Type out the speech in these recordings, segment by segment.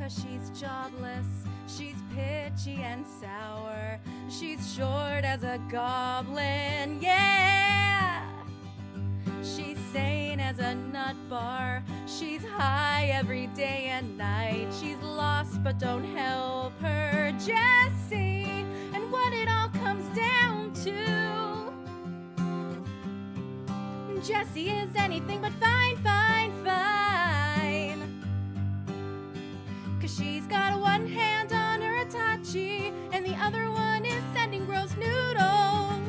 'cause she's jobless, she's pitchy and sour, she's short as a goblin, yeah. She's sane as a nut bar, she's high every day and night, she's lost but don't help her, Jessi. And what it all comes down to, Jessi is anything but fine, fine, fine. 'Cause she's got one hand on her Hitachi and the other one is sending gross noodles.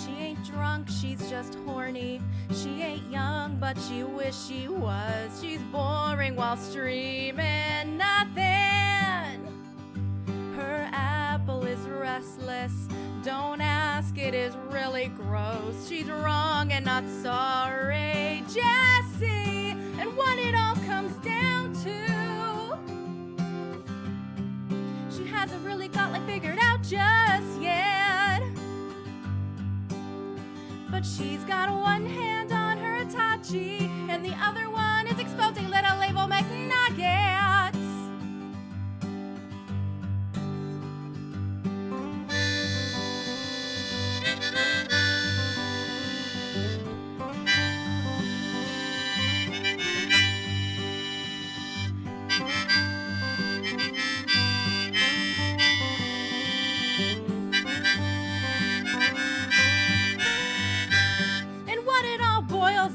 She ain't drunk, she's just horny. She ain't young, but she wish she was. She's boring while streaming nothing. Her apple is restless. Don't ask, it is really gross. She's wrong and not sorry, Jessi. And what it all comes down to, she hasn't really got life figured out just yet. But she's got one hand on her Hitachi and the other one is exposing little label McNuggets.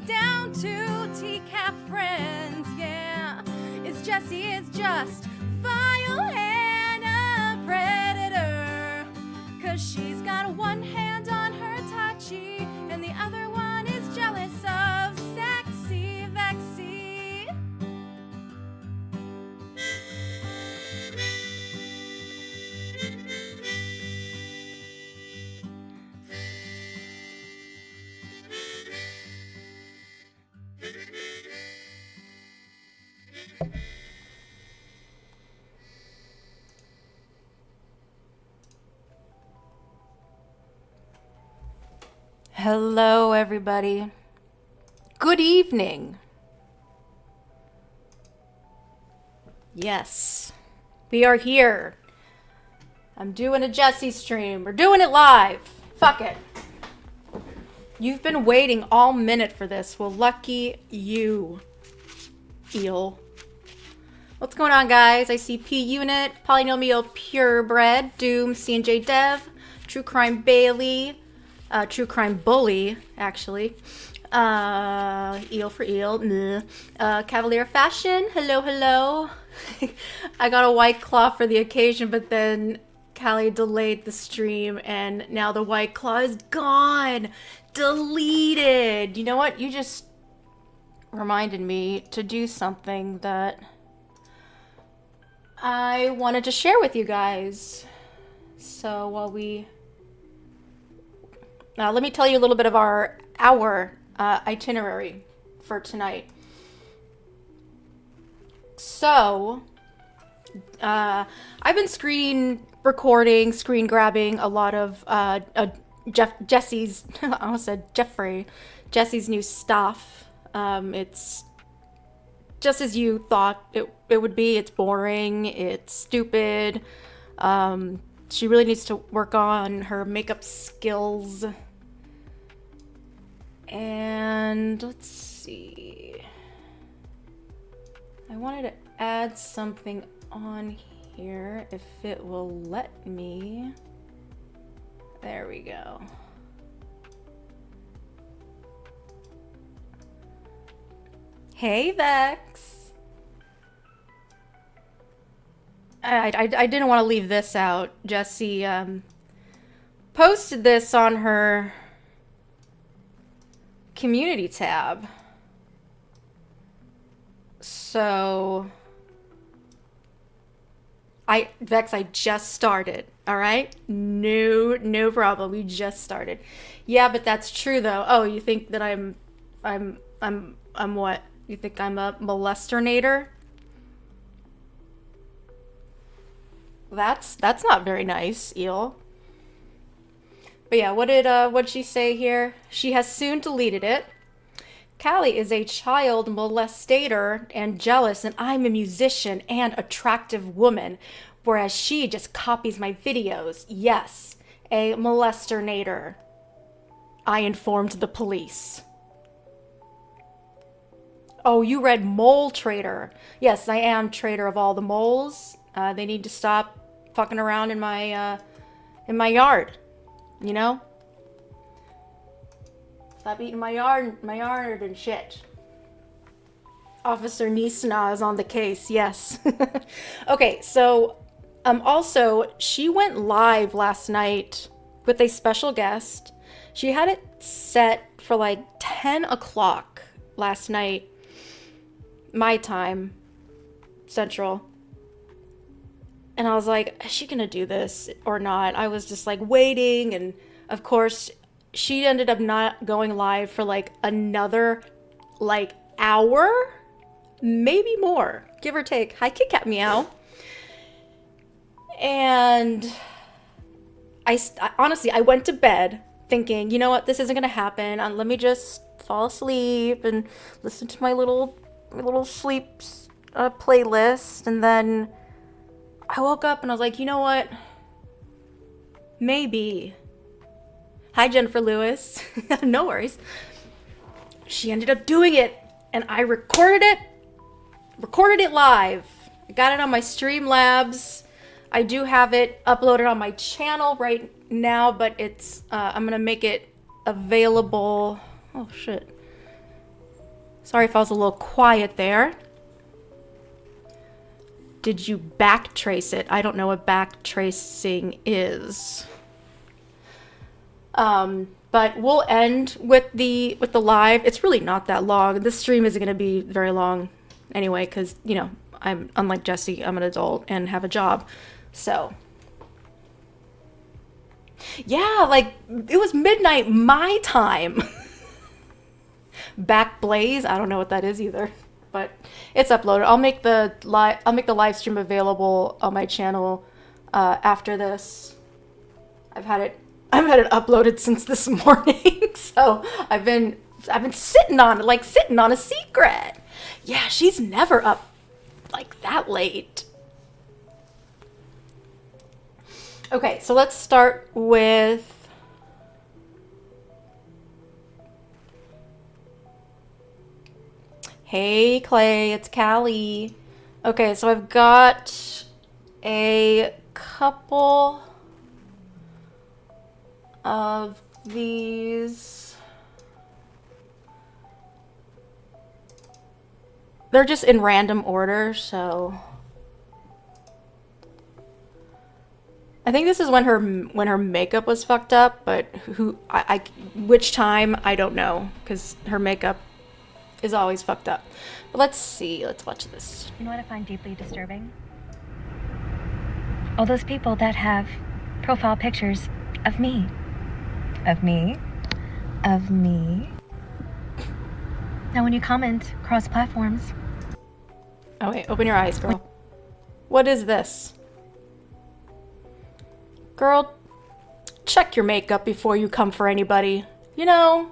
Down to TCAP friends, yeah, Jessi is just vile and a predator. 'Cause she's got one hand on her Hitachi and the other one is jealous of sexy Vexy. Hello, everybody. Good evening. Yes, we are here. I'm doing a Jessi stream. We're doing it live. Fuck it. You've been waiting all minute for this. Well, lucky you, eel. What's going on, guys? I see P Unit, Polynomial Purebred, Doom, C&J Dev, True Crime Bailey, True Crime Bully, actually. Eel for eel. Cavalier Fashion. Hello, hello. I got a White Claw for the occasion, but then Callie delayed the stream, and now the White Claw is gone. Deleted. You know what? You just reminded me to do something that I wanted to share with you guys. So while we... let me tell you a little bit of our itinerary for tonight. So, I've been screen grabbing a lot of Jessi's, I almost said Jessi's new stuff. It's just as you thought it would be. It's boring, it's stupid. She really needs to work on her makeup skills. And let's see. I wanted to add something on here if it will let me. There we go. Hey, Vex. I didn't want to leave this out. Jessi posted this on her community tab. So Vex, I just started. All right? No problem. We just started. Yeah, but that's true though. Oh, you think that I'm what? You think I'm a molestinator? That's not very nice, Eel. But yeah, what'd she say here? She has soon deleted it. Callie is a child molestator and jealous, and I'm a musician and attractive woman, whereas she just copies my videos. Yes, a molestinator. I informed the police. Oh, you read Mole Trader. Yes, I am trader of all the moles. They need to stop fucking around in my yard. You know? Stop eating my yard and shit. Officer Nisana is on the case, yes. Okay, so also, she went live last night with a special guest. She had it set for like 10 o'clock last night, my time, Central. And I was like, is she gonna do this or not? I was just like waiting, and of course, she ended up not going live for like another like hour, maybe more, give or take. Hi, Kit Kat Meow. And I honestly, I went to bed thinking, you know what, this isn't gonna happen. Let me just fall asleep and listen to my little sleep playlist. And then I woke up and I was like, you know what? Maybe. Hi, Jennifer Lewis. No worries. She ended up doing it, and I recorded it live. I got it on my Streamlabs. I do have it uploaded on my channel right now, but it's I'm gonna make it available. Oh shit. Sorry if I was a little quiet there. Did you backtrace it? I don't know what backtracing is. But we'll end with the live. It's really not that long. This stream isn't going to be very long anyway, because, you know, I'm unlike Jessi, I'm an adult and have a job. So, yeah, like, it was midnight my time. Back blaze, I don't know what that is either, but it's uploaded. I'll make the live stream available on my channel after this. I've had it uploaded since this morning, so I've been sitting on it, like sitting on a secret. Yeah, she's never up like that late. Okay, so let's start with hey Clay, it's Callie. Okay, so I've got a couple of these. They're just in random order, so I think this is when her makeup was fucked up, but which time I don't know, because her makeup is always fucked up. But let's see, let's watch this. You know what I find deeply disturbing? All those people that have profile pictures of me. Of me. Of me. Now when you comment cross platforms. Oh wait, open your eyes, girl. What is this? Girl, check your makeup before you come for anybody. You know?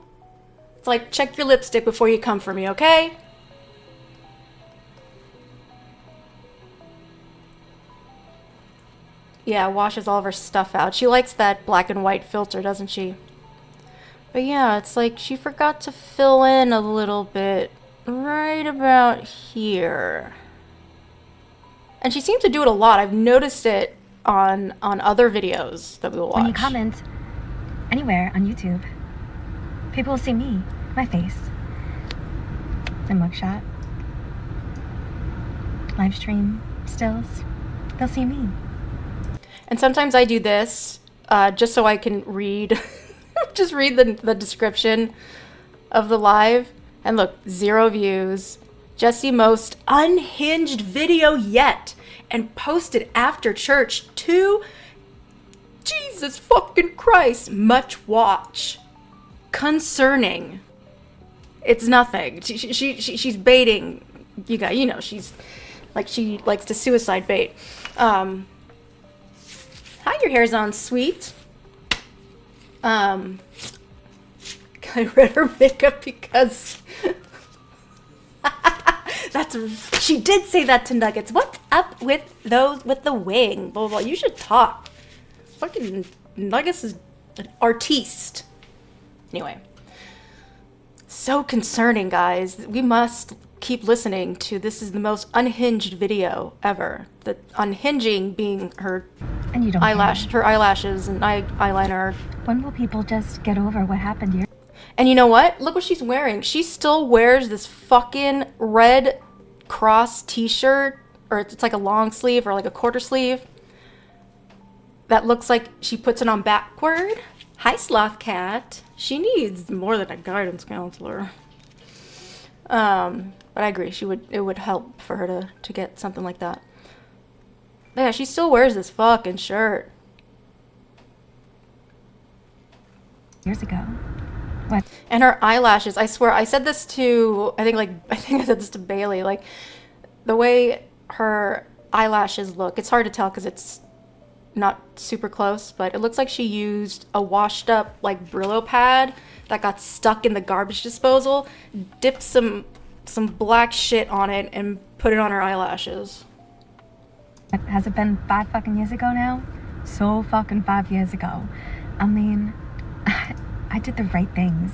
It's like, check your lipstick before you come for me, okay? Yeah, washes all of her stuff out. She likes that black and white filter, doesn't she? But yeah, it's like she forgot to fill in a little bit right about here. And she seems to do it a lot. I've noticed it on other videos that we will watch. When you comment anywhere on YouTube, people will see me, my face, the mugshot, live stream stills. They'll see me. And sometimes I do this just so I can read, just read the description of the live. And look, 0 views. Jessi most unhinged video yet, and posted after church to Jesus fucking Christ, much watch. Concerning. It's nothing. She's baiting you guys. You know, she's like, she likes to suicide bait. Hi, your hair's on, sweet. I read her makeup because she did say that to Nuggets. What's up with those with the wing? Blah, blah, blah. You should talk. Fucking Nuggets is an artiste. Anyway. So concerning, guys. We must keep listening to this is the most unhinged video ever. The unhinging being her And you don't her eyelashes and eyeliner. When will people just get over what happened here? And you know what? Look what she's wearing. She still wears this fucking red cross t-shirt, or it's like a long sleeve or like a quarter sleeve. That looks like she puts it on backward. Hi, Sloth Cat. She needs more than a guidance counselor. But I agree. It would help for her to get something like that. But yeah, she still wears this fucking shirt. Years ago. What? And her eyelashes, I swear, I said this to, I think I said this to Bailey, like, the way her eyelashes look, it's hard to tell because it's not super close, but it looks like she used a washed up, like, Brillo pad that got stuck in the garbage disposal, dipped some black shit on it, and put it on her eyelashes. Has it been 5 fucking years ago now? So fucking 5 years ago. I mean, I did the right things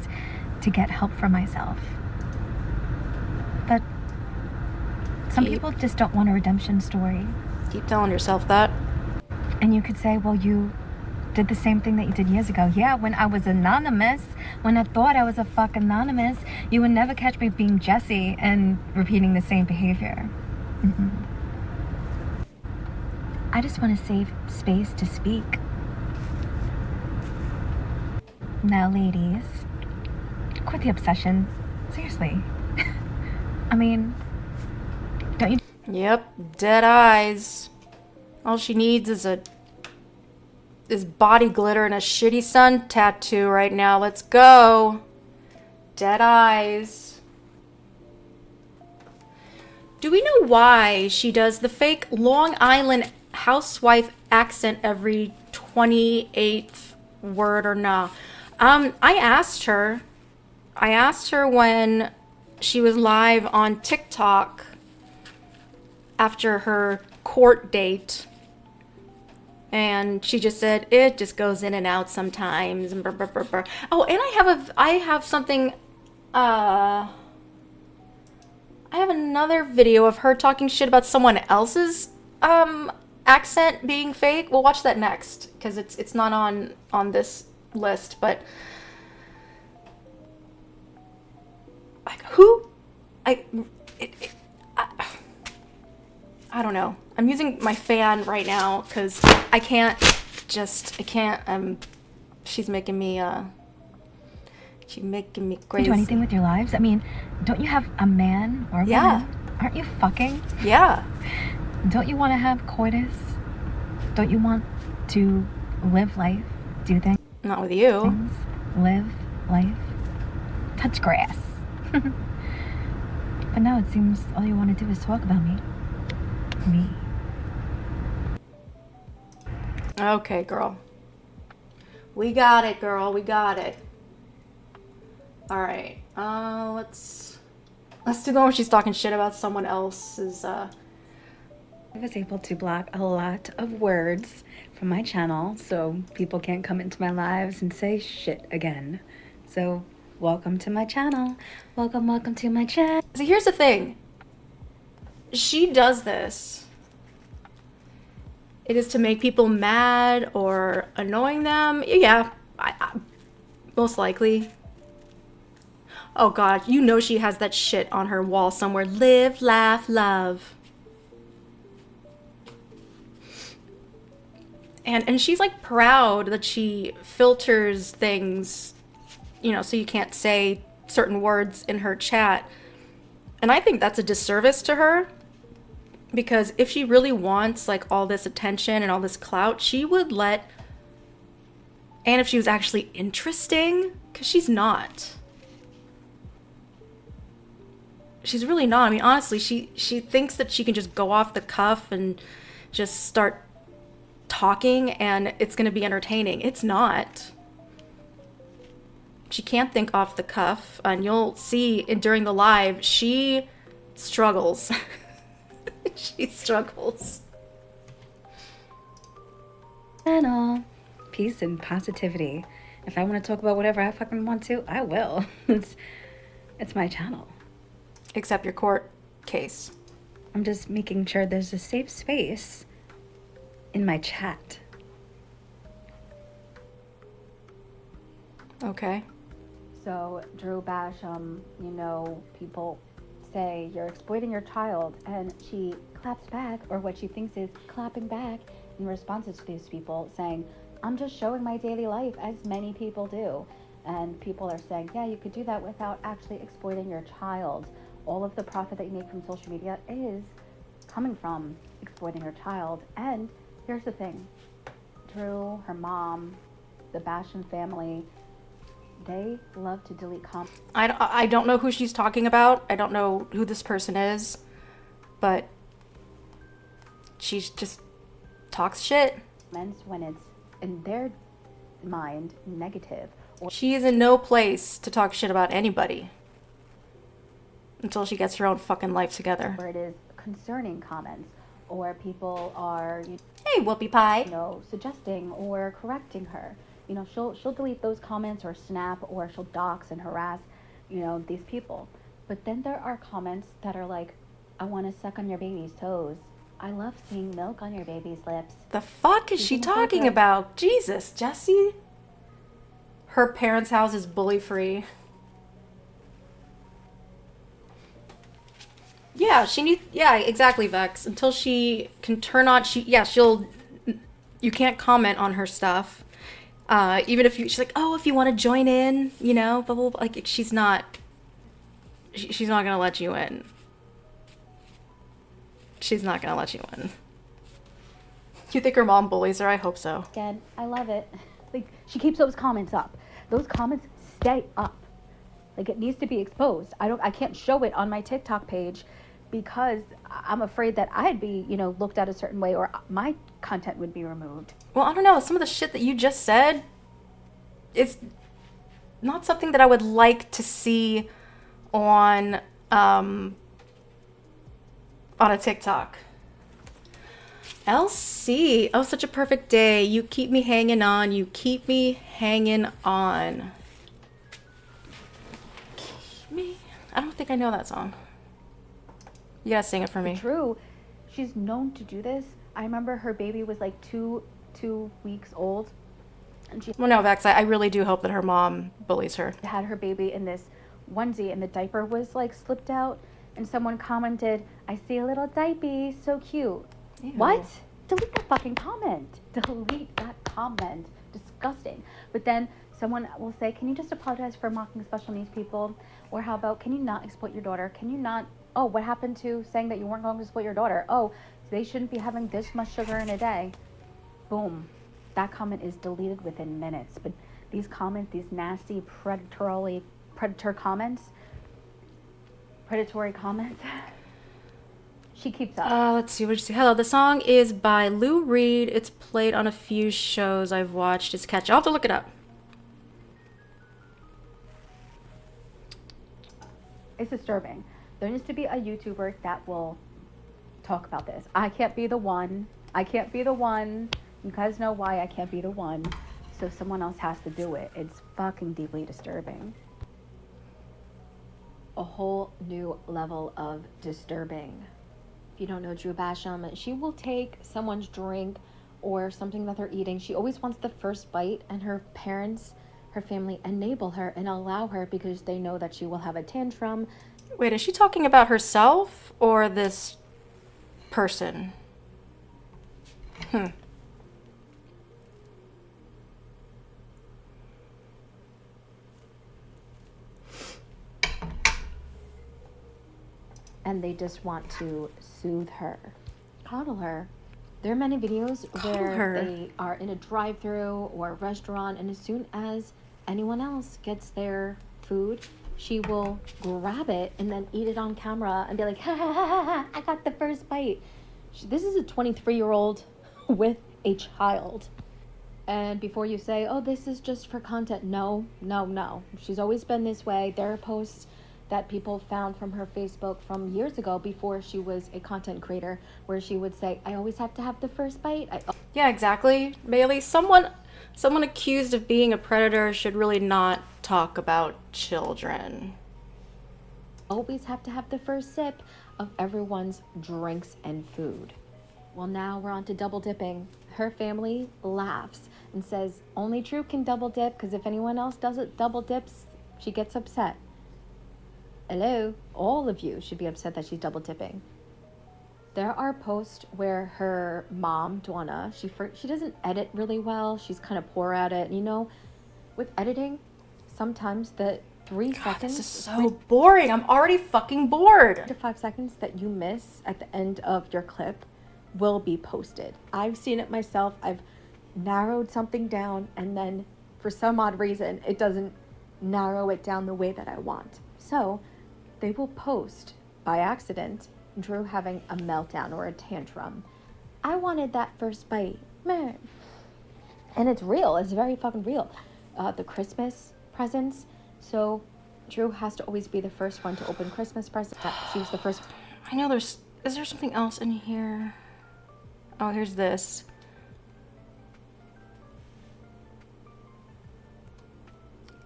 to get help for myself. But some people just don't want a redemption story. Keep telling yourself that. And you could say, well, you did the same thing that you did years ago. Yeah, when I was anonymous, when I thought I was a fuck anonymous, you would never catch me being Jessi and repeating the same behavior. Mm-hmm. I just want to save space to speak. Now, ladies, quit the obsession. Seriously. I mean, don't you... Yep, dead eyes. All she needs is body glitter and a shitty sun tattoo right now. Let's go. Dead eyes. Do we know why she does the fake Long Island housewife accent every 28th word or not? I asked her when she was live on TikTok after her court date, and she just said it just goes in and out sometimes. And oh, and I have something. I have another video of her talking shit about someone else's accent being fake. We'll watch that next because it's not on this list, but like who I don't know. I'm using my fan right now because I can't she's making me crazy. do anything with your lives? I mean, don't you have a man or a woman? Aren't you fucking? Yeah. Don't you want to have coitus? Don't you want to live life? Do things? Not with you. Things, live life, touch grass. But now it seems all you want to do is talk about me. Me. Okay, girl. We got it, girl. We got it. All right. Let's do the one where she's talking shit about someone else's. I was able to block a lot of words from my channel so people can't come into my lives and say shit again. So welcome to my channel. Welcome to my channel. So here's the thing. She does this. It is to make people mad or annoying them. Yeah, I most likely. Oh God, you know she has that shit on her wall somewhere. Live, laugh, love. And she's like proud that she filters things, you know, so you can't say certain words in her chat. And I think that's a disservice to her, because if she really wants like all this attention and all this clout, she would let, and if she was actually interesting, because she's not. She's really not. I mean, honestly, she thinks that she can just go off the cuff and just start talking and it's going to be entertaining. It's not. She can't think off the cuff, and you'll see during the live, she struggles. She struggles. Channel. Peace and positivity. If I want to talk about whatever I fucking want to, I will. It's my channel. Except your court case. I'm just making sure there's a safe space in my chat. Okay. So, Drew Basham, you know, people say you're exploiting your child, and she claps back, or what she thinks is clapping back in responses to these people, saying, I'm just showing my daily life, as many people do. And people are saying, yeah, you could do that without actually exploiting your child. All of the profit that you make from social media is coming from exploiting your child. And here's the thing. Drew, her mom, the Basham family, they love to delete comments. I don't know who she's talking about. I don't know who this person is. But she just talks shit. When it's in their mind negative. Or She is in no place to talk shit about anybody. Until she gets her own fucking life together. where it is concerning comments, or people are, Hey, whoopie pie. suggesting or correcting her. She'll delete those comments or snap, or she'll dox and harass, these people. But then there are comments that are like, I want to suck on your baby's toes. I love seeing milk on your baby's lips. The fuck is she talking about? Jesus, Jessi. Her parents' house is bully free. Yeah, yeah, exactly, Vex. Until she can turn on, you can't comment on her stuff. Even if she's like, oh, if you want to join in, blah, blah, blah. Like, she's not gonna let you in. She's not gonna let you in. You think her mom bullies her? I hope so. Again, I love it. Like, she keeps those comments up. Those comments stay up. Like, it needs to be exposed. I can't show it on my TikTok page because I'm afraid that I'd be, looked at a certain way, or my content would be removed. Well, I don't know. Some of the shit that you just said is not something that I would like to see on a TikTok. LC. Oh, such a perfect day. You keep me hanging on. You keep me hanging on. Keep me. I don't think I know that song. You gotta sing it for me. True. She's known to do this. I remember her baby was like two weeks old. And she Well, no, Vex, I really do hope that her mom bullies her. had her baby in this onesie, and the diaper was like slipped out. And someone commented, I see a little diaper, so cute. Ew. What? Delete that fucking comment. Delete that comment. Disgusting. But then someone will say, can you just apologize for mocking special needs people? Or how about, can you not exploit your daughter? Can you not, oh, what happened to saying that you weren't going to exploit your daughter? Oh, they shouldn't be having this much sugar in a day. Boom. That comment is deleted within minutes. But these comments, these nasty predatory comments, she keeps up. Let's see, what did you say? Hello, the song is by Lou Reed. It's played on a few shows I've watched. It's catchy. I'll have to look it up. It's disturbing. There needs to be a YouTuber that will talk about this. I can't be the one. You guys know why I can't be the one. So someone else has to do it. It's fucking deeply disturbing. A whole new level of disturbing. If you don't know Drew Basham, she will take someone's drink or something that they're eating. She always wants the first bite, and her parents, her family enable her and allow her because they know that she will have a tantrum. Wait, is she talking about herself or this person? And they just want to soothe her, coddle her. There are many videos where they are in a drive-through or a restaurant, and as soon as anyone else gets their food, she will grab it and then eat it on camera and be like, ha ha ha ha, ha, I got the first bite. This is a 23-year-old with a child. And before you say, oh, this is just for content, no. She's always been this way. There are posts that people found from her Facebook from years ago before she was a content creator, where she would say, I always have to have the first bite. Yeah, exactly, Bailey. Someone accused of being a predator should really not talk about children. Always have to have the first sip of everyone's drinks and food. Well, now we're on to double dipping. Her family laughs and says only Drew can double dip, because if anyone else does it double dips, she gets upset. Hello, all of you should be upset that she's double dipping. There are posts where her mom, Donna, she doesn't edit really well. She's kind of poor at it. You know, with editing, sometimes the 3 seconds. This is so boring. I'm already fucking bored. To 5 seconds that you miss at the end of your clip will be posted. I've seen it myself. I've narrowed something down, and then for some odd reason, it doesn't narrow it down the way that I want. So they will post by accident Drew having a meltdown or a tantrum. I wanted that first bite, man. And it's real. It's very fucking real. The Christmas presents. So Drew has to always be the first one to open Christmas presents. She was the first. I know is there something else in here? Oh, here's this.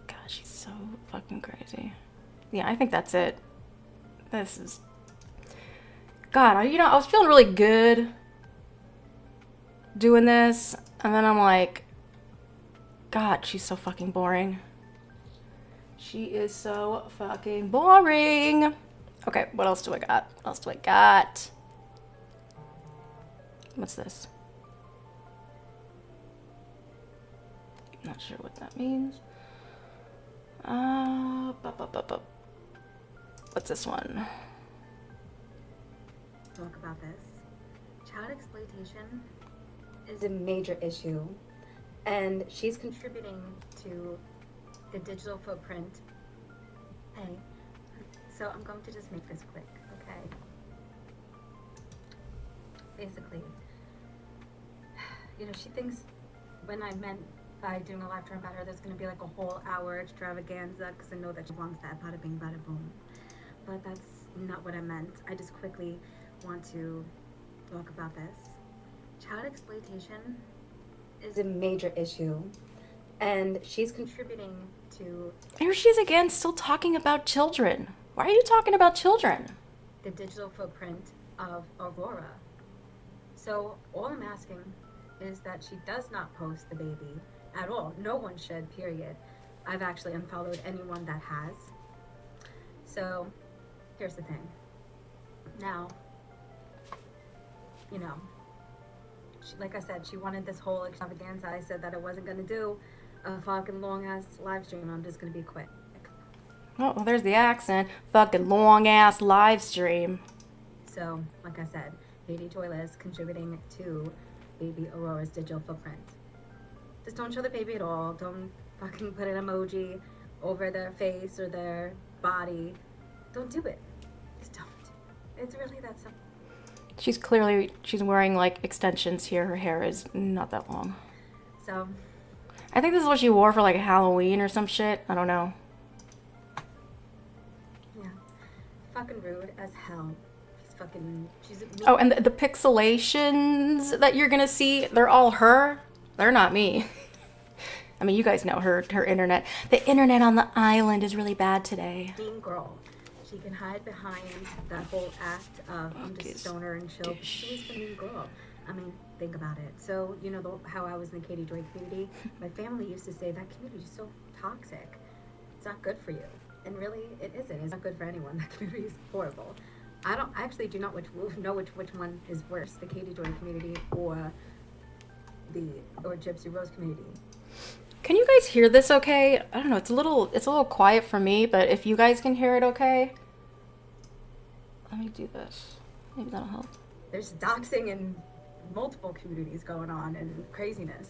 God, she's so fucking crazy. Yeah, I think that's it. This is... God, I was feeling really good doing this, and then I'm like, God, she's so fucking boring. She is so fucking boring. Okay, what else do I got? What else do I got? What's this? Not sure what that means. What's this one? Talk about this. Child exploitation is a major issue, and she's contributing to the digital footprint. Hey, so I'm going to just make this quick, okay? Basically, she thinks when I meant by doing a live stream about her, there's going to be like a whole hour extravaganza, because I know that she wants that bada bing, bada boom. But that's not what I meant. I just quickly want to talk about this. Child exploitation is a major issue, and she's contributing to... Here she is again, still talking about children. Why are you talking about children? The digital footprint of Aurora. So all I'm asking is that she does not post the baby at all. No one should, period. I've actually unfollowed anyone that has. So here's the thing. Now, like I said, she wanted this whole extravaganza. I said that I wasn't going to do a fucking long-ass live stream. I'm just going to be quick. Oh, well, there's the accent. Fucking long-ass live stream. So, like I said, Katie Toilet contributing to baby Aurora's digital footprint. Just don't show the baby at all. Don't fucking put an emoji over their face or their body. Don't do it. Just don't. It's really that simple. She's wearing like extensions here. Her hair is not that long. So, I think this is what she wore for like Halloween or some shit. I don't know. yeah. Fucking rude as hell. She's Oh, and the pixelations that you're gonna see, they're all her. They're not me. I mean, you guys know her internet. The internet on the island is really bad today. mean girl. She can hide behind that whole act of I'm just stoner and chill. She's the mean girl. I mean, think about it. So, how I was in the Katie Joy community, my family used to say that community is so toxic. It's not good for you. And really, it isn't. It's not good for anyone. That community is horrible. I actually do not know which one is worse, the Katie Joy community or Gypsy Rose community. Can you guys hear this okay? I don't know, it's a little quiet for me, but if you guys can hear it okay. Let me do this. Maybe that'll help. There's doxing in multiple communities going on and craziness.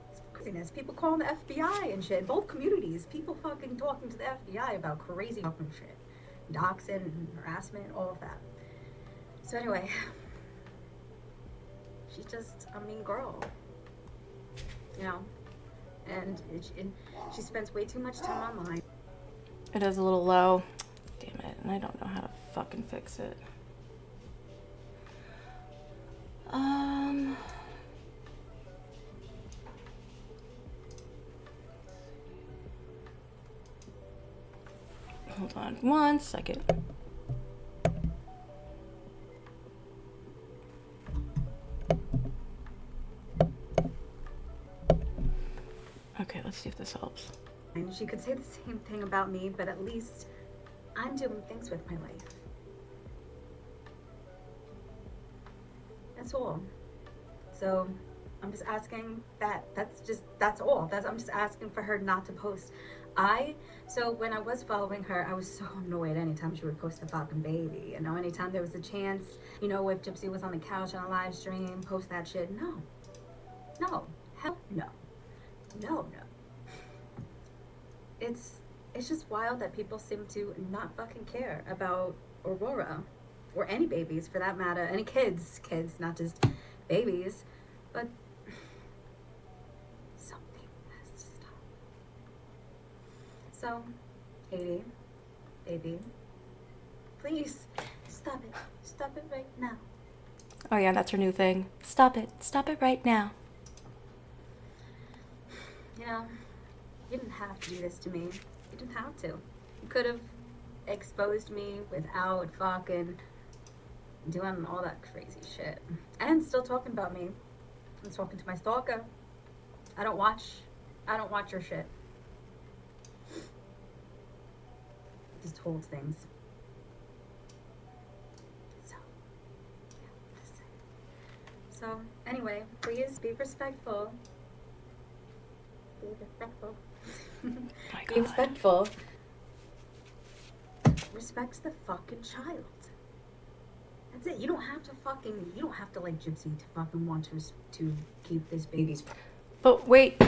It's craziness. People calling the FBI and shit. Both communities. People fucking talking to the FBI about crazy fucking shit. Doxing and harassment, all of that. So anyway, she's just a mean girl. And she spends way too much time online. It is a little low. Damn and I don't know how to fucking fix it. Hold on 1 second. Okay, let's see if this helps. And she could say the same thing about me, but at least I'm doing things with my life. That's all. So I'm just asking that. That's all. I'm just asking for her not to post. So when I was following her, I was so annoyed anytime she would post a fucking baby. You know, anytime there was a chance, you know, if Gypsy was on the couch on a live stream, post that shit. No. Hell no. No. It's just wild that people seem to not fucking care about Aurora, or any babies for that matter, any kids, not just babies, but something has to stop. So, Katie, baby, please stop it right now. Oh yeah, that's her new thing. Stop it right now. You know, you didn't have to do this to me. You didn't have to. You could have exposed me without fucking doing all that crazy shit. And still talking about me. I'm talking to my stalker. I don't watch your shit. Just hold things. So, yeah, just saying. So, anyway, please be respectful. Be respectful. My Be God. respectful. Respect the fucking child. That's it. You don't have to like Gypsy to fucking want to keep this baby's. But wait,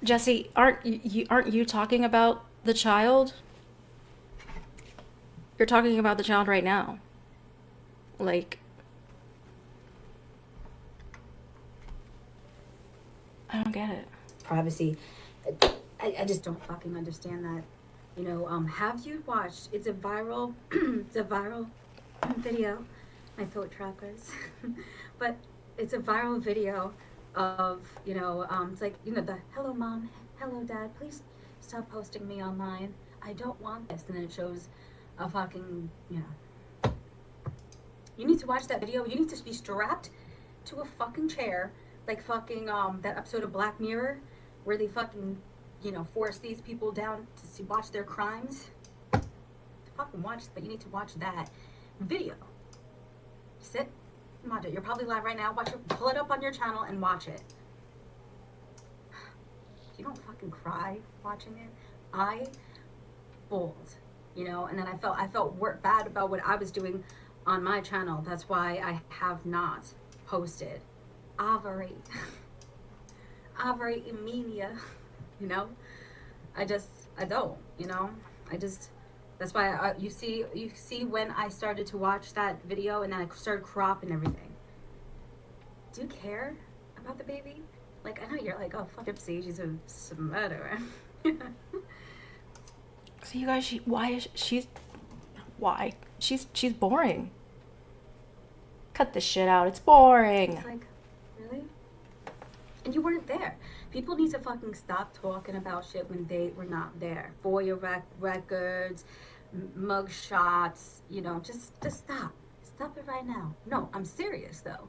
Jessi, aren't you talking about the child? You're talking about the child right now. Like, I don't get it. Privacy. I just don't fucking understand that. You know, have you watched? It's a viral, video. My throat trackers, but it's a viral video of, you know, it's like, you know, the hello mom, hello dad, please stop posting me online. I don't want this. And then it shows a fucking, you know. You need to watch that video. You need to be strapped to a fucking chair, like fucking that episode of Black Mirror, where they fucking, you know, force these people down to watch their crimes. To fucking watch, but you need to watch that video. Sit, watch it. You're probably live right now. Watch it. Pull it up on your channel and watch it. You don't fucking cry watching it. I bawled, you know, and then I felt bad about what I was doing on my channel. That's why I have not posted Avery Emilia, you know. I don't, you know. That's why you see when I started to watch that video and then I started cropping everything. Do you care about the baby? Like, I know you're like, oh fuck Gypsy, she's a murderer. So you guys, she's boring. Cut this shit out. It's boring. It's like, really? And you weren't there. People need to fucking stop talking about shit when they were not there. FOIA records, mug shots, you know, just stop. Stop it right now. No, I'm serious though.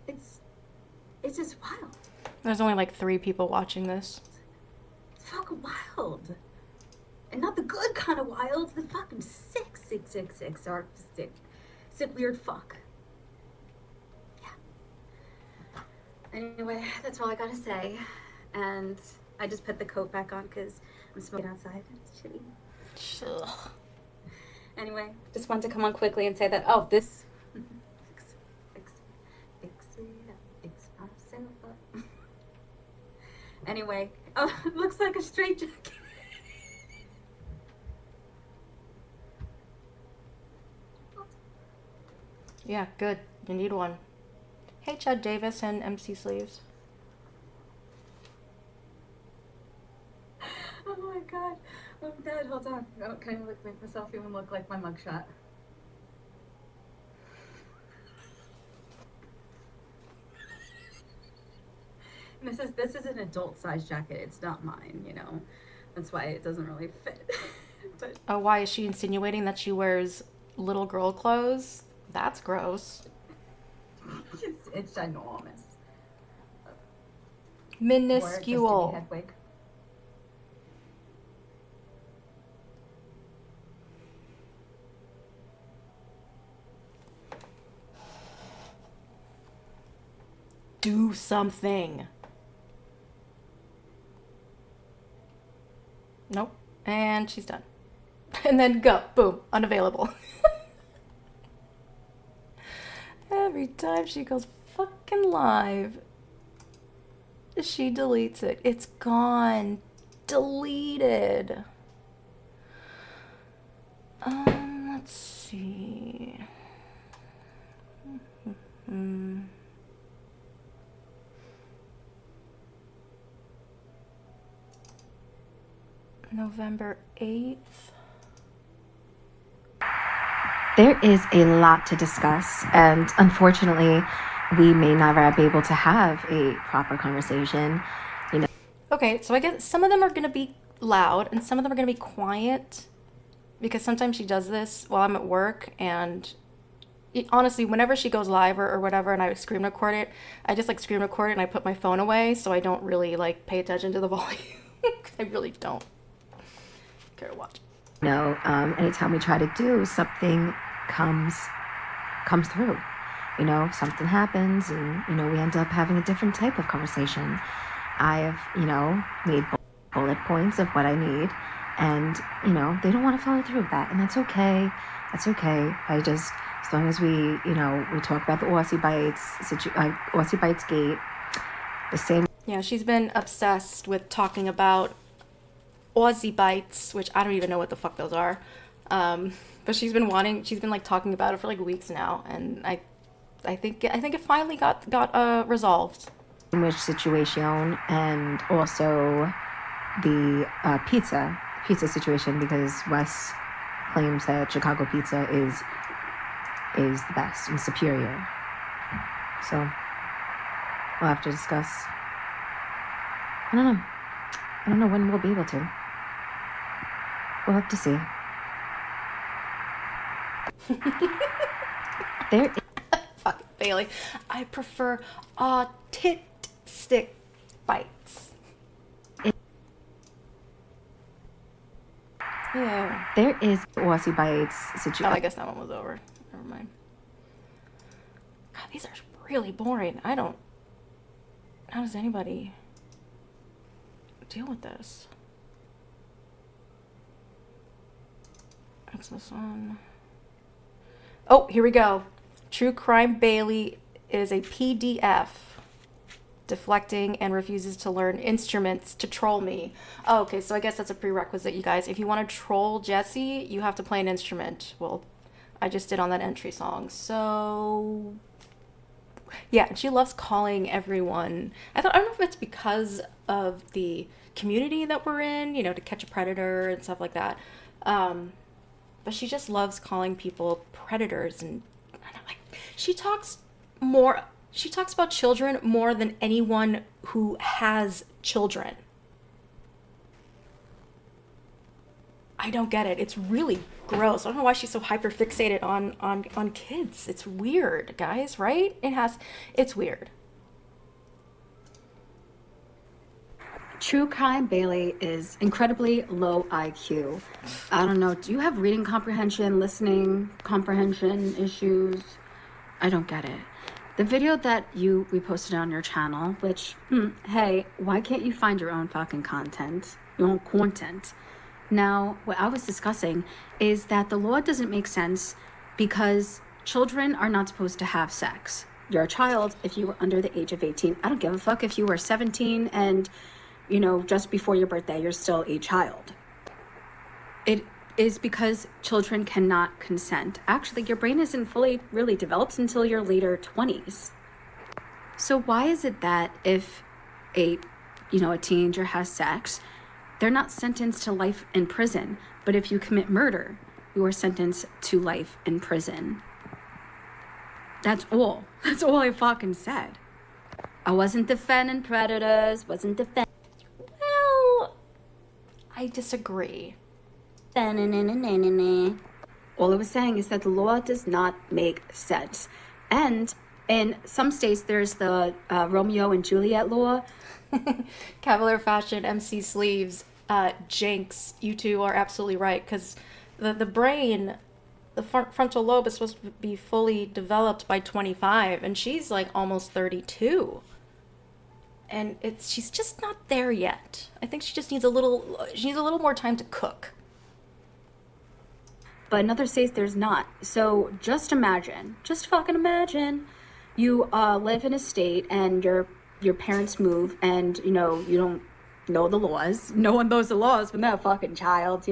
It's just wild. There's only like 3 people watching this. It's fucking wild. And not the good kind of wild, the fucking sick weird fuck. Yeah. Anyway, that's all I gotta say. And I just put the coat back on because I'm smoking outside. It's chilly. Ugh. Anyway, just wanted to come on quickly and say that, oh, this... fix myself up. Anyway, oh, it looks like a straight jacket. Yeah, good. You need one. Hey, Chad Davis and MC Sleeves. Oh my god. Oh, Dad, hold on. No, can I make myself even look like my mugshot? And this is an adult size jacket. It's not mine, you know. That's why it doesn't really fit. But Oh, why is she insinuating that she wears little girl clothes? That's gross. it's ginormous. Minuscule. Head wig. Do something. Nope. And she's done. And then go. Boom. Unavailable. Every time she goes fucking live, she deletes it. It's gone. Deleted. Let's see. November 8th. There is a lot to discuss, and unfortunately, we may never be able to have a proper conversation. You know. Okay, so I guess some of them are going to be loud and some of them are going to be quiet, because sometimes she does this while I'm at work, and honestly, whenever she goes live or whatever and I screen record it, I just like screen record it and I put my phone away so I don't really like pay attention to the volume. I really don't care to watch. You know, anytime we try to do something, comes through. You know, something happens, and you know we end up having a different type of conversation. I have, you know, made bullet points of what I need, and you know they don't want to follow through with that, and that's okay. That's okay. I just, as long as we, you know, we talk about the Aussie Bites gate, the same. Yeah, she's been obsessed with talking about Aussie Bites, which I don't even know what the fuck those are. But she's been like talking about it for like weeks now, and I think it finally got resolved. Sandwich situation, and also the pizza situation, because Wes claims that Chicago pizza is the best and superior. So we'll have to discuss. I don't know when we'll be able to. We'll have to see. There. Fuck Bailey. I prefer autistic bites. Yeah. There is Aussie Bites situation. Oh, I guess that one was over. Never mind. God, these are really boring. How does anybody deal with this? What's this one? Oh, here we go. True Crime Bailey is a PDF, deflecting and refuses to learn instruments to troll me. Oh, okay, so I guess that's a prerequisite, you guys. If you want to troll Jessi, you have to play an instrument. Well, I just did on that entry song. So yeah, and she loves calling everyone. I don't know if it's because of the community that we're in, you know, to catch a predator and stuff like that. But she just loves calling people predators, and I'm like, she talks about children more than anyone who has children. I don't get it. It's really gross. I don't know why she's so hyper fixated on kids. It's weird, guys, right? It's weird. True Crime Bailey is incredibly low IQ. I don't know, do you have reading comprehension, listening comprehension issues? I don't get it. The video that you reposted on your channel, which, hey, why can't you find your own fucking content? Your own content. Now, what I was discussing is that the law doesn't make sense because children are not supposed to have sex. You're a child if you were under the age of 18. I don't give a fuck if you were 17 and, you know, just before your birthday, you're still a child. It is because children cannot consent. Actually, your brain isn't fully really developed until your later 20s. So why is it that if a teenager has sex, They're not sentenced to life in prison, but if you commit murder, you are sentenced to life in prison. That's all. That's all I fucking said. I wasn't defending predators, wasn't defending. Well, I disagree. All I was saying is that the law does not make sense. And in some states, there's the Romeo and Juliet law. Cavalier Fashion, MC Sleeves, Jinx, you two are absolutely right, because the brain, the frontal lobe is supposed to be fully developed by 25, and she's like almost 32. And she's just not there yet. I think she just needs a little more time to cook. But in other states, there's not. So just fucking imagine, you live in a state and your parents move, and you don't know the laws. No one knows the laws when they're a fucking child,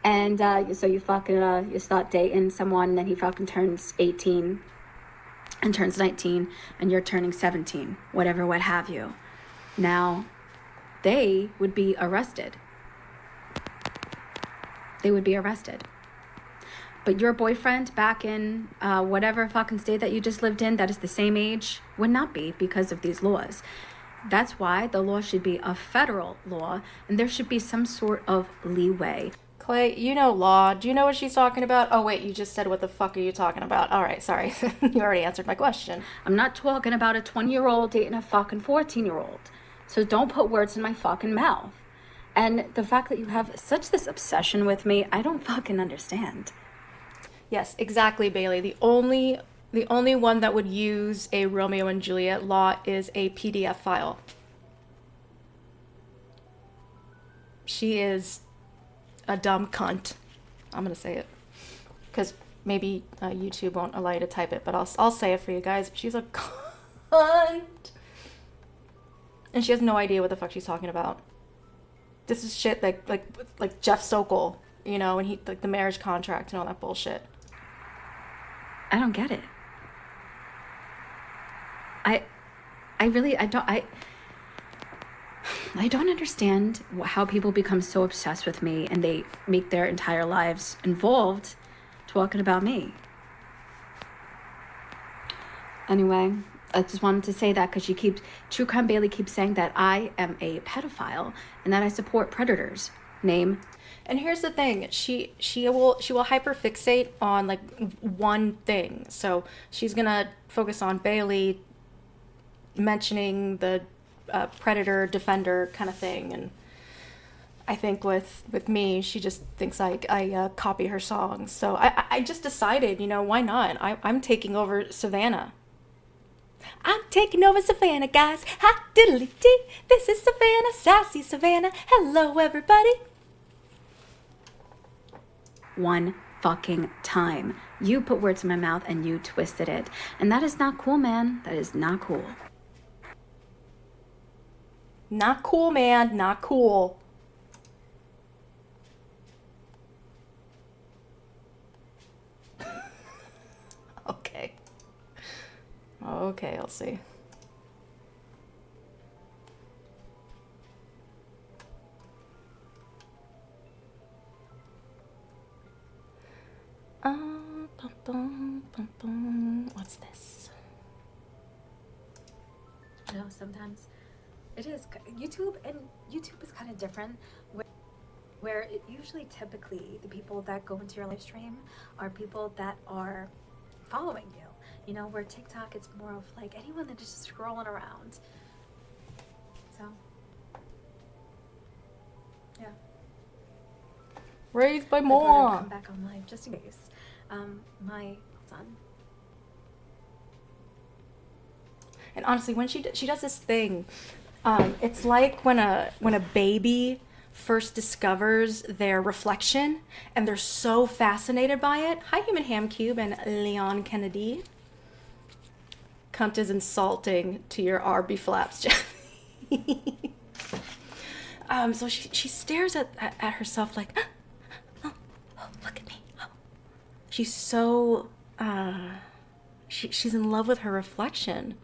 And so you fucking you start dating someone, and then he fucking turns 18 and turns 19, and you're turning 17, whatever, what have you. Now, they would be arrested. But your boyfriend back in whatever fucking state that you just lived in that is the same age would not be, because of these laws. That's why the law should be a federal law, and there should be some sort of leeway. Clay, you know law. Do you know what she's talking about? Oh, wait, you just said what the fuck are you talking about? All right, sorry. You already answered my question. I'm not talking about a 20-year-old dating a fucking 14-year-old. So don't put words in my fucking mouth. And the fact that you have such this obsession with me, I don't fucking understand. Yes, exactly, Bailey. The only one that would use a Romeo and Juliet law is a PDF file. She is a dumb cunt. I'm gonna say it, because maybe YouTube won't allow you to type it, but I'll say it for you guys. She's a cunt, and she has no idea what the fuck she's talking about. This is shit like Jeff Sokol, and he like the marriage contract and all that bullshit. I don't get it. I don't understand how people become so obsessed with me, and they make their entire lives involved talking about me. Anyway, I just wanted to say that because True Crime Bailey keeps saying that I am a pedophile and that I support predators. Name. And here's the thing, she will hyperfixate on like one thing. So she's gonna focus on Bailey mentioning the predator defender kind of thing, and I think with me, she just thinks I copy her songs. So I just decided, why not? I'm taking over Savannah. I'm taking over Savannah, guys. Hot diddly dee. This is Savannah, sassy Savannah. Hello, everybody. One fucking time. You put words in my mouth and you twisted it. And that is not cool, man. That is not cool. Not cool, man. Not cool. Okay. Okay, I'll see. What's this? Sometimes it is YouTube is kind of different, where it usually typically the people that go into your live stream are people that are following you. Where TikTok, it's more of like anyone that is just scrolling around. So yeah, Raised by I more. come back on live just in case. My son. And honestly, when she does this thing, it's like when a baby first discovers their reflection and they're so fascinated by it. Hi, Human Ham Cube and Leon Kennedy. Cunt is insulting to your RB flaps, Jeffy. So she stares at herself like, oh, look at me. Oh. She's so she's in love with her reflection.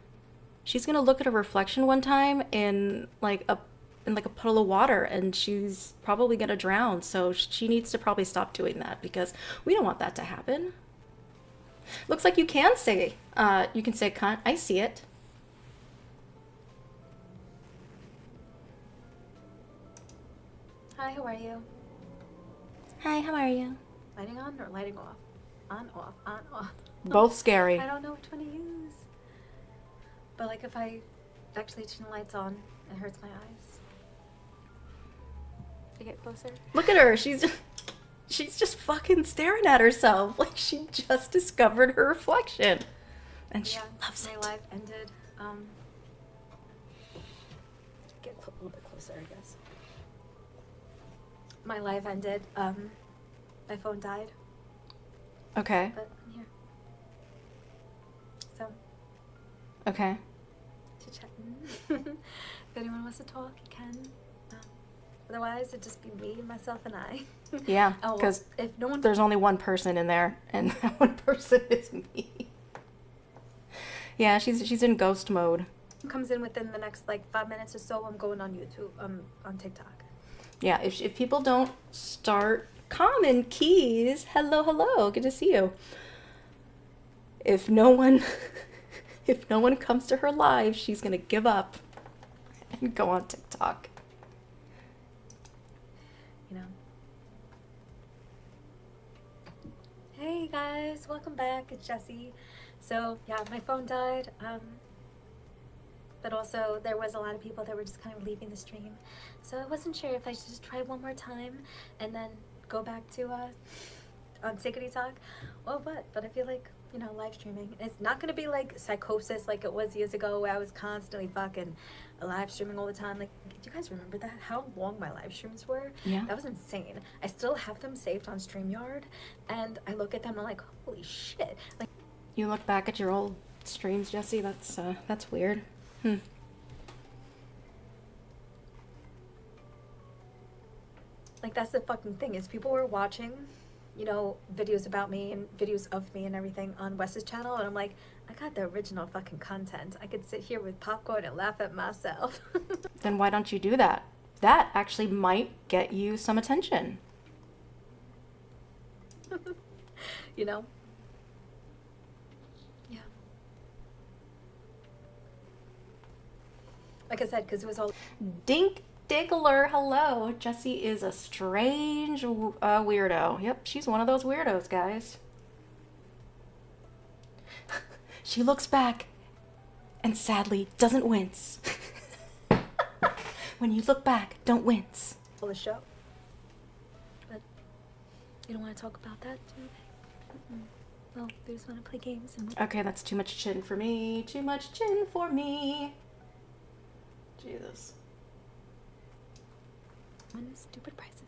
She's gonna look at her reflection one time in like a in like a puddle of water and she's probably gonna drown. So she needs to probably stop doing that because we don't want that to happen. Looks like you can say cunt. I see it. Hi, how are you? Hi, how are you? Lighting on or lighting off? On, off, on, off. Both scary. I don't know which one to use. But like if I actually turn the lights on, it hurts my eyes. To get closer. Look at her. She's just fucking staring at herself like she just discovered her reflection. And she loves my it. life ended. Get a little bit closer, I guess. My life ended. My phone died, Okay. but I'm here. So, Okay. chit-chatting. If anyone wants to talk, you can. Otherwise, it'd just be me, myself, and I. Yeah, Oh, well, because if no one there's only one person in there, and that one person is me. Yeah, she's in ghost mode. comes in within the next like 5 minutes or so, I'm going on YouTube, on TikTok. Yeah, if people don't start common keys, hello, good to see you. If no one comes to her live, she's gonna give up and go on TikTok. You know. Hey guys, welcome back. It's Jessi. So yeah, my phone died. But also there was a lot of people that were just kind of leaving the stream. So I wasn't sure if I should just try one more time and then go back to on Tickety Talk or what. But I feel like, you know, live streaming, it's not gonna be like psychosis like it was years ago where I was constantly fucking live streaming all the time. Like, do you guys remember that? How long my live streams were? Yeah. That was insane. I still have them saved on StreamYard, and I look at them and I'm like, holy shit. Like, You look back at your old streams, Jessi. That's weird. like that's the fucking thing is people were watching, you know, videos about me and videos of me and everything on Wes's channel, and I'm like, I got the original fucking content. I could sit here with popcorn and laugh at myself. Then why don't you do that? That actually might get you some attention. You know? Yeah. Like I said, because it was all Dink Diggler, hello. Jessi is a strange weirdo. Yep, she's one of those weirdos, guys. She looks back and sadly doesn't wince. When you look back, don't wince. the show. But you don't want to talk about that, do they? Well, they just want to play games and Okay, that's too much chin for me. Too much chin for me. Jesus. win stupid prizes.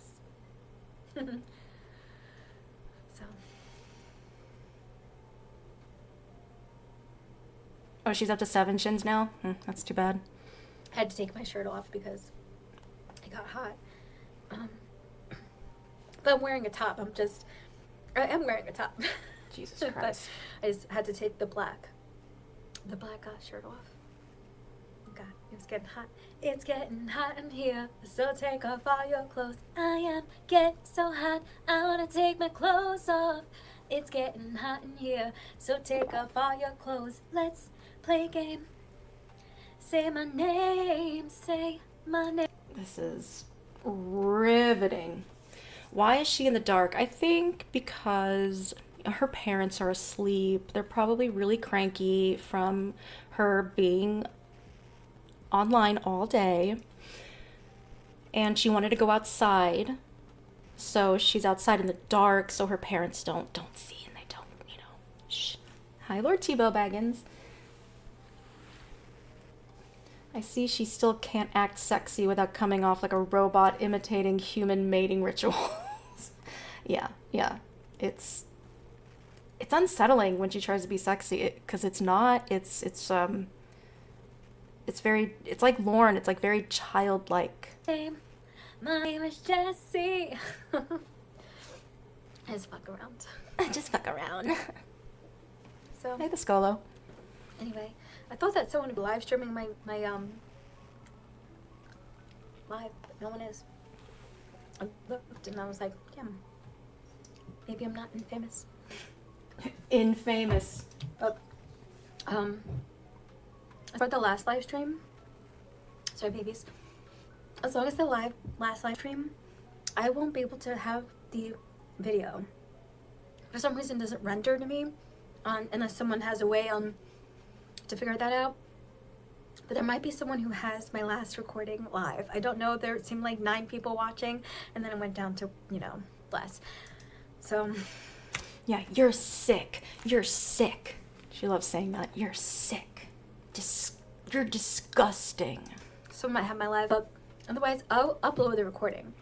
So, Oh, she's up to 7 shins now? That's too bad. I had to take my shirt off because it got hot. But I'm wearing a top. I am wearing a top. Jesus But Christ. I just had to take the black shirt off. God, it's getting hot. It's getting hot in here, so take off all your clothes. I am getting so hot, I wanna take my clothes off. It's getting hot in here, so take off all your clothes. Let's play a game. Say my name, say my name. This is riveting. Why is she in the dark? I think because her parents are asleep. They're probably really cranky from her being online all day. And she wanted to go outside. So she's outside in the dark so her parents don't see and they don't, you know. Shh. Hi, Lord Tebow Baggins. I see she still can't act sexy without coming off like a robot imitating human mating rituals. Yeah. It's unsettling when she tries to be sexy because it's not. It's like Lauren. It's like very childlike. My name is Jessi. I just fuck around. Just fuck around. So Hey, the Scolo. anyway, I thought that someone would be live streaming my live, but no one is. I looked and I was like, damn, maybe I'm not infamous. Infamous. But, for the last live stream, sorry babies, as long as the last live stream, I won't be able to have the video. For some reason, it doesn't render to me, unless someone has a way to figure that out. But there might be someone who has my last recording live. I don't know. There seemed like 9 people watching, and then it went down to, less. So, Yeah, you're sick. You're sick. She loves saying that. You're sick. You're disgusting. someone might have my live up. Otherwise, I'll upload the recording.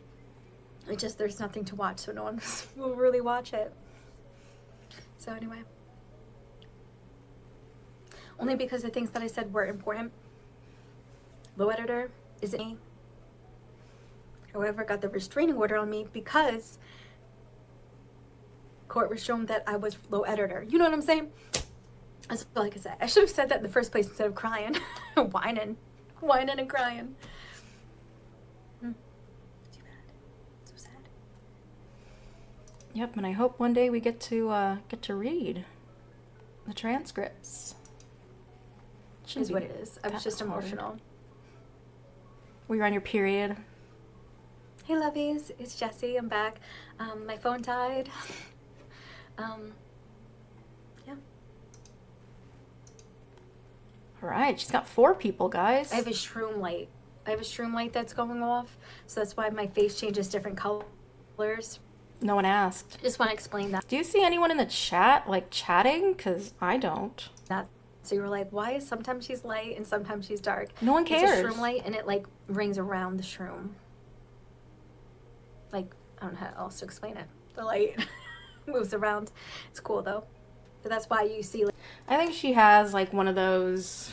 It's just there's nothing to watch, so no one will really watch it. So anyway. Only because the things that I said were important. Low editor isn't me. However, got the restraining order on me because court was shown that I was low editor. You know what I'm saying? That's all I could say. I should have said that in the first place instead of crying. Whining and crying. Too bad. So sad. Yep, and I hope one day we get to read the transcripts. Is what it is. I was just emotional. Were you on your period? Hey lovies, it's Jessi. I'm back. My phone died. Yeah. All right, she's got 4 people, guys. I have a shroom light. That's going off, so that's why my face changes different colors. No one asked. Just want to explain that. Do you see anyone in the chat, like, chatting? Because I don't. So you were like, why is sometimes she's light and sometimes she's dark? No one cares. It's a shroom light, and it, like, rings around the shroom. Like, I don't know how else to explain it. The light moves around. It's cool, though. But that's why you see... Like, I think she has, like, one of those...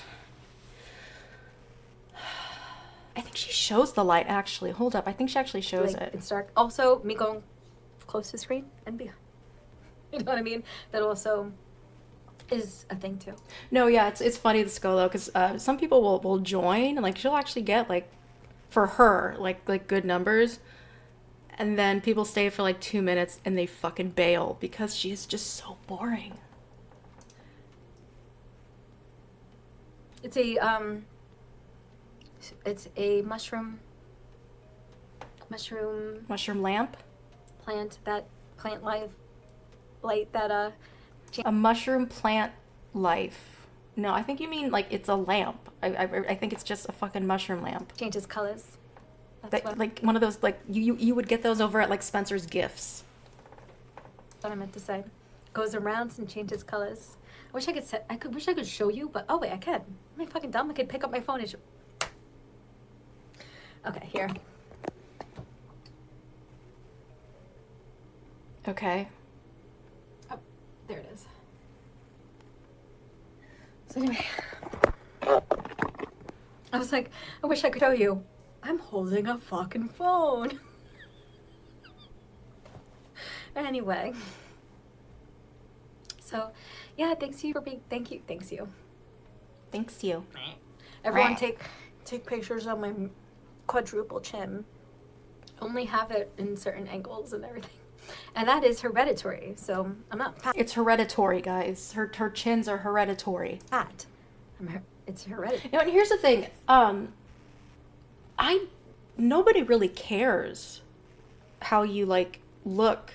I think she shows the light, actually. Hold up. I think she actually shows like, it. It's dark. Also, me going close to the screen and behind. You know what I mean? That also is a thing, too. No, yeah, it's funny, this go, though, because some people will join, and, like, she'll actually get, like, for her, like good numbers. And then people stay for, like, 2 minutes, and they fucking bail because she is just so boring. It's a mushroom lamp? plant light that A mushroom plant life. No, I think you mean, like, it's a lamp. I think it's just a fucking mushroom lamp. changes colors. That's That, what like, one of those, like, you would get those over at, like, Spencer's Gifts. I meant to say. Goes around and changes colors. I wish I could show you, but oh wait, I can. Am I fucking dumb? I could pick up my phone and show. Okay, here. Okay. Oh, there it is. So anyway, I was like, I wish I could show you. I'm holding a fucking phone. Anyway. So, yeah, thanks you. Everyone take pictures of my quadruple chin. Only have it in certain angles and everything. And that is hereditary, so I'm not fat. It's hereditary, guys. Her chins are hereditary. It's hereditary. You know, and here's the thing. Nobody really cares how you, like, look,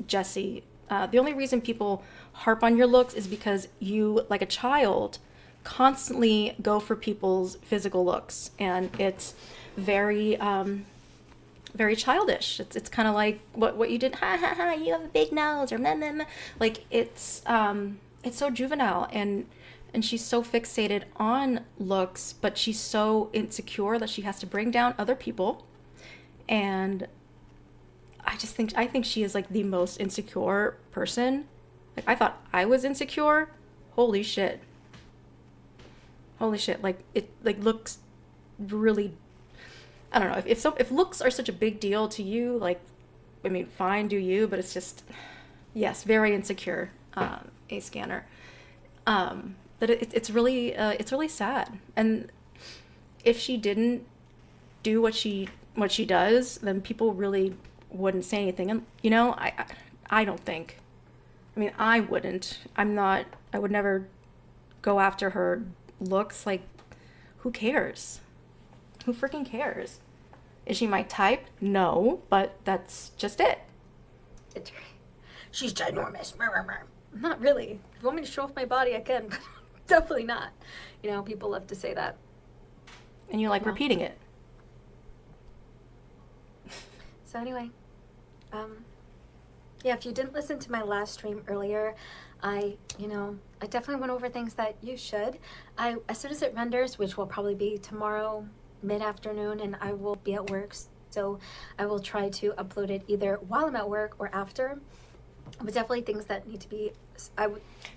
Jessi. The only reason people harp on your looks is because you, like a child, constantly go for people's physical looks, and it's very very childish. It's kind of like what you did. Ha ha ha! You have a big nose, or meh meh meh. Like, it's so juvenile, and she's so fixated on looks, but she's so insecure that she has to bring down other people. And I think she is, like, the most insecure person. Like, I thought I was insecure. Holy shit. Like, it, like, looks really, I don't know, if looks are such a big deal to you, like, I mean, fine, do you, but it's just, yes, very insecure, a scanner. But it's really sad. And if she didn't do what she what she does, then people really wouldn't say anything. And, you know, I don't think. I mean, I wouldn't. I would never go after her looks. Like, who cares? Who freaking cares? Is she my type? No, but that's just it. She's ginormous. Not really. If you want me to show off my body, I can, but definitely not. You know, people love to say that. And you like repeating it. So anyway, yeah, if you didn't listen to my last stream earlier, I definitely went over things that you should. As soon as it renders, which will probably be tomorrow mid-afternoon, and I will be at work, so I will try to upload it either while I'm at work or after. But definitely things that need to be,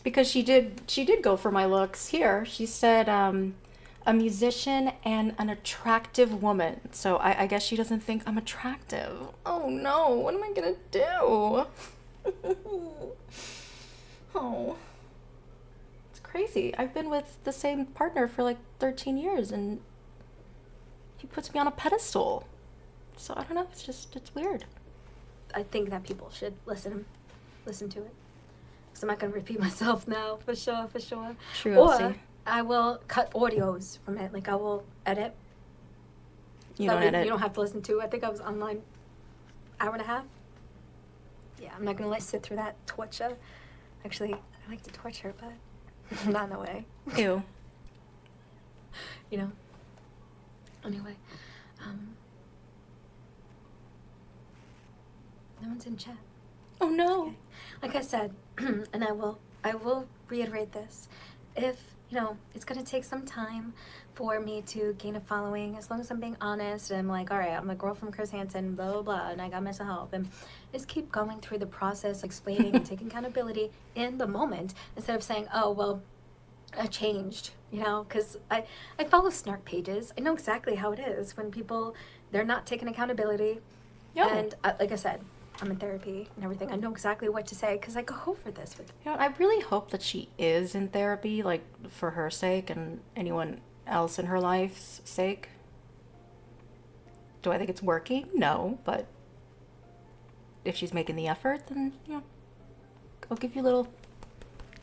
because she did go for my looks here. She said a musician and an attractive woman. So I guess she doesn't think I'm attractive. Oh no, what am I gonna do? Oh, it's crazy. I've been with the same partner for like 13 years and he puts me on a pedestal. So I don't know, it's weird. I think that people should listen to it. So I'm not going to repeat myself now, for sure. True, or Elsie. I will cut audios from it. Like, I will edit. You don't edit. You don't have to listen to it. I think I was online hour and a half. Yeah, I'm not going to let you sit through that torture. Actually, I like to torture, but not in a way. Ew. You know? Anyway, no one's in chat. Oh no. Okay. Like I said, and I will reiterate this. If, it's going to take some time for me to gain a following, as long as I'm being honest, and I'm like, all right, I'm a girl from Chris Hansen, blah, blah, blah, and I got mental health, and just keep going through the process, explaining and taking accountability in the moment, instead of saying, oh, well, I changed, because I follow snark pages. I know exactly how it is when people, they're not taking accountability. Yeah. And like I said, I'm in therapy and everything. I know exactly what to say because I go over this with I really hope that she is in therapy, like, for her sake and anyone else in her life's sake. Do I think it's working? No, but if she's making the effort, then, I'll give you a little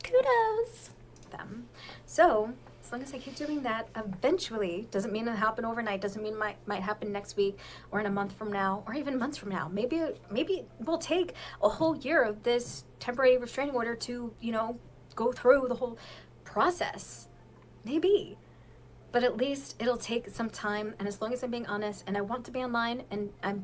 kudos. them. So, as long as I keep doing that, eventually, doesn't mean it'll happen overnight, doesn't mean it might happen next week or in a month from now or even months from now. Maybe it will take a whole year of this temporary restraining order to, go through the whole process. Maybe. But at least it'll take some time, and as long as I'm being honest and I want to be online and I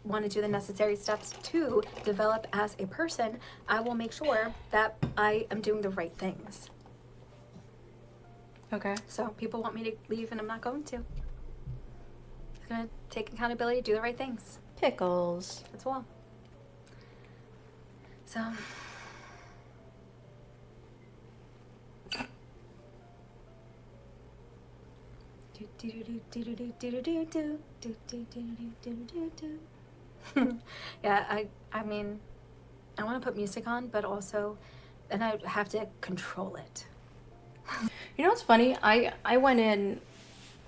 want to do the necessary steps to develop as a person, I will make sure that I am doing the right things. Okay. So people want me to leave and I'm not going to. I'm going to take accountability, do the right things. Pickles. That's all. So. Yeah, I mean, I want to put music on, but also, and I have to control it. You know what's funny? I went in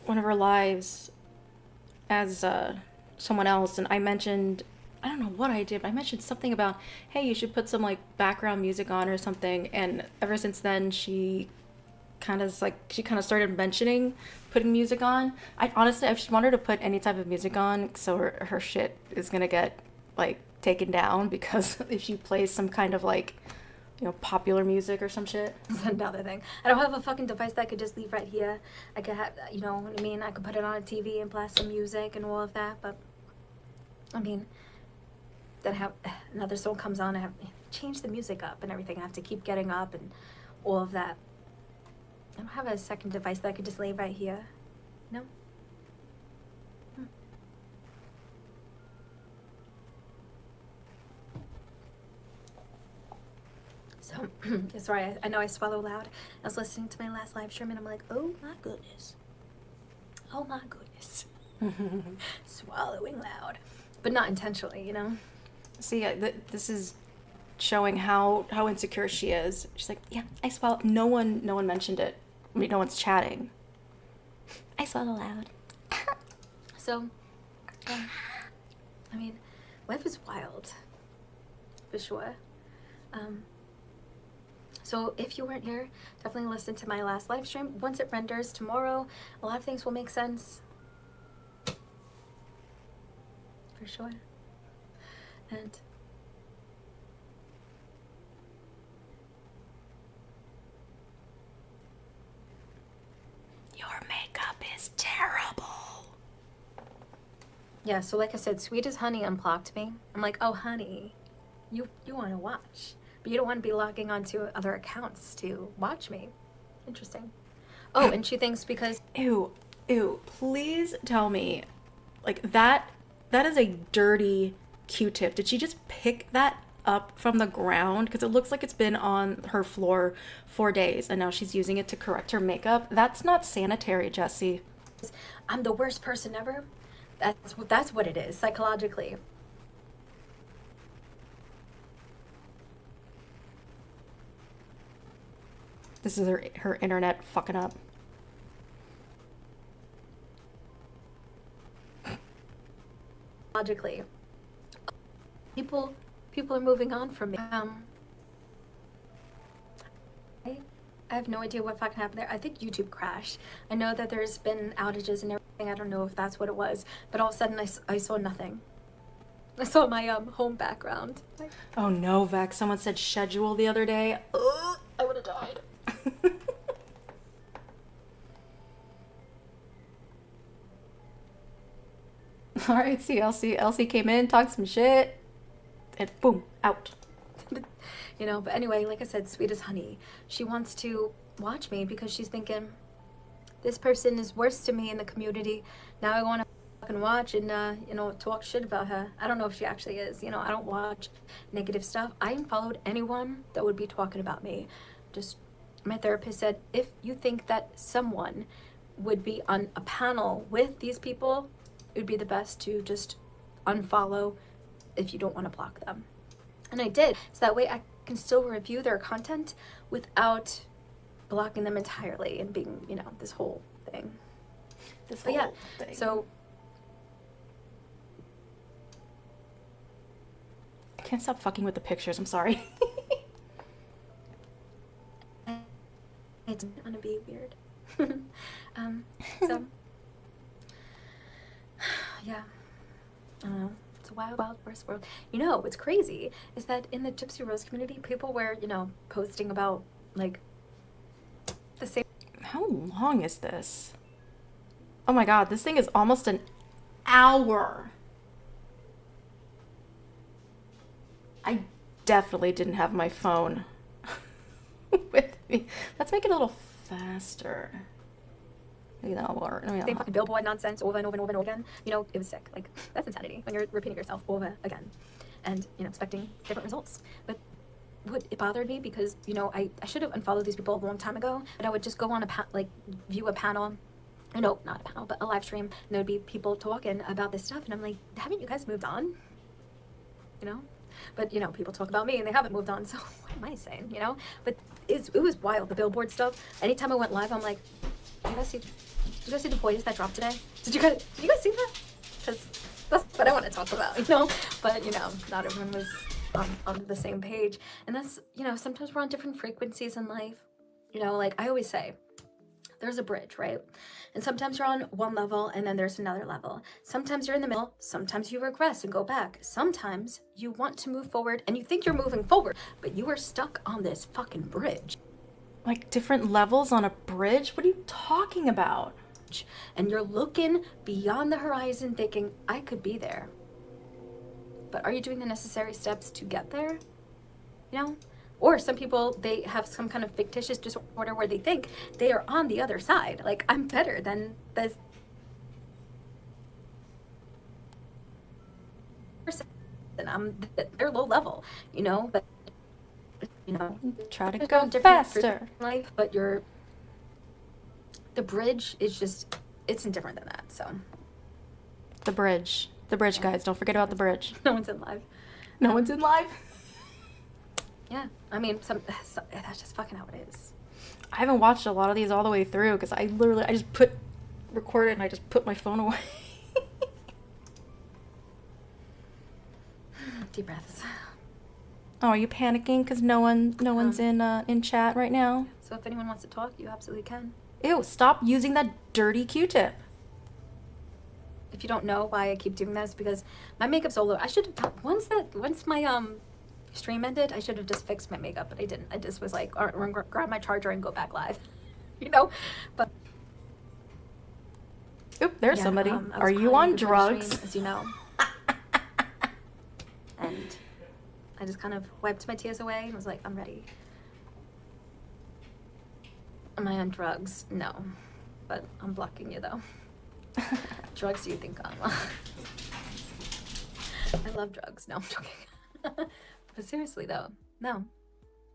one of her lives as someone else, and I mentioned, I don't know what I did, but I mentioned something about, hey, you should put some like background music on or something, and ever since then she kind of started mentioning putting music on. I just want her to put any type of music on, so her shit is gonna get like taken down, because if she plays some kind of like, popular music or some shit. That's another thing. I don't have a fucking device that I could just leave right here. I could have, you know what I mean? I could put it on a TV and blast some music and all of that, but, I mean, then another song comes on, I have to change the music up and everything. I have to keep getting up and all of that. I don't have a second device that I could just leave right here. No? So, sorry, I know I swallow loud. I was listening to my last live stream and I'm like, oh my goodness. Oh my goodness. Swallowing loud. But not intentionally, See, this is showing how insecure she is. She's like, yeah, I swallow. No one mentioned it. I mean, no one's chatting. I swallow loud. So, I mean, life is wild, for sure. So if you weren't here, definitely listen to my last live stream. Once it renders tomorrow, a lot of things will make sense. For sure. And Your makeup is terrible. yeah, so like I said, Sweet as Honey unblocked me. I'm like, oh honey, you want to watch, but you don't want to be logging onto other accounts to watch me. Interesting. Oh, and she thinks because Ew, please tell me, like, that is a dirty Q-tip. Did she just pick that up from the ground? Because it looks like it's been on her floor for days, and now she's using it to correct her makeup. That's not sanitary, Jessi. I'm the worst person ever, that's what it is psychologically. This is her internet fucking up. Logically, people are moving on from me. I have no idea what fucking happened there. I think YouTube crashed. I know that there's been outages and everything. I don't know if that's what it was, but all of a sudden I saw nothing. I saw my home background. Oh no, Vex. Someone said schedule the other day. Ugh, I would have died. All right, see, Elsie came in, talked some shit, and boom, out. You know, but anyway, like I said, Sweet as Honey. She wants to watch me because she's thinking, this person is worse to me in the community. Now I want to fucking watch and, you know, talk shit about her. I don't know if she actually is. You know, I don't watch negative stuff. I ain't followed anyone that would be talking about me. Just, my therapist said, if you think that someone would be on a panel with these people, it would be the best to just unfollow if you don't want to block them. And I did, so that way I can still review their content without blocking them entirely and being, you know, this whole thing. This But yeah, whole thing. so I can't stop fucking with the pictures, I'm sorry. it's gonna be weird. So yeah, I don't know. It's a wild, wild, west world. You know, what's crazy is that in the Gypsy Rose community, people were, you know, posting about, like, the same. How long is this? Oh my god, this thing is almost an hour. I definitely didn't have my phone with me. Let's make it a little faster. Maybe that'll work. Same fucking billboard nonsense over and over and over and over again. You know, it was sick. Like, that's insanity when you're repeating yourself over again and, you know, expecting different results. But it bothered me because, you know, I should have unfollowed these people a long time ago, but I would just go on view a panel. No, not a panel, but a live stream, and there would be people talking about this stuff, and I'm like, haven't you guys moved on? You know? But, you know, people talk about me and they haven't moved on, so what am I saying, you know? But it was wild, the billboard stuff. Anytime I went live, I'm like, did you guys see the boys that dropped today? Did you guys see that? Because that's what I want to talk about, you know? But, you know, not everyone was on the same page. And that's, you know, sometimes we're on different frequencies in life. You know, like I always say, there's a bridge, right? And sometimes you're on one level and then there's another level. Sometimes you're in the middle. Sometimes you regress and go back. Sometimes you want to move forward and you think you're moving forward, but you are stuck on this fucking bridge. Like different levels on a bridge? What are you talking about? And you're looking beyond the horizon thinking, I could be there. But are you doing the necessary steps to get there? You know? Or some people, they have some kind of fictitious disorder where they think they are on the other side. Like, I'm better than this person. They're low level, you know? But, you know, Try to there's go different faster. in life, but the bridge is just, it's different than that, so. The bridge, guys. Don't forget about the bridge. No one's in live. No one's in live? Yeah, I mean, that's just fucking how it is. I haven't watched a lot of these all the way through because I just recorded and I just put my phone away. Deep breaths. Oh, are you panicking because no one's in chat right now? So if anyone wants to talk, you absolutely can. Ew, stop using that dirty Q-tip. If you don't know why I keep doing this, because my makeup's all over. I should have once my stream ended, I should have just fixed my makeup, but I didn't. I just was like, grab my charger and go back live, you know. But Oop, there's yeah, somebody. I was Are you crying on before the drugs? stream, as you know. And I just kind of wiped my tears away and was like, I'm ready. Am I on drugs? No, but I'm blocking you though. Drugs do you think I'm on? I love drugs. No, I'm joking. But seriously though, no.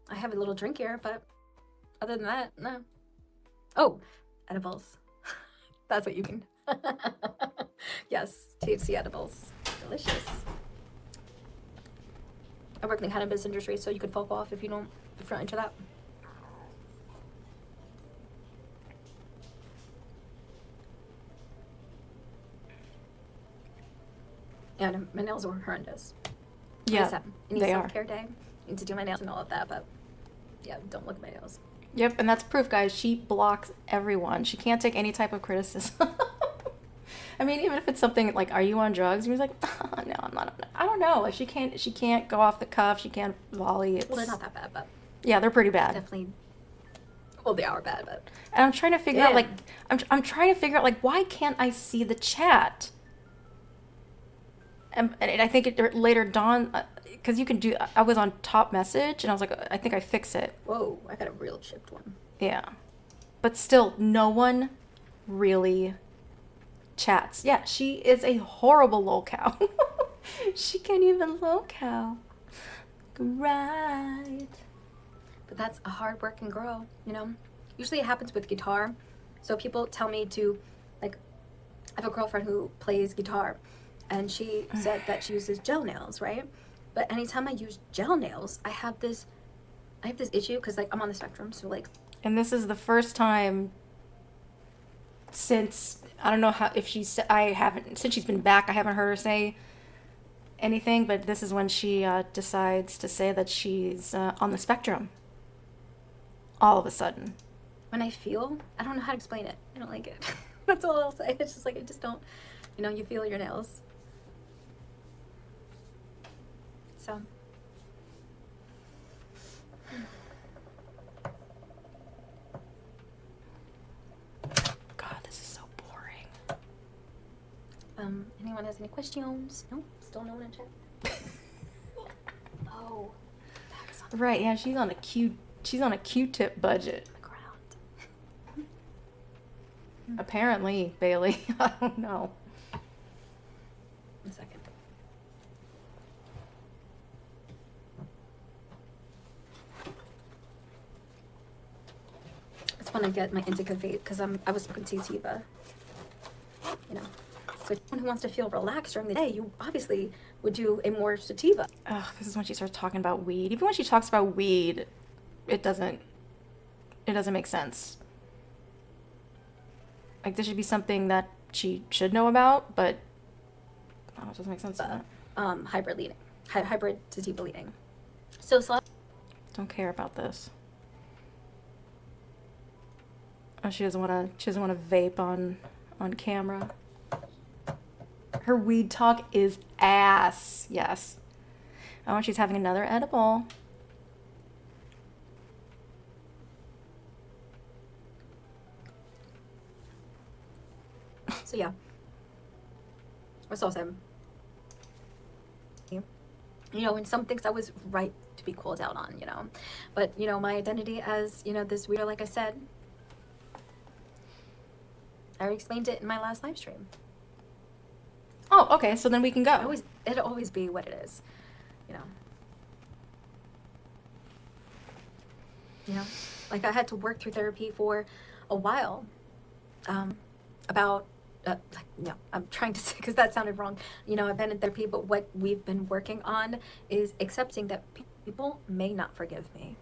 I have a little drink here, but other than that, no. Oh, edibles. That's what you mean. Yes, THC edibles. Delicious. I work in the cannabis industry, so you could fuck off if you're not into that. And my nails were horrendous. Yeah, Like I said, I need they are. self-care day. I need to do my nails and all of that, but yeah, don't look at my nails. Yep, and that's proof, guys. She blocks everyone. She can't take any type of criticism. I mean, even if it's something like, "Are you on drugs?" You're like, oh, "No, I'm not." I don't know. Like, she can't go off the cuff. She can't volley. It's, Well, they're not that bad, but yeah, they're pretty bad. definitely. Well, they are bad, but And I'm trying to figure out, Yeah. like, I'm trying to figure out, like, why can't I see the chat? And I think it later dawned, because you can do, I was on top message, and I was like, I think I fix it. whoa, I got a real chipped one. Yeah. But still, no one really chats. Yeah, she is a horrible lolcow. She can't even lolcow. Right. But that's a hard-working girl, you know? Usually it happens with guitar. So people tell me to, like, I have a girlfriend who plays guitar, and she said that she uses gel nails, right? But anytime I use gel nails, I have this issue, because, like, I'm on the spectrum, so, like, And this is the first time since, I don't know how, if she's, I haven't, since she's been back, I haven't heard her say anything, but this is when she decides to say that she's on the spectrum. All of a sudden. when I feel, I don't know how to explain it. I don't like it. That's all I'll say. It's just like, I just don't, you know, you feel your nails. So. God, this is so boring. Anyone has any questions? No? Still no one in chat? Oh. That is on Right, yeah, she's on a Q-tip budget. the ground. Apparently, Bailey. I don't know. One second. I just want to get my indica vape because I was smoking sativa. You know, so someone who wants to feel relaxed during the day, you obviously would do a more sativa. Ugh, this is when she starts talking about weed. Even when she talks about weed, it doesn't make sense. Like, this should be something that she should know about, but oh, it doesn't make sense. To that. Hybrid leading, hybrid sativa leading. So Don't care about this. Oh, she doesn't want to vape on camera. Her weed talk is ass. Yes. Oh, and she's having another edible. So yeah, that's awesome. You know, in some things I was right to be called out on, you know, but you know, my identity as, you know, this weirdo, like I said, I already explained it in my last live stream. Oh, okay. So then we can go. It'll always be what it is, you know. You know, like I had to work through therapy for a while, about. Like, no, I'm trying to say, because that sounded wrong. You know, I've been in therapy, but what we've been working on is accepting that people may not forgive me.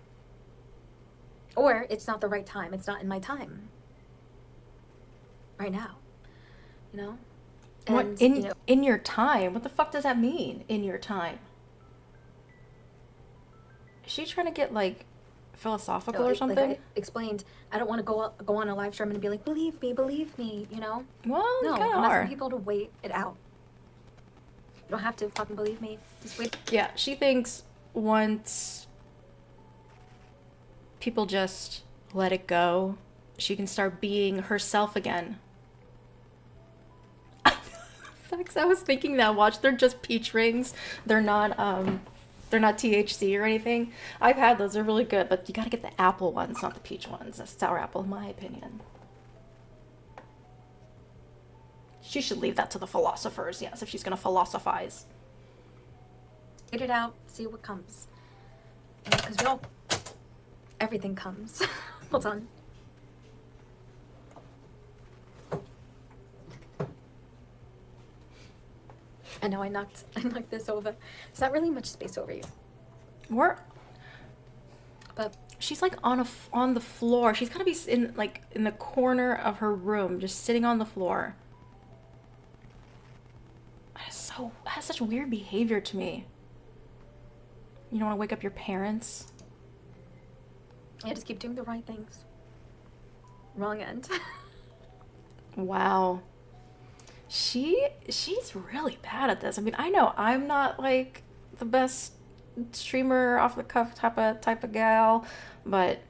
Or it's not the right time. It's not in my time. Right now. You know? What And, in you know, in your time? What the fuck does that mean? In your time? she trying to get like philosophical No, or something? Like I explained, I don't want to go on a live stream and be like, believe me, you know? Well, No, you I'm kind of asking are. people to wait it out. You don't have to fucking believe me. Just wait. Yeah, she thinks once people just let it go, she can start being herself again. Facts, I was thinking that. Watch, they're just peach rings. They're not THC or anything. I've had those. They're really good, but you gotta get the apple ones, not the peach ones. That's sour apple, in my opinion. She should leave that to the philosophers, yes, if she's gonna philosophize. Wait it out. See what comes. Because we all... Everything comes. Hold on. I know I knocked this over. There's not really much space over you. But She's like on the floor. She's gotta be in the corner of her room, just sitting on the floor. Has such weird behavior to me. You don't want to wake up your parents. yeah, just keep doing the right things. Wrong end. Wow. She's really bad at this. I mean, I know I'm not like the best streamer off the cuff type of gal, but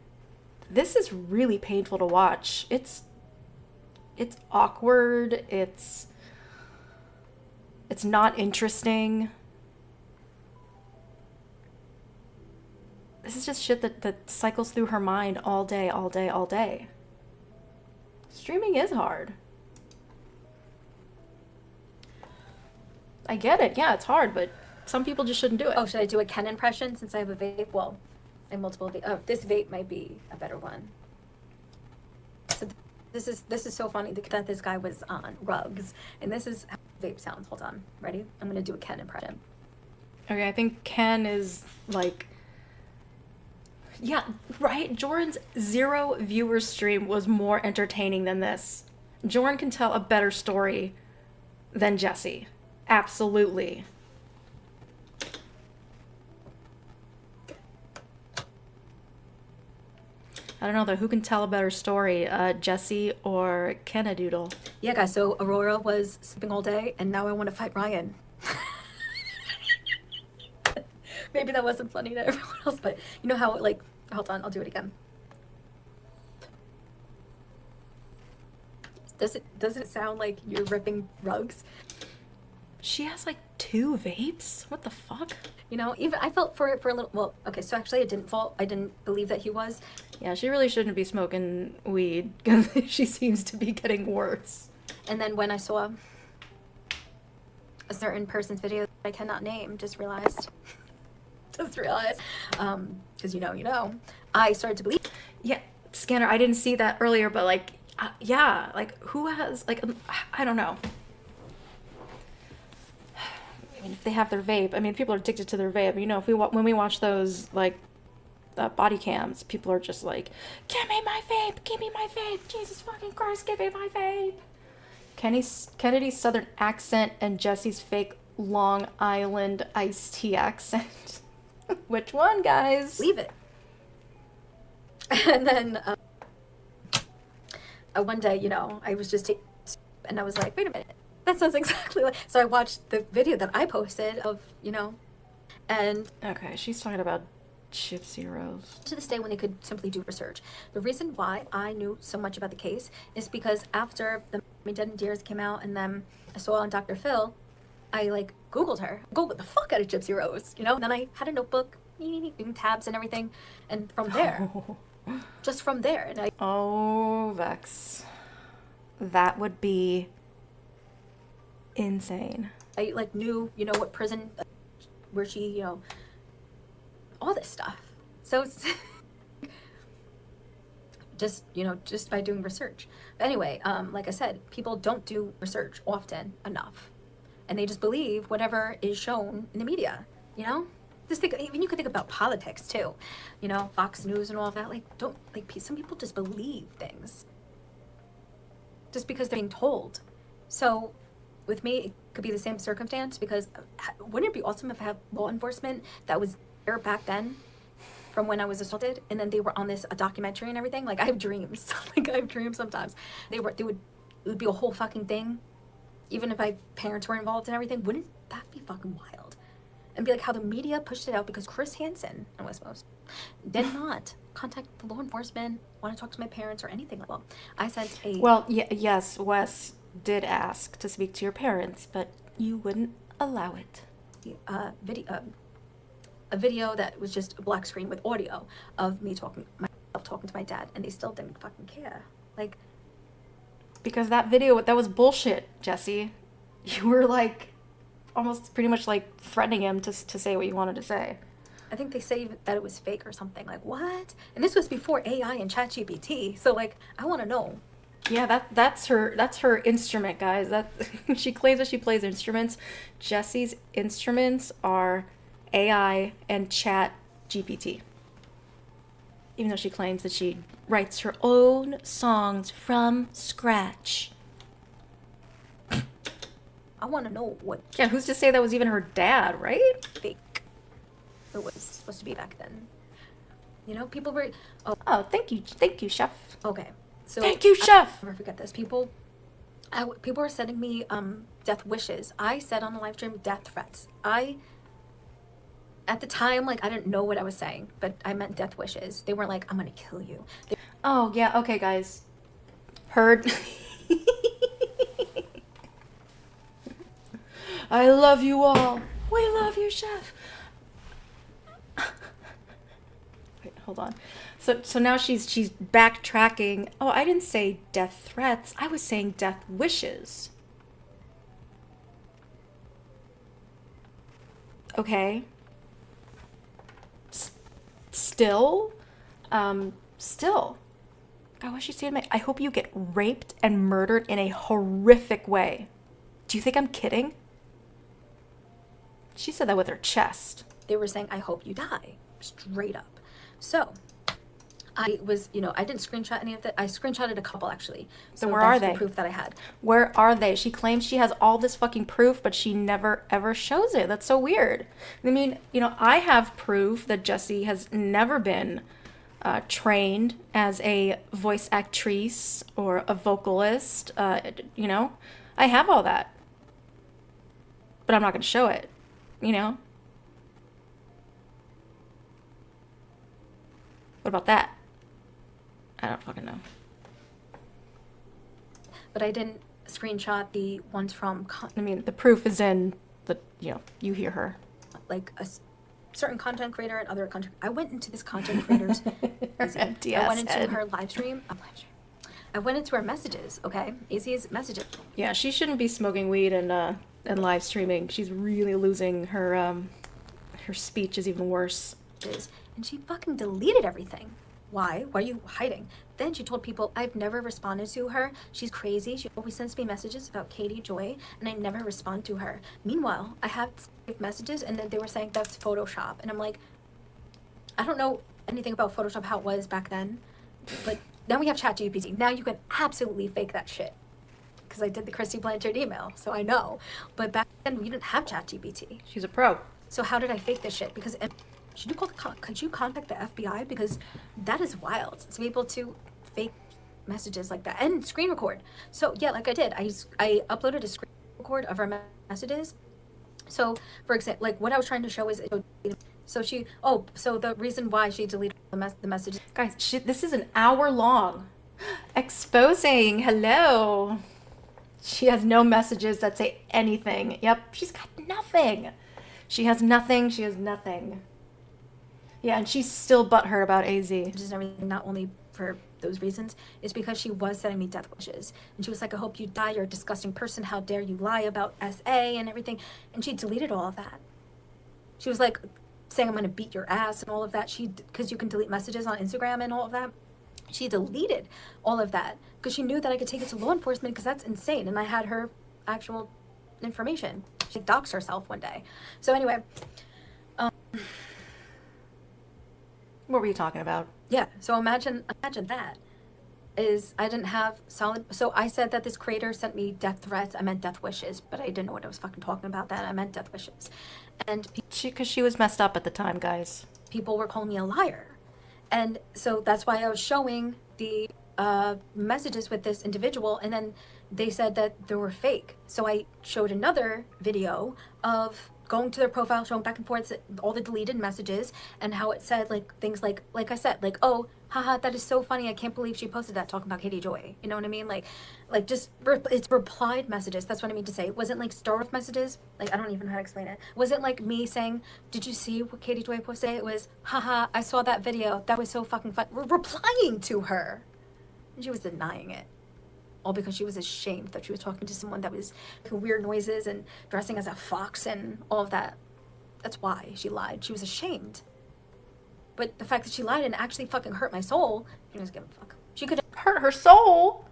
this is really painful to watch. It's awkward. It's not interesting. This is just shit that cycles through her mind all day, all day, all day. Streaming is hard. I get it. Yeah, it's hard, but some people just shouldn't do it. Oh, should I do a Ken impression since I have a vape? Well, I have multiple vape. Oh, this vape might be a better one. So this is so funny that this guy was on rugs, and this is how vape sounds. Hold on, ready? I'm gonna do a Ken impression. Okay, I think Ken is like... Yeah, right? Jordan's 0 viewer stream was more entertaining than this. Jordan can tell a better story than Jessi. Absolutely. I don't know though, who can tell a better story, Jessi or Kenadoodle? Yeah, guys. So Aurora was sleeping all day, and now I want to fight Ryan. Maybe that wasn't funny to everyone else, but you know how like, hold on, I'll do it again. Doesn't it sound like you're ripping rugs? She has like 2 vapes? What the fuck? You know, even I felt for a little. Well, okay, so actually, I didn't believe that he was. Yeah, she really shouldn't be smoking weed because she seems to be getting worse. And then when I saw a certain person's video that I cannot name, just realized, because you know, I started to believe. Yeah, Scanner, I didn't see that earlier, but like, yeah, like who has like, I don't know. I mean, if they have their vape, I mean, people are addicted to their vape. You know, when we watch those like body cams, people are just like, give me my vape, Jesus fucking Christ, give me my vape. Kennedy's southern accent and Jessi's fake Long Island iced tea accent. Which one, guys? Leave it. And then one day, you know, I was just taking, and I was like, wait a minute, that sounds exactly like. So I watched the video that I posted of, you know, and Okay, she's talking about chip zeros. to this day when they could simply do research. The reason why I knew so much about the case is because after the Dead and Deers came out, and then I saw on Dr. Phil, I like Googled her, Googled the fuck out of Gypsy Rose, you know, and then I had a notebook, doing tabs and everything, and from there, just from there, and I Oh, Vex. That would be insane. like knew, you know, what prison, where she, you know, all this stuff. So it's just, you know, just by doing research. But anyway, like I said, people don't do research often enough, and they just believe whatever is shown in the media, you know. Just think, even you could think about politics too, you know, Fox News and all of that. Like, don't, like, some people just believe things just because they're being told. So with me, it could be the same circumstance, because wouldn't it be awesome if I had law enforcement that was there back then? from when I was assaulted, and then they were on this a documentary and everything. Like I have dreams. Like I have dreams sometimes. It would be a whole fucking thing. Even if my parents were involved and everything, wouldn't that be fucking wild? And be like how the media pushed it out because Chris Hansen and West Most did not contact the law enforcement, want to talk to my parents or anything. Well, I sent a... Well, yes, Wes did ask to speak to your parents, but you wouldn't allow it. A video that was just a black screen with audio of me talking to my dad, and they still didn't fucking care. Like... Because that video, that was bullshit, Jessi. You were like, almost pretty much like threatening him to say what you wanted to say. I think they say that it was fake or something. Like, what? And this was before AI and ChatGPT. So, like, I want to know. Yeah, that's her instrument, guys. That she claims that she plays instruments. Jessi's instruments are AI and ChatGPT. Even though she claims that she writes her own songs from scratch. I want to know what Yeah, who's to say that was even her dad, right? fake it was supposed to be back then. You know, people were... Oh, thank you, chef. Okay. So Thank you, chef. I'll never forget this. People were sending me death wishes. I said on the live stream death threats. At the time, like, I didn't know what I was saying, but I meant death wishes. They weren't like, I'm gonna kill you. Oh, yeah, okay, guys. Heard. I love you all. We love you, chef. Wait, hold on. So now she's backtracking. Oh, I didn't say death threats. I was saying death wishes. Okay. Still. God, what's she saying? I hope you get raped and murdered in a horrific way. Do you think I'm kidding? She said that with her chest. They were saying, I hope you die. Straight up. So, I was, I didn't screenshot any of that. I screenshotted a couple, actually. So where are that's they? The proof that I had. Where are they? She claims she has all this fucking proof, but she never, ever shows it. That's so weird. I mean, I have proof that Jessi has never been trained as a voice actress or a vocalist. I have all that. But I'm not going to show it, What about that? I don't fucking know. But I didn't screenshot the ones from... the proof is in the, you hear her. like a certain content creator and other content... I went into this content creator's... empty I ass went into head. her live stream. I went into her messages, okay? AZ's messages. Yeah, she shouldn't be smoking weed and live streaming. She's really losing her speech is even worse. And she fucking deleted everything. Why? Why are you hiding? Then she told people, I've never responded to her. She's crazy. She always sends me messages about Katie Joy, and I never respond to her. Meanwhile, I have saved messages, and then they were saying that's Photoshop. And I'm like, I don't know anything about Photoshop, how it was back then. But now we have ChatGPT. Now you can absolutely fake that shit. Because I did the Christy Blanchard email, so I know. But back then, we didn't have ChatGPT. She's a pro. So how did I fake this shit? Because could you contact the FBI? Because that is wild to be able to fake messages like that and screen record. So yeah, like I did, I uploaded a screen record of her messages. So for example, like what I was trying to show is, so the reason why she deleted the messages. Guys, this is an hour long. Exposing. Hello. She has no messages that say anything. Yep, she's got nothing. She has nothing. She has nothing. Yeah, and she's still butthurt about AZ. Just everything, not only for those reasons, is because she was sending me death wishes. And she was like, I hope you die, you're a disgusting person, how dare you lie about SA and everything. And she deleted all of that. She was like saying, I'm gonna beat your ass and all of that. Because you can delete messages on Instagram and all of that. She deleted all of that because she knew that I could take it to law enforcement because that's insane. And I had her actual information. She doxed herself one day. So anyway, What were you talking about? yeah, so imagine that. I didn't have solid... So I said that this creator sent me death threats. I meant death wishes, but I didn't know what I was fucking talking about then. I meant death wishes. And Because she was messed up at the time, guys. people were calling me a liar. And so that's why I was showing the messages with this individual, and then they said that they were fake. So I showed another video of going to their profile, showing back and forth all the deleted messages, and how it said like things like I said, like, oh, haha, that is so funny, I can't believe she posted that, talking about Katie Joy. You know what I mean? Like just it's replied messages. That's what I mean to say. It wasn't like Star Wars messages. Like, I don't even know how to explain it. It wasn't like me saying, did you see what Katie Joy posted? It was, haha, I saw that video, that was so fucking fun. We're replying to her, and she was denying it, all because she was ashamed that she was talking to someone that was making weird noises and dressing as a fox and all of that. That's why she lied. She was ashamed. But the fact that she lied and actually fucking hurt my soul, she doesn't give a fuck. She could have Hurt her soul.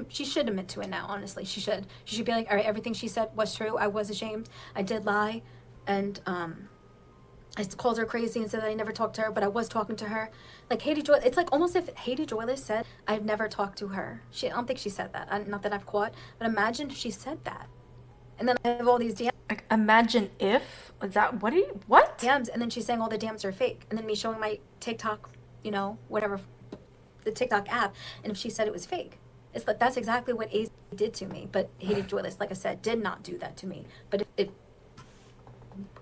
She should admit to it now, honestly. She should. She should be like, all right, everything she said was true. I was ashamed. I did lie. And I called her crazy and said that I never talked to her, but I was talking to her. Like Haiti Joy, it's like almost if Haiti Joyless said, I've never talked to her. I don't think she said that. Not that I've caught, but imagine if she said that. And then I have all these DMs. Like, imagine if, is that, what? DMs, and then she's saying all the DMs are fake. And then me showing my TikTok, you know, whatever, the TikTok app, and if she said it was fake. It's like, that's exactly what AZ did to me. But Haiti Joyless, like I said, did not do that to me. But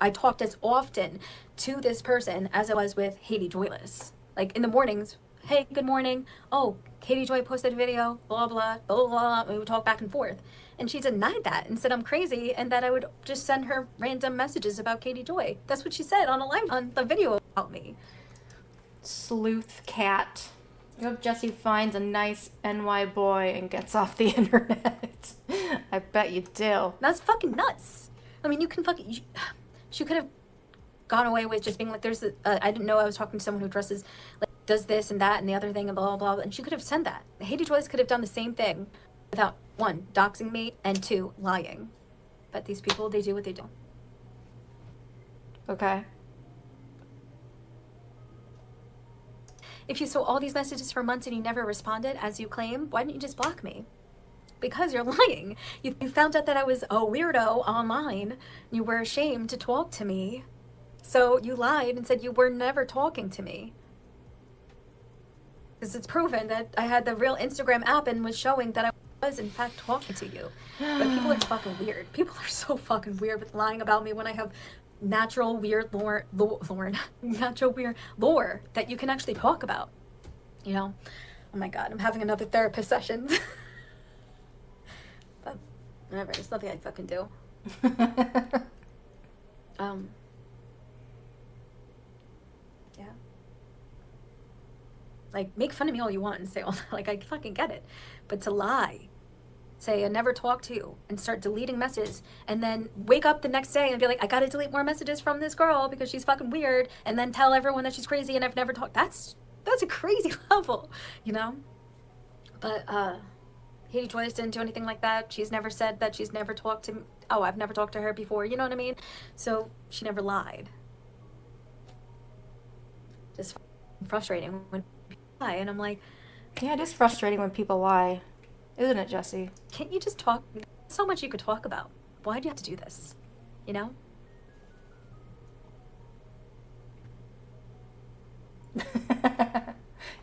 I talked as often to this person as I was with Haiti Joyless. Like in the mornings, hey, good morning. Oh, Katie Joy posted a video, blah, blah, blah, blah, blah. We would talk back and forth. And she denied that and said I'm crazy and that I would just send her random messages about Katie Joy. That's what she said on the video about me. Sleuth cat. I hope Jessi finds a nice NY boy and gets off the internet. I bet you do. That's fucking nuts. I mean, you can fucking... She could have gone away with just being like, there's I didn't know I was talking to someone who dresses, like, does this and that and the other thing and blah, blah, blah. And she could have said that. Haiti Joyce could have done the same thing without, 1, doxing me, and 2, lying. But these people, they do what they do. Okay. If you saw all these messages for months and you never responded, as you claim, why didn't you just block me? Because you're lying. You found out that I was a weirdo online. You were ashamed to talk to me. So you lied and said you were never talking to me. Because it's proven that I had the real Instagram app and was showing that I was in fact talking to you. But people are fucking weird. People are so fucking weird with lying about me when I have natural weird natural weird lore that you can actually talk about. You know? Oh my god, I'm having another therapist session. But whatever, it's nothing I fucking do. Yeah. Like, make fun of me all you want and say all that. Like, I fucking get it. But to lie, say I never talked to you, and start deleting messages, and then wake up the next day and be like, I gotta delete more messages from this girl because she's fucking weird, and then tell everyone that she's crazy and I've never talked. That's a crazy level, you know? But, Haiti Joyce didn't do anything like that. She's never said that she's never talked to me. Oh, I've never talked to her before. You know what I mean? So she never lied. Just frustrating when people lie. And I'm like, Yeah, it is frustrating when people lie. Isn't it, Jessi? can't you just talk? There's so much you could talk about. Why do you have to do this? You know?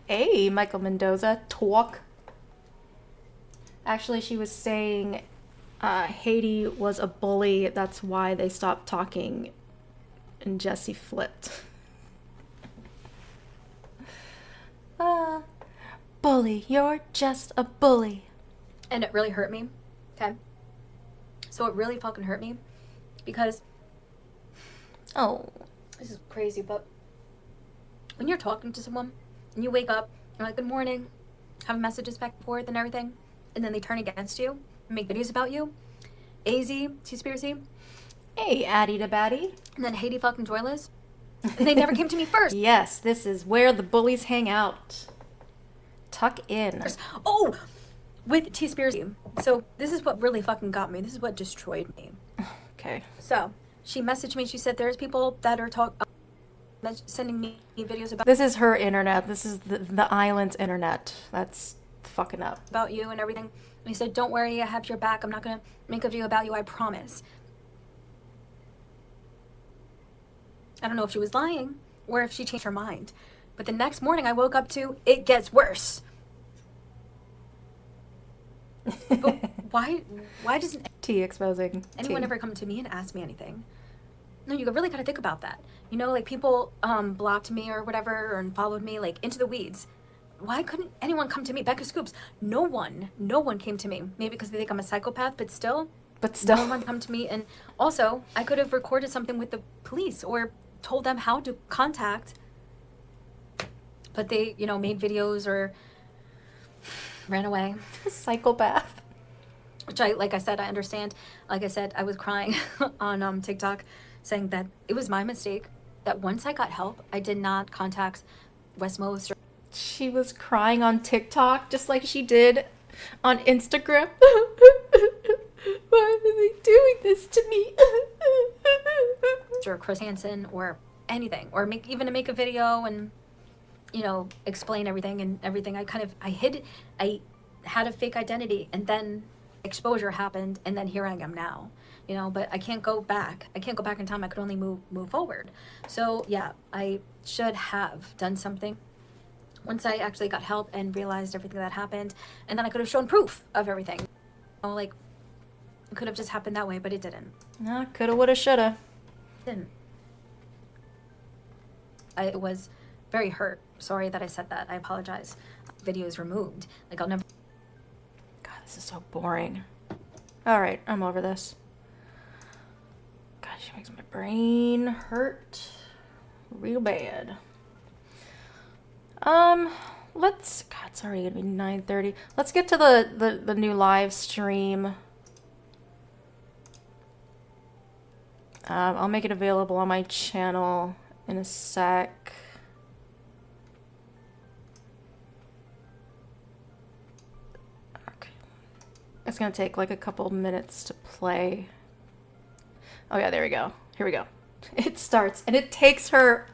Hey, Michael Mendoza, talk. Actually, she was saying Haiti was a bully. That's why they stopped talking. And Jessi flipped. Bully. You're just a bully. And it really hurt me. Okay? So it really fucking hurt me. Because, Oh. this is crazy, but when you're talking to someone and you wake up, you're like, good morning, have messages back and forth and everything, and then they turn against you and make videos about you. AZ, T-Spearsy, Hey, Addie to Batty. and then Haiti fucking Joyless. And they never came to me first. Yes, this is where the bullies hang out. Tuck in. Oh, with T-Spearsy. So this is what really fucking got me. This is what destroyed me. Okay. So she messaged me. She said there's people that are sending me videos This is her internet. This is the island's internet. That's fucking up. about you and everything. And he said, don't worry, I have your back. I'm not going to make a video about you, I promise. I don't know if she was lying or if she changed her mind. But the next morning I woke up to, it gets worse. But why doesn't Tea exposing. anyone tea. ever come to me and ask me anything? No, you really gotta think about that. You know, like people blocked me or whatever, or unfollowed me, like into the weeds. Why couldn't anyone come to me? Becca Scoops, no one came to me. Maybe because they think I'm a psychopath, but still, no one come to me. And also, I could have recorded something with the police or told them how to contact. But they, you know, made videos or ran away. Psychopath. Which like I said, I understand. Like I said, I was crying on TikTok saying that it was my mistake that once I got help, I did not contact Westmost. She was crying on TikTok just like she did on Instagram. Why are they doing this to me? Or Chris Hansen or anything, or make a video and, you know, explain everything and everything. I had a fake identity, and then exposure happened, and then here I am now, you know. But I can't go back in time. I could only move forward. So yeah, I should have done something once I actually got help and realized everything that happened, and then I could have shown proof of everything. You know, like, it could have just happened that way, but it didn't. Nah, coulda, woulda, shoulda. Didn't. I was very hurt. Sorry that I said that. I apologize. Video is removed. Like, I'll never. God, this is so boring. All right, I'm over this. God, she makes my brain hurt real bad. Let's. God, it's already gonna be 9:30. Let's get to the new live stream. I'll make it available on my channel in a sec. Okay. It's gonna take like a couple minutes to play. Oh yeah, there we go. Here we go. It starts, and it takes her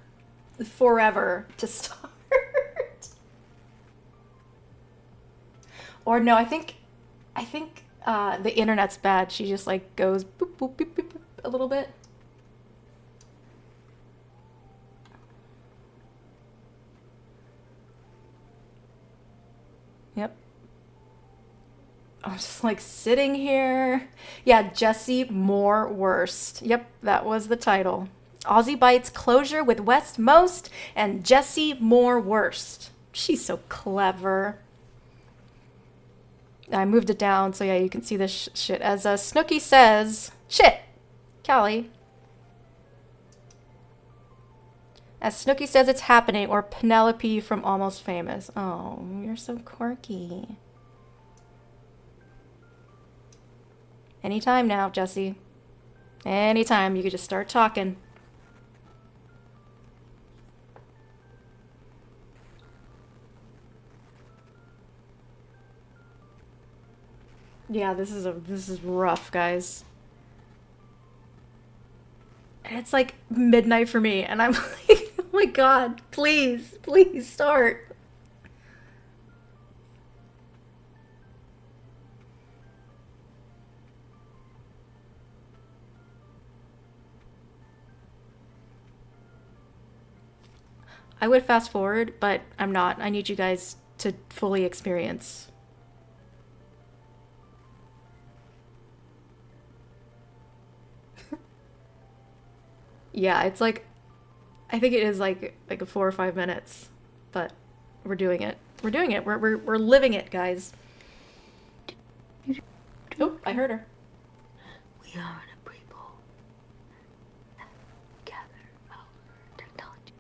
forever to start. Or no, I think the internet's bad. She just like goes boop boop boop boop, boop a little bit. Yep. I'm just like sitting here. Yeah, Jessi More Worst. Yep, that was the title. Aussie Bites closure with West Most and Jessi More Worst. She's so clever. I moved it down so yeah, you can see this shit. As Snooki says, shit, Callie. As Snooki says, it's happening, or Penelope from Almost Famous. Oh, you're so quirky. Anytime now, Jessi. Anytime, you could just start talking. Yeah, this is rough, guys. And it's like midnight for me, and I'm like, oh my god, please start. I would fast forward, but I'm not. I need you guys to fully experience. Yeah, it's like, I think it is like a 4 or 5 minutes, but we're doing it. We're doing it. We're living it, guys. Oh, I heard her. We are the people that gather our technology.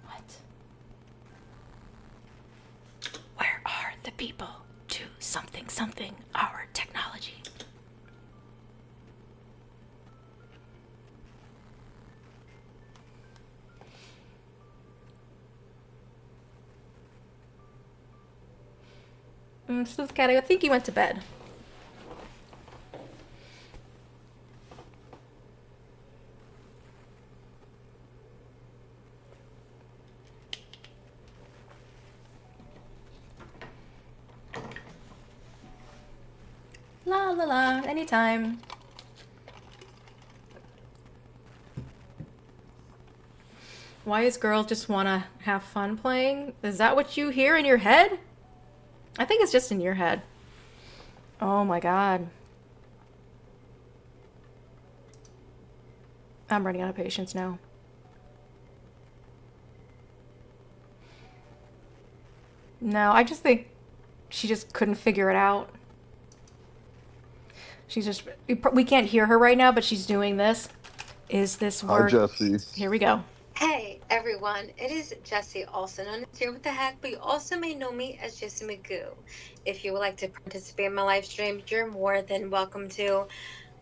What? Where are the people to something our technology? Smooth Cat, I think you went to bed. La la la, anytime. Why is girls just want to have fun playing? Is that what you hear in your head? I think it's just in your head. Oh my god. I'm running out of patience now. No, I just think she just couldn't figure it out. She's just... We can't hear her right now, but she's doing this. Is this work? Hi, Jessi. Here we go. Hey everyone, it is Jessi, also known as Here What the Heck, but you also may know me as Jessi Magoo. If you would like to participate in my live stream, you're more than welcome to.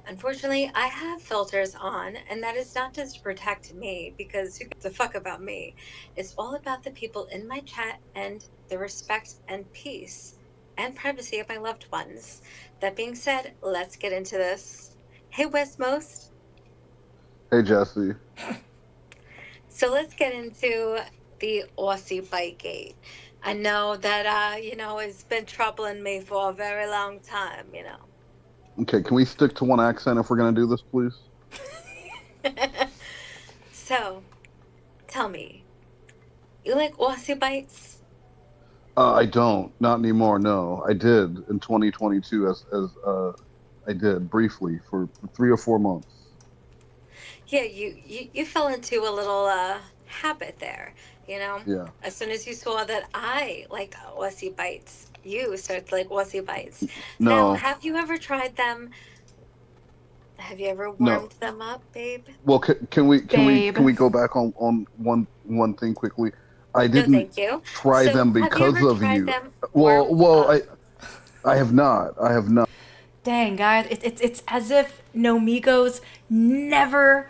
Unfortunately, I have filters on, and that is not just to protect me, because who gives a fuck about me? It's all about the people in my chat and the respect and peace and privacy of my loved ones. That being said, let's get into this. Hey Westmost. Hey, Jessi. So let's get into the Aussie Bite Gate. I know that, it's been troubling me for a very long time, Okay, can we stick to one accent if we're going to do this, please? So, tell me, you like Aussie Bites? I don't. Not anymore, no. I did in 2022 I did briefly for 3 or 4 months. Yeah, you fell into a little habit there, Yeah. As soon as you saw that I liked Aussie Bites, you started to like Aussie Bites. Now, No. have you ever tried them? Have you ever No. warmed them up, babe? Well, can we Babe. go back on one thing quickly? I No, didn't thank you. try So, them have you because ever of tried you. them Well, warmed up? I have not. I have not. Dang, guys, it's as if No Migos never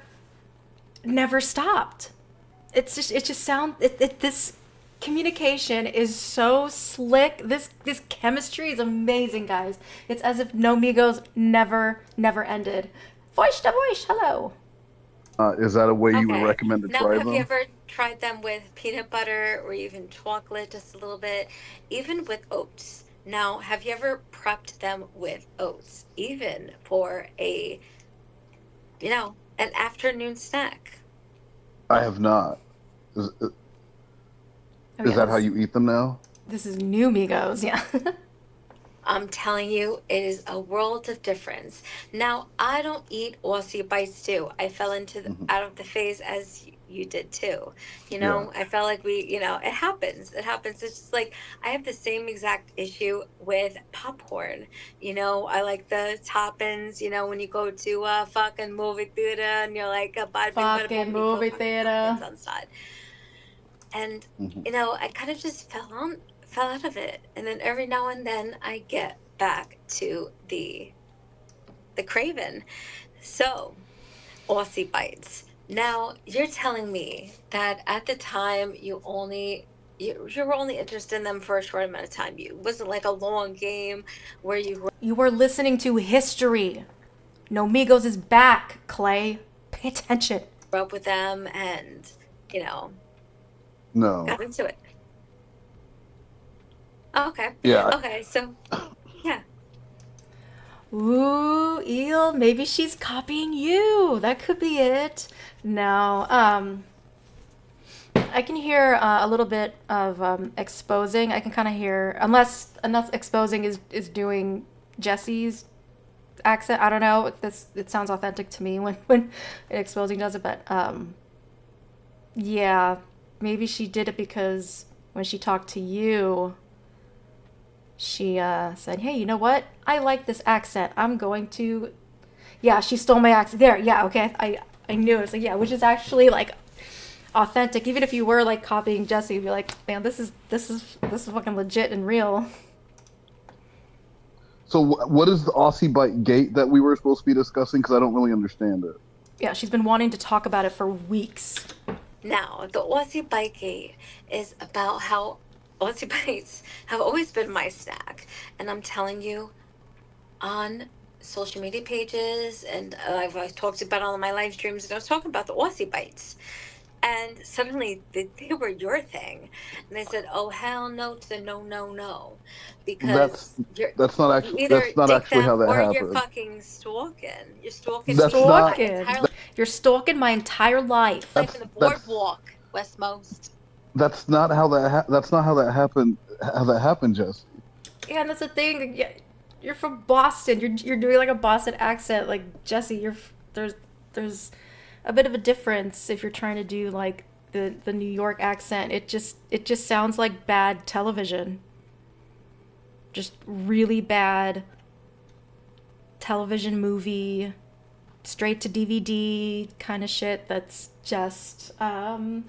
stopped. It just sound this communication is so slick. This chemistry is amazing, guys. It's as if No Migos never ended. Voice to voice, hello. Is that a way you would Okay. recommend to Now, try have you them? ever tried them with peanut butter or even chocolate just a little bit, even with oats? Now, have you ever prepped them with oats, even for an afternoon snack? I have not. Is Oh, yeah, that how you eat them now? This is New Migos, yeah. I'm telling you, it is a world of difference. Now, I don't eat Aussie Bites too. I fell into out of the phase as you did too. Yeah. I felt like it happens. It happens. It's just like I have the same exact issue with popcorn. I like the toppings, when you go to a fucking movie theater and you're like a bada bing, bada Fucking boom, and you movie put fucking theater. toppings on the side. And Mhm. I kind of just fell out of it, and then every now and then I get back to the craven. So, Aussie Bites. Now, you're telling me that at the time you were only interested in them for a short amount of time. It wasn't like a long game where you You were listening to history. No Migos is back, Clay. Pay attention. grew up with them and No. got into it. Okay. Yeah. Okay, so yeah. Ooh, Eel, maybe she's copying you. That could be it. No, I can hear a little bit of exposing. I can kind of hear, unless exposing is doing Jessie's accent. I don't know. It sounds authentic to me when exposing does it, but yeah, maybe she did it because when she talked to you, she said, "Hey, you know what? I like this accent. I'm going to..." Yeah, she stole my accent. There, yeah, okay. I knew it. It's like, yeah, which is actually like authentic. Even if you were like copying Jessie, you'd be like, man, this is fucking legit and real. So what is the Aussie Bite Gate that we were supposed to be discussing? Because I don't really understand it. Yeah, she's been wanting to talk about it for weeks. Now, the Aussie Bite Gate is about how Aussie Bites have always been my snack. And I'm telling you, on social media pages, and I've talked about it on my live streams, and I was talking about the Aussie Bites. And suddenly they were your thing. And they said, oh, hell no to the no. Because That's not actually how that or happened. you're fucking stalking. You're stalking That's me not- my entire You're stalking my entire life. life in the boardwalk. Westmost. That's not how that's not how that happened. How that happened, Jesse. Yeah, and that's the thing. Yeah, you're from Boston. You're doing like a Boston accent, like Jesse. There's a bit of a difference if you're trying to do like the New York accent. It just sounds like bad television. Just really bad television movie, straight to DVD kind of shit. That's just kind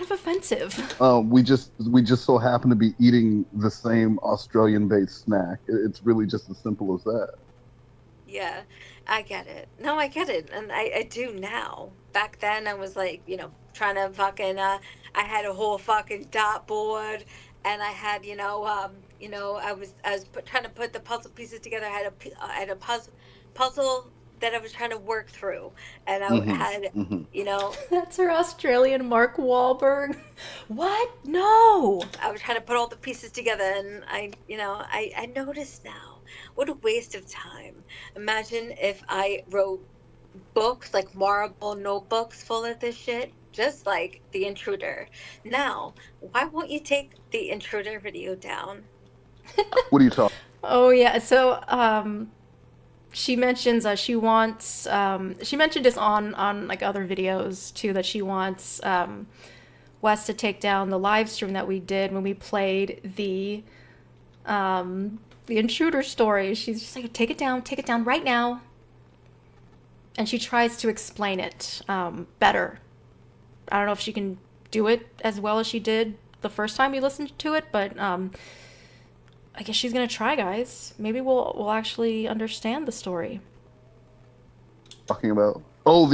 of offensive. We just so happen to be eating the same Australian-based snack. It's really just as simple as that. Yeah, I get it. No, I get it. And I do now. Back then, I was like, trying to fucking, I had a whole fucking dot board and I had, trying to put the puzzle pieces together. I had a puzzle that I was trying to work through. And Hmm. had, Hmm. you know, That's her Australian Mark Wahlberg. What? No. I was trying to put all the pieces together and I noticed now. What a waste of time. Imagine if I wrote books, like marble notebooks full of this shit, just like The Intruder. Now, why won't you take The Intruder video down? What are you talking? Oh yeah. So she mentions she mentioned this on like other videos too, that she wants Wes to take down the live stream that we did when we played the intruder story. She's just like, take it down right now. And she tries to explain it better. I don't know if she can do it as well as she did the first time you listened to it, but I guess she's gonna try, guys. Maybe we'll actually understand the story. Talking about? Oh,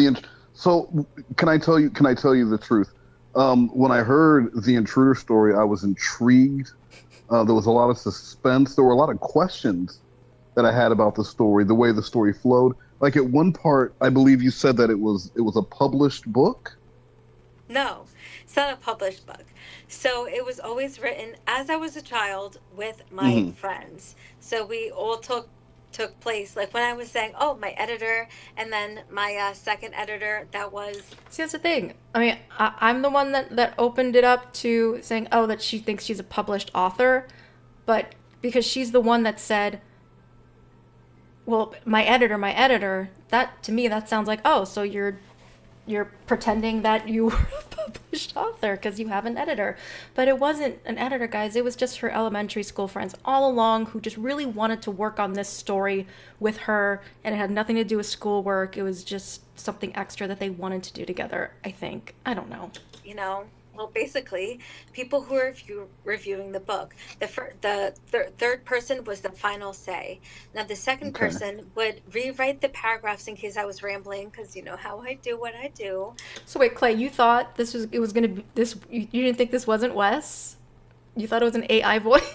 so can I tell you the truth? When I heard the intruder story, I was intrigued. There was a lot of suspense. There were a lot of questions that I had about the story, the way the story flowed. Like at one part, I believe you said that it was a published book. No, it's not a published book. So it was always written as I was a child with my Hmm. friends. So we all took place like when I was saying, "Oh, my editor," and then my second editor. That was See, that's the thing. I mean, I'm the one that opened it up to saying, oh, that she thinks she's a published author, but because she's the one that said, well, my editor, that to me that sounds like, oh, so you're pretending that you were a published author because you have an editor. But it wasn't an editor, guys. It was just her elementary school friends all along who just really wanted to work on this story with her, and it had nothing to do with schoolwork. It was just something extra that they wanted to do together, I think. I don't know. well, basically, people who are reviewing the book. The third person was the final say. Now, the second Okay. person would rewrite the paragraphs in case I was rambling, because you know how I do what I do. So wait, Clay, you thought it was gonna be this? You didn't think this wasn't Wes? You thought it was an AI voice?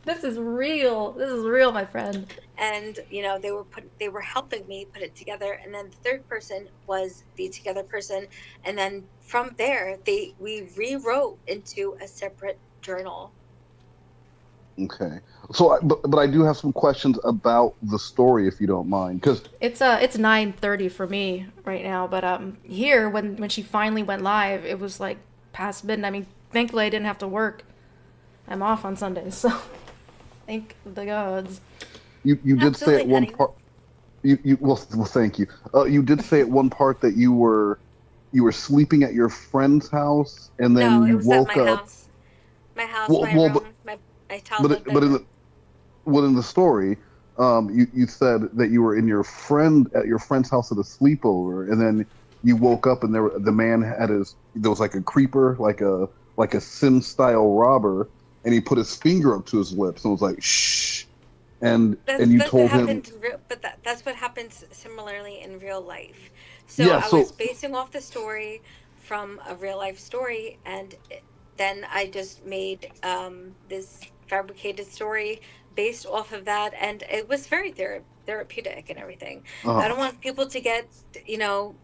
This is real. This is real, my friend. And they were helping me put it together, and then the third person was the together person, and then from there we rewrote into a separate journal. Okay. So, but I do have some questions about the story, if you don't mind, because It's 9:30 for me right now, but here when she finally went live, it was like past midnight. I mean, thankfully I didn't have to work. I'm off on Sundays, so thank the gods. you did say at Absolutely, one honey. part. Well, thank you. You did say at one part that you were sleeping at your friend's house, and then No, it you was at woke my up. house. My house, Well, my well, room, my but toddler but in bedroom. in the story, you said that you were in your friend's house at a sleepover, and then you woke up, and the man had there was like a creeper, like a Sim style robber, and he put his finger up to his lips and was like shh, and you That's what told him, happened in real, but that's what happens similarly in real life. So yeah. I was So basing off the story from a real life story, and then I just made this fabricated story based off of that, and it was very therapeutic and everything. I uh, don't want people to get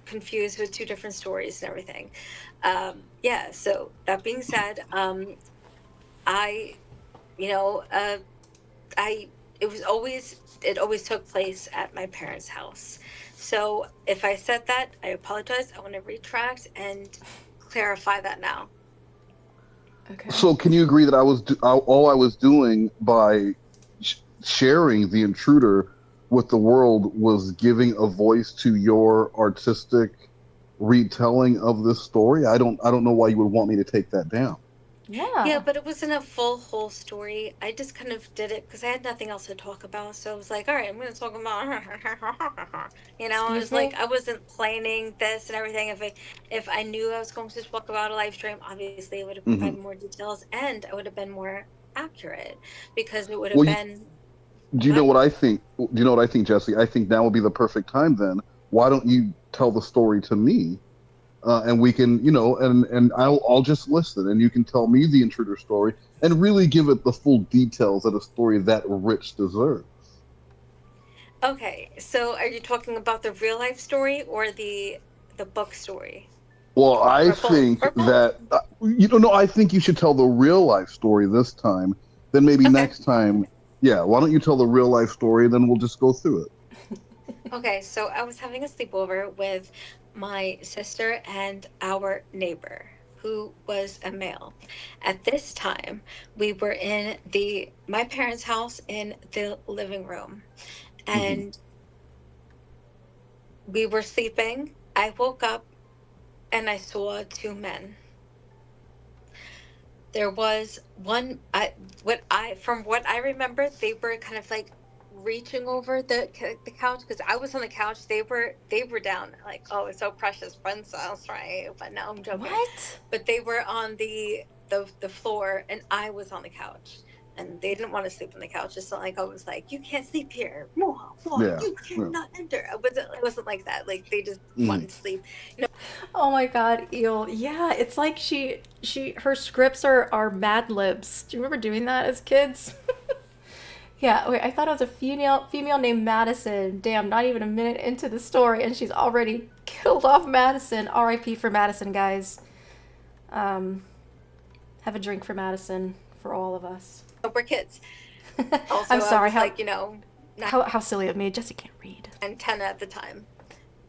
confused with two different stories and everything. Yeah. So that being said, I you know I it always took place at my parents' house. So if I said that, I apologize. I want to retract and clarify that now. Okay. So can you agree that all I was doing by sharing the intruder with the world was giving a voice to your artistic retelling of this story? I don't know why you would want me to take that down. Yeah. Yeah, but it wasn't a full whole story. I just kind of did it because I had nothing else to talk about. So I was like, all right, I'm going to talk about, I Excuse was like, me? I wasn't planning this and everything. If I knew I was going to talk about a live stream, obviously I would have Hmm. provided more details and I would have been more accurate because it would have Well, been do you know what? what I think? Do you know what I think, Jesse? I think now would be the perfect time. Then why don't you tell the story to me, and we can, and I'll just listen, and you can tell me the intruder story, and really give it the full details that a story that rich deserves. Okay, so are you talking about the real life story or the book story? Well, I Or both? think Or both? that no, I think you should tell the real life story this time. Then maybe Okay. next time, yeah. Why don't you tell the real life story? Then we'll just go through it. Okay, so I was having a sleepover with my sister and our neighbor, who was a male. At this time, we were in the my parents' house in the living room, Hmm. and we were sleeping. I woke up and I saw two men. There was one. From what I remember, they were kind of like reaching over the couch because I was on the couch. They were down like, oh, it's so precious, princess, right? But no, I'm joking. What? But they were on the floor, and I was on the couch. And they didn't want to sleep on the couch. It's not like I was like, you can't sleep here. Mwah, mwah, Yeah, you yeah. cannot enter. It wasn't like that. Like they just Hmm. wanted to sleep. Oh my god, Eel. Yeah, it's like her scripts are Mad Libs. Do you remember doing that as kids? Yeah, wait, I thought it was a female named Madison. Damn, not even a minute into the story and she's already killed off Madison. R.I.P. for Madison, guys. Um, have a drink for Madison for all of us. We're kids. Also, I'm I sorry. was How like, not how silly of me. Jesse can't read. antenna at the time.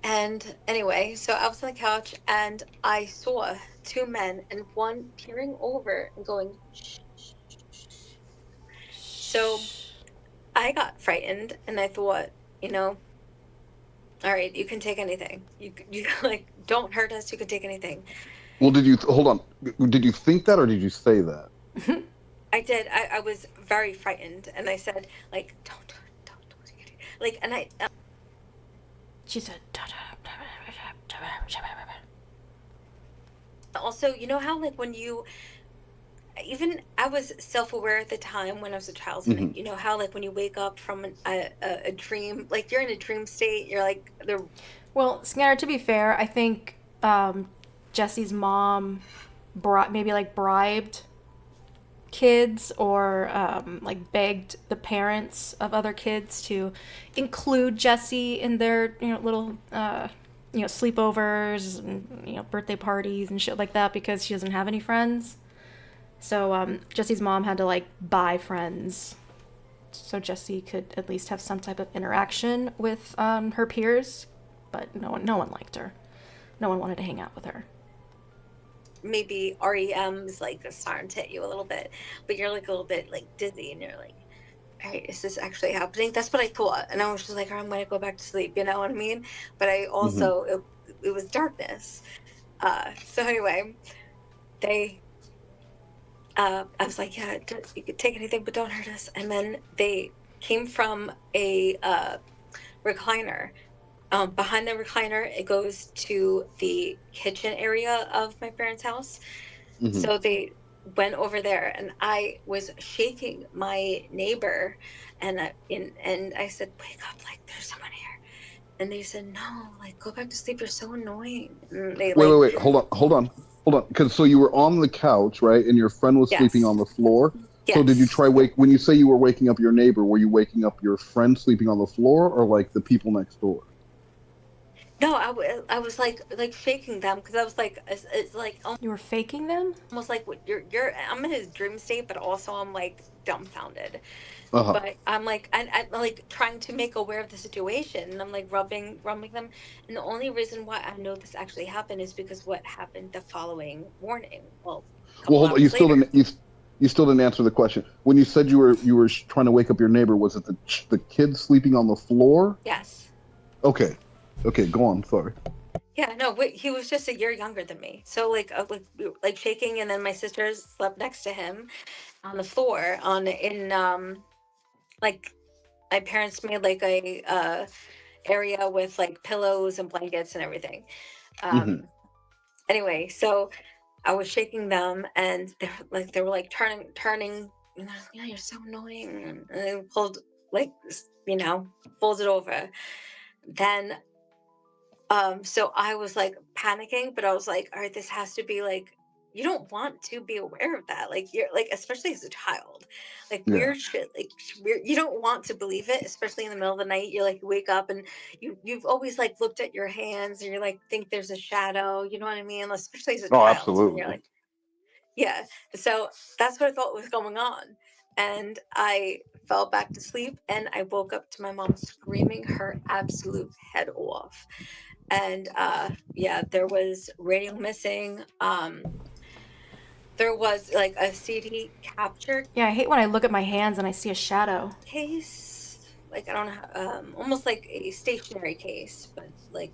And anyway, so I was on the couch and I saw two men and one peering over and going, shh, shh, shh, shh. So I got frightened and I thought, all right, you can take anything. You like, don't hurt us. You can take anything. Well, did you hold on? Did you think that, or did you say that? I did. I was very frightened and I said, like, don't, like, and She said. also, you know how, like, when you even I was self-aware at the time when I was a child, and Hmm. you know how like when you wake up from a dream, like you're in a dream state, you're like the Well, Scanner, to be fair, I think Jesse's mom maybe like bribed kids or like begged the parents of other kids to include Jesse in their little sleepovers and birthday parties and shit like that because she doesn't have any friends. So Jesse's mom had to like buy friends so Jesse could at least have some type of interaction with her peers, but no one liked her. No one wanted to hang out with her. maybe REM's like starting to hit you a little bit, but you're like a little bit like dizzy, and you're like, all right, is this actually happening? That's what I thought, and I was just like, oh, I'm gonna go back to sleep. You know what I mean? But I Hmm. also it was darkness. So anyway, they I was like, yeah, you could take anything, but don't hurt us. And then they came from a recliner. Behind the recliner, it goes to the kitchen area of my parents' house. Hmm. So they went over there, and I was shaking my neighbor, and I said, "Wake up! Like there's someone here." And they said, "No, like go back to sleep. You're so annoying." And they Wait, wait, like, wait. Hold on. Because so you were on the couch, right, and your friend was sleeping yes, on the floor. So did you yes. try wake when you say you were waking up your neighbor? Were you waking up your friend sleeping on the floor, or like the people next door? No, I was like shaking them because I was like it's like You were faking them? almost like what you're I'm in his dream state, but also I'm like dumbfounded. Uh-huh. But I'm like trying to make aware of the situation, and I'm like rubbing them. And the only reason why I know this actually happened is because what happened the following morning. Well, a Well, couple hold on. You hours still later. didn't. You still didn't answer the question. When you said you were trying to wake up your neighbor, was it the kid sleeping on the floor? Yes. Okay. Okay. Go on. Sorry. Yeah, no, wait, he was just a year younger than me. So like we were, like shaking, and then my sister slept next to him on the floor on in like my parents made like a area with like pillows and blankets and everything. Hmm. Um anyway, so I was shaking them, and they were like turning, you know, you're so annoying, and they pulled like folded over. Then so I was like panicking, but I was like, all right, this has to be like, you don't want to be aware of that. Like, you're like, especially as a child, like Yeah. weird shit, like weird, you don't want to believe it, especially in the middle of the night. You're like, you wake up and you've always like looked at your hands, and you're like, think there's a shadow, you know what I mean? Especially as a Oh, child when you're absolutely. like, yeah. So that's what I thought was going on. And I fell back to sleep, and I woke up to my mom screaming her absolute head off. And yeah, there was radio missing. There was like a CD capture Yeah, I hate when I look at my hands and I see a shadow. case, like I don't know, almost like a stationary case, but like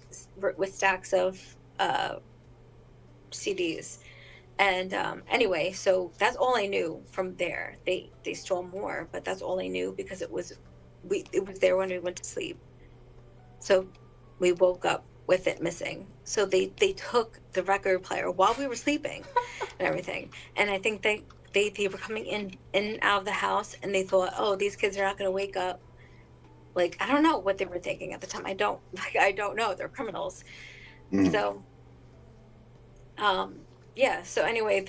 with stacks of CDs. And anyway, so that's all I knew from there. They stole more, but that's all I knew because it was there when we went to sleep. So we woke up with it missing. So they took the record player while we were sleeping and everything. And I think they were coming in and out of the house, and they thought, oh, these kids are not going to wake up. Like, I don't know what they were thinking at the time. I don't know. They're criminals. Mm. So yeah. So anyway,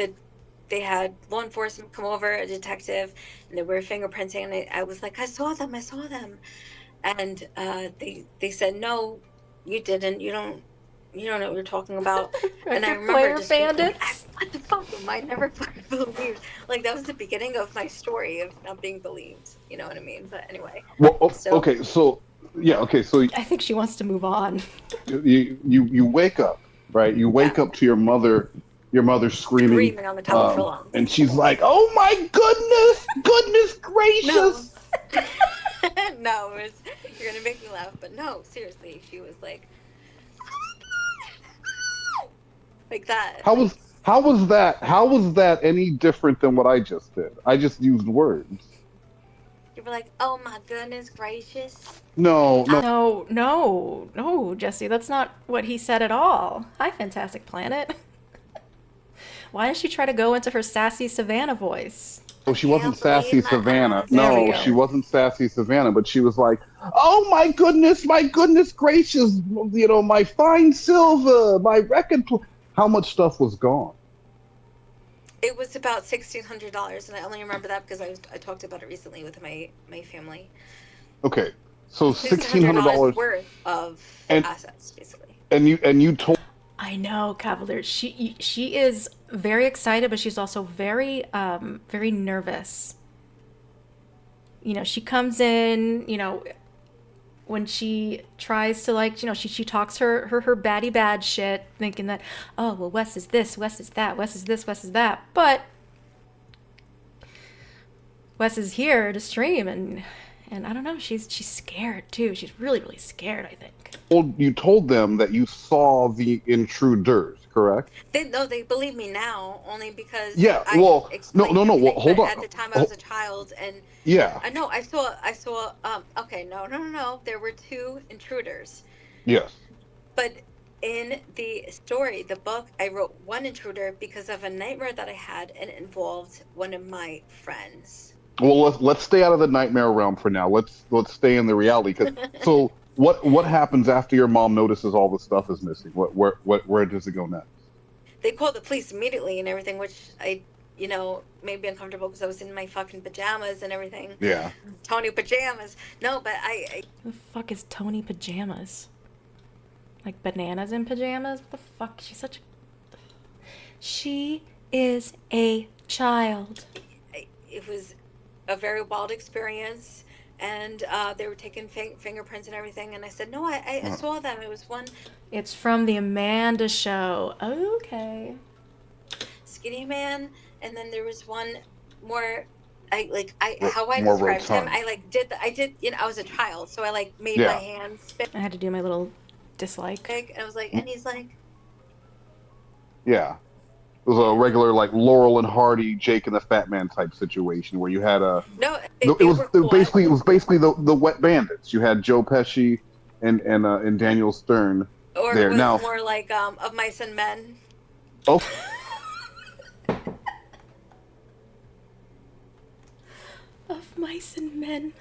they had law enforcement come over, a detective, and they were fingerprinting, and I was like, I saw them. And they said, no, you didn't, you don't know what you're talking about. And I Record remember player just being like, bandits. what the fuck am I never fucking believed? Like, that was the beginning of my story of not being believed, you know what I mean? But anyway, Well, so okay. So yeah. Okay. So I think she wants to move on. you wake up, right? You yeah, wake up to your mother screaming, screaming on the top of her and lungs. she's like, "Oh my goodness No. gracious!" No, you're gonna make me laugh, but no, seriously, she was like that. How was that any different than what I just did? I just used words. You were like, oh my goodness gracious. No, no. No, no, no, Jesse, that's not what he said at all. Hi, Fantastic Planet. Why didn't she try to go into her sassy Savannah voice? I She wasn't can't believe sassy my Savannah. eyes. There we No, go. she wasn't sassy Savannah, but she was like, "Oh my goodness gracious! My fine silver, my record. How much stuff was gone?" It was about $1,600, and I only remember that because I talked about it recently with my family. Okay, so Sixteen sixteen hundred hundred dollars dollars, worth of and assets, basically. you told. I know, Cavalier. She is very excited, but she's also very nervous. She comes in, when she tries to, like, she talks her baddie bad shit, thinking that, oh well, Wes is this, Wes is that, Wes is this, Wes is that. But Wes is here to stream, and I don't know, she's scared too. She's really, really scared, I think. You told them that you saw the intruders, correct? They believe me now only because Yeah. I Well, explained no. Well, everything. hold But on. at the time, I was Oh, a child, and yeah. I know I saw. Okay, no. There were two intruders, Yes. but in the story, the book, I wrote one intruder because of a nightmare that I had, and it involved one of my friends. Well, let's stay out of the nightmare realm for now. Let's stay in the reality. Because so what happens after your mom notices all the stuff is missing? Where does it go next? They called the police immediately and everything, which made me uncomfortable because I was in my fucking pajamas and everything. Yeah. Tony pajamas. No, but I Who the fuck is Tony Pajamas? Like bananas in pajamas? What the fuck? She is a child. it was a very wild experience, and they were taking fingerprints and everything. And I said, no, I saw them. It was one It's from the Amanda Show. Okay. skinny man, and then there was one more. How I More described him. rotund. I did. I was a child, so I like made my Yeah. hands big, I had to do my little dislike. and I was like, and he's like, Yeah. It was a regular like Laurel and Hardy, Jake and the Fat Man type situation where you had a. no, It was basically the Wet Bandits. You had Joe Pesci and Daniel Stern or there. it was Now, more like Of Mice and Men. oh, Of Mice and Men.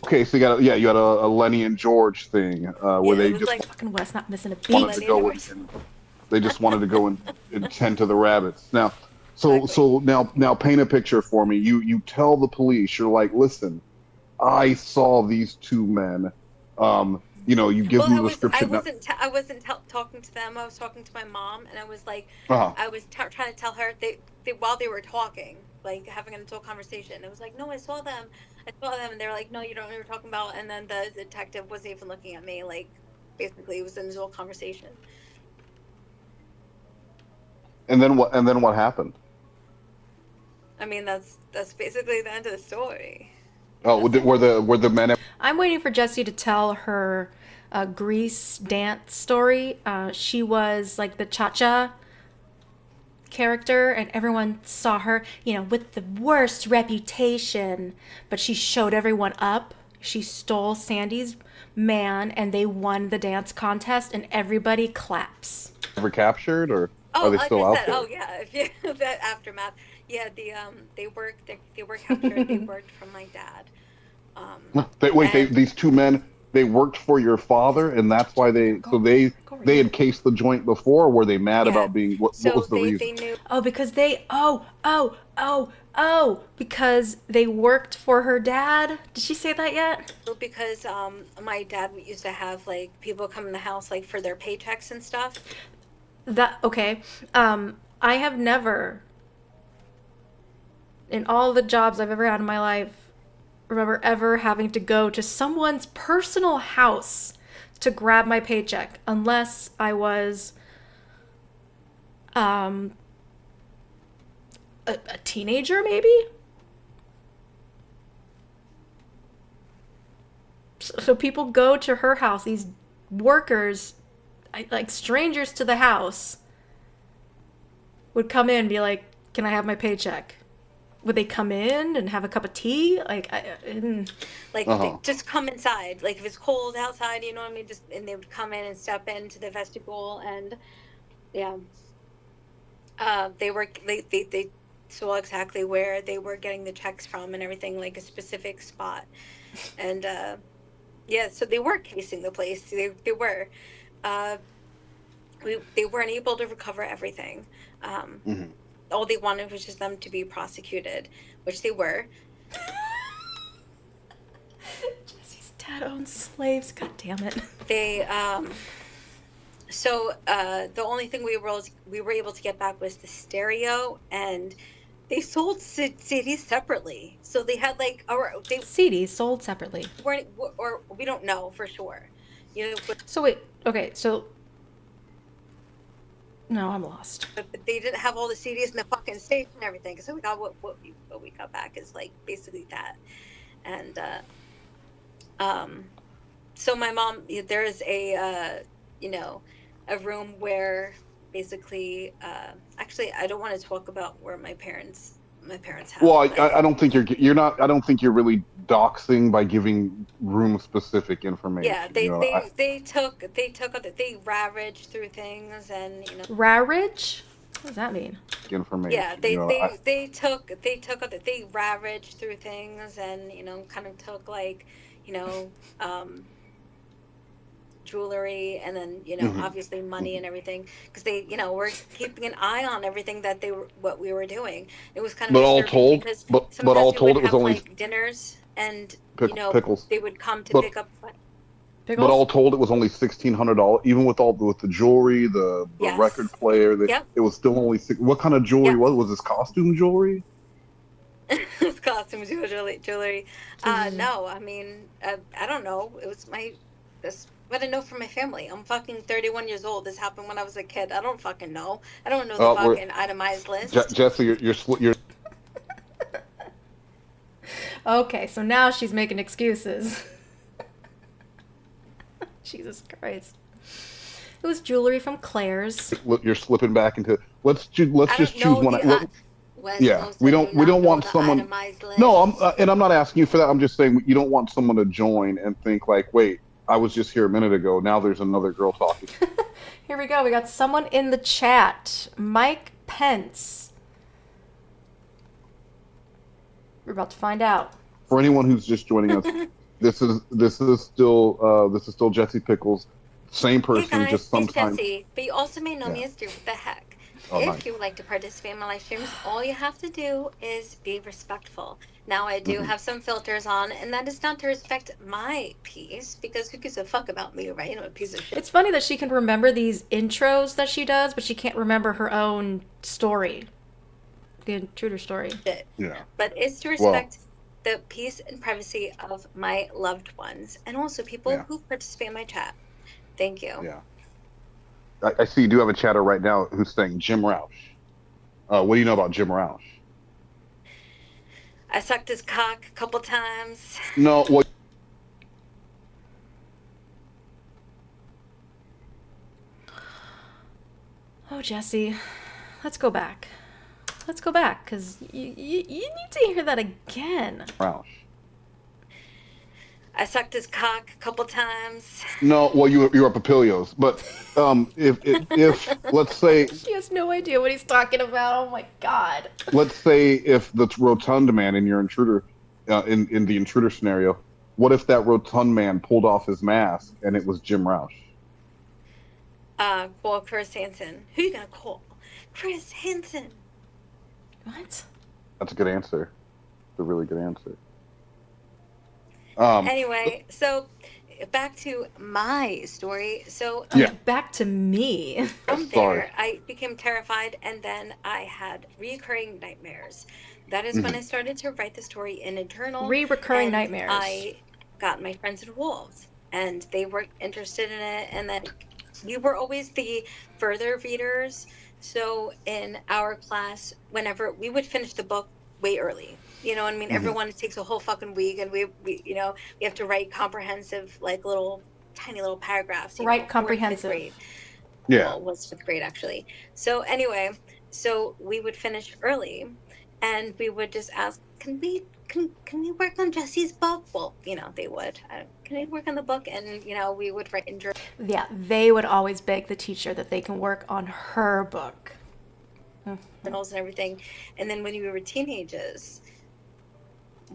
okay, so you had a Lenny and George thing where Yeah, they it was just like Fucking Wes not missing a wanted beat. to go and they just wanted to go and tend to the rabbits. Now, so now paint a picture for me. You tell the police, you're like, listen, I saw these two men. You give them the description. I wasn't talking to them. I was talking to my mom, and I was like, Uh-huh. I was trying to tell her they while they were talking, like having an adult conversation. It was like, no, I saw them, and they were like, no, you don't know what you're talking about. And then the detective wasn't even looking at me, like basically it was an adult conversation. And then what? And then what happened? I mean, that's basically the end of the story. Oh, were the men? I'm waiting for Jessi to tell her Grease dance story. She was like the cha-cha character, and everyone saw her, with the worst reputation, but she showed everyone up. She stole Sandy's man, and they won the dance contest, and everybody claps. Ever captured, or Oh, are they like still I out said, there? oh yeah, if you that aftermath, yeah, they were captured. They worked for my dad. These two men, they worked for your father, and that's why they had cased the joint before. Or were they mad about being what was the reason? They knew. Oh, because because they worked for her dad. Did she say that yet? Because my dad used to have like people come in the house like for their paychecks and stuff. Okay. I have never, in all the jobs I've ever had in my life, remember ever having to go to someone's personal house to grab my paycheck, unless I was a teenager, maybe. So people go to her house, these workers, like strangers to the house, would come in and be like, can I have my paycheck? Would they come in and have a cup of tea? They just come inside. Like if it's cold outside, you know what I mean? And they would come in and step into the vestibule, and yeah, they saw exactly where they were getting the checks from and everything, like a specific spot, and yeah, so they were casing the place. They were. They weren't able to recover everything. All they wanted was just them to be prosecuted, which they were. Jessie's dad owns slaves. God damn it. They the only thing we were able to get back was the stereo, and they sold CDs separately. So they had CDs sold separately. Or we don't know for sure. So wait, okay, so no, I'm lost. But they didn't have all the CDs in the fucking station and everything. So we got what we got back is like basically that. And so my mom, there is a room where basically actually I don't want to talk about where my parents have. Well, I don't think you're not. I don't think you're really doxing by giving room specific information. Yeah, they ravaged through things, and Ravage? What does that mean? Information. Yeah, they ravaged through things, and kind of took like jewelry, and then obviously money and everything, because they were keeping an eye on everything that what we were doing. It was kind of disturbing because but all told, it was have, only like, dinners, and pickles. they would come to pick up. Pickles? But all told, it was only $1,600, even with the jewelry, the Yes. record player. Yep. It was still only what kind of jewelry Yep. was this? Costume jewelry? with costumes, jewelry. No, I mean, I don't know. It was that's what I know from my family. I'm fucking 31 years old. This happened when I was a kid. I don't fucking know. I don't know the We're fucking itemized list. Jesse, you're Okay, so now she's making excuses. Jesus Christ. It was jewelry from Claire's. you're slipping back into. Let's I just don't choose know one. West Yeah, Coast, I do we not don't know want the someone. itemized No, list. and I'm not asking you for that. I'm just saying you don't want someone to join and think like, wait, I was just here a minute ago. Now there's another girl talking. Here we go. We got someone in the chat. Mike Pence. We're about to find out. For anyone who's just joining us, this is still Jesse Pickles, same person, Hey guys, just it's sometimes. Jessie. But you also may know Yeah. me as Stu. What the heck? Oh, If nice. you would like to participate in my live streams, all you have to do is be respectful. Now, I do have some filters on, and that is not to respect my piece, because who gives a fuck about me, right? I'm a piece of shit. It's funny that she can remember these intros that she does, but she can't remember her own story. The intruder story. Yeah. But it's to respect the peace and privacy of my loved ones, and also people who participate in my chat. Thank you. Yeah. I see you do have a chatter right now who's saying Jim Roush. What do you know about Jim Roush? I sucked his cock a couple times. No, well, Oh, Jesse. Let's go back. Let's go back, because you need to hear that again. Roush. I sucked his cock a couple times. No, well, you were Papilios, but if let's say She has no idea what he's talking about. Oh my god. let's say if the rotund man in your intruder in the intruder scenario, what if that rotund man pulled off his mask and it was Jim Roush? Call Chris Hansen. Who you gonna call? Chris Hansen. What? That's a good answer. It's a really good answer. Anyway, so back to my story. So Yeah. Back to me. from Sorry. there, I became terrified, and then I had recurring nightmares. That is when I started to write the story in a journal. Recurring and nightmares. I got my friends involved, and they were interested in it, and then we were always the further readers. So in our class, whenever we would finish the book way early, you know what I mean? Everyone, it takes a whole fucking week, and we have to write comprehensive, like tiny little paragraphs. Right, fourth, fifth comprehensive. grade. Yeah. Well, it was fifth grade actually. So anyway, so we would finish early, and we would just ask, can we work on Jesse's book? Well, they would. Can we work on the book? And we would write in journal. Yeah, they would always beg the teacher that they can work on her book. Journals and everything. And then when we were teenagers,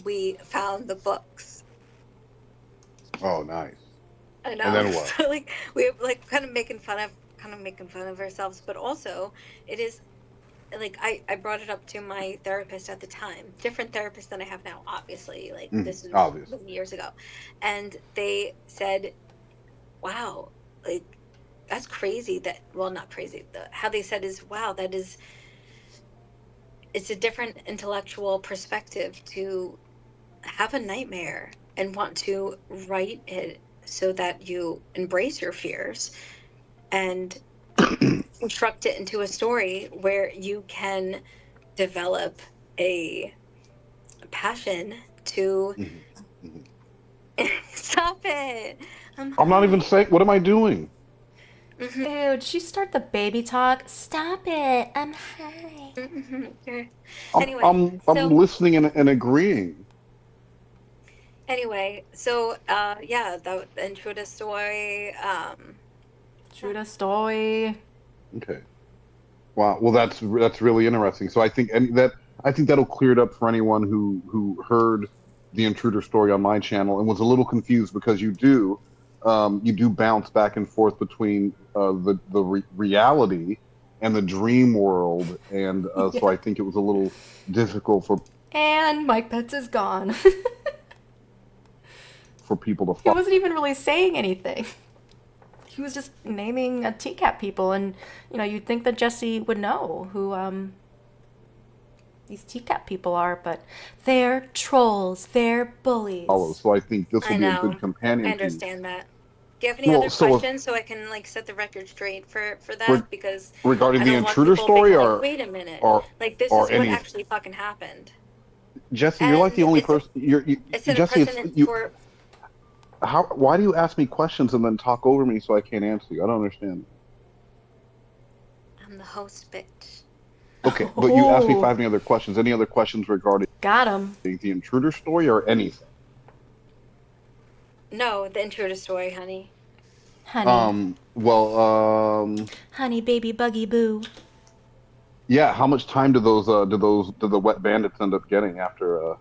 we found the books. Oh, nice. I know. And then what? So we were kind of making fun of ourselves, but also it is I brought it up to my therapist at the time, different therapist than I have now, obviously. This is obvious. years ago, and they said, "Wow, that's crazy." Not crazy. How they said is, "Wow, it's a different intellectual perspective to have a nightmare and want to write it so that you embrace your fears and construct it into a story where you can develop a passion to stop it." I'm not even saying. What am I doing? Ew, did she start the baby talk? Stop it. I'm high. Anyway, I'm listening and agreeing. Anyway, so the intruder story. Intruder story. Okay. Wow. Well, that's really interesting. So I think that'll clear it up for anyone who heard the intruder story on my channel and was a little confused, because you do bounce back and forth between the reality and the dream world, and so I think it was a little difficult And Mike Pence is gone. for people to He follow. wasn't even really saying anything. He was just naming TCAP people, and you'd think that Jessie would know who these TCAP people are, but they're trolls. They're bullies. So I think this will I be a know. good companion I piece. understand that. Do you have any Well, other so if- questions so I can like set the record straight for Re- that? Because regarding I the don't want intruder people being story, like, wait a minute, or like this or is what any actually fucking happened. Jessie, you're like And the only it's a, person. it set a Jesse. It's precedent you. for How? Why do you ask me questions and then talk over me so I can't answer you? I don't understand. I'm the host, bitch. Okay, but you asked me if Oh. I have any other questions. Any other questions regarding Got him. the intruder story or anything? No, the intruder story, honey. Honey. Honey, baby, buggy, boo. Yeah. How much time did the wet bandits end up getting after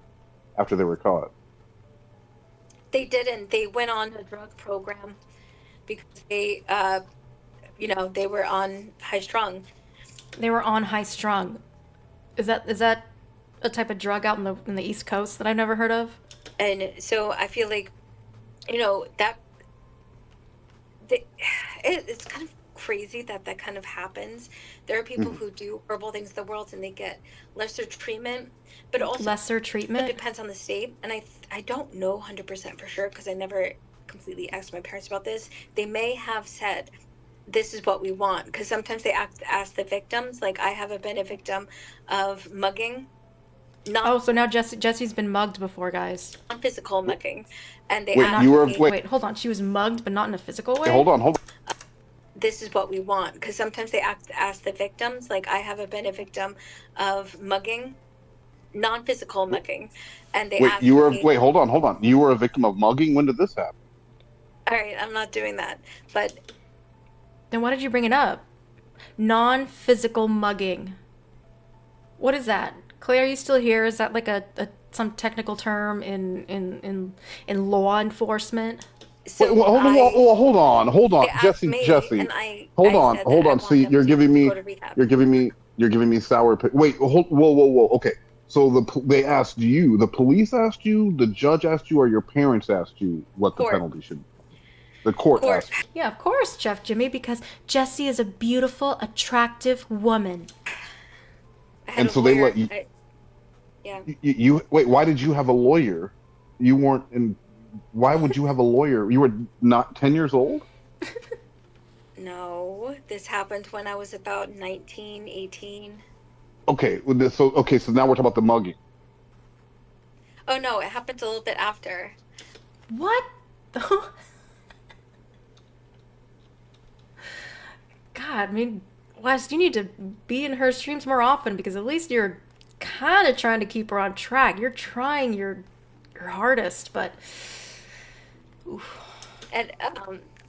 they were caught? They didn't. They went on a drug program because they, they were on high strung. They were on high strung. Is that a type of drug out in the East Coast that I've never heard of? And so I feel like, that it's kind of crazy that kind of happens. There are people who do horrible things in the world and they get lesser treatment, but also Lesser it treatment? depends on the state. And I don't know 100% for sure because I never completely asked my parents about this. They may have said, this is what we want, because sometimes they ask the victims, like I haven't been a victim of mugging. So now Jessie's been mugged before, guys. Non-physical mugging, and they Wait, asked you were me, Wait, hold on. She was mugged, but not in a physical way? Hey, hold on. this is what we want, because sometimes they ask the victims, like I haven't been a victim of mugging, non-physical mugging, and they asked me, hold on. You were a victim of mugging? When did this happen? all right, I'm not doing that, but Then why did you bring it up? Non-physical mugging. What is that? Claire, are you still here? Is that like some technical term in law enforcement? so Hold on, they asked me, Jesse. and I Hold I on, said hold that I on. want See, them you're to giving me, go to rehab. you're giving me sour. Wait, whoa. Okay, so they asked you. The police asked you. The judge asked you, or your parents asked you what the Court. penalty should be. The court asked you. Yeah, of course, Jeff Jimmy, because Jessie is a beautiful, attractive woman. I had And a so they lawyer. let you. Yeah. You wait. Why did you have a lawyer? You weren't in. Why would you have a lawyer? You were not 10 years old? No, this happened when I was about 19, 18. Okay, so now we're talking about the mugging. Oh no, it happened a little bit after. What? God, I mean, Wes, you need to be in her streams more often because at least you're kind of trying to keep her on track. You're trying your hardest, but oof. And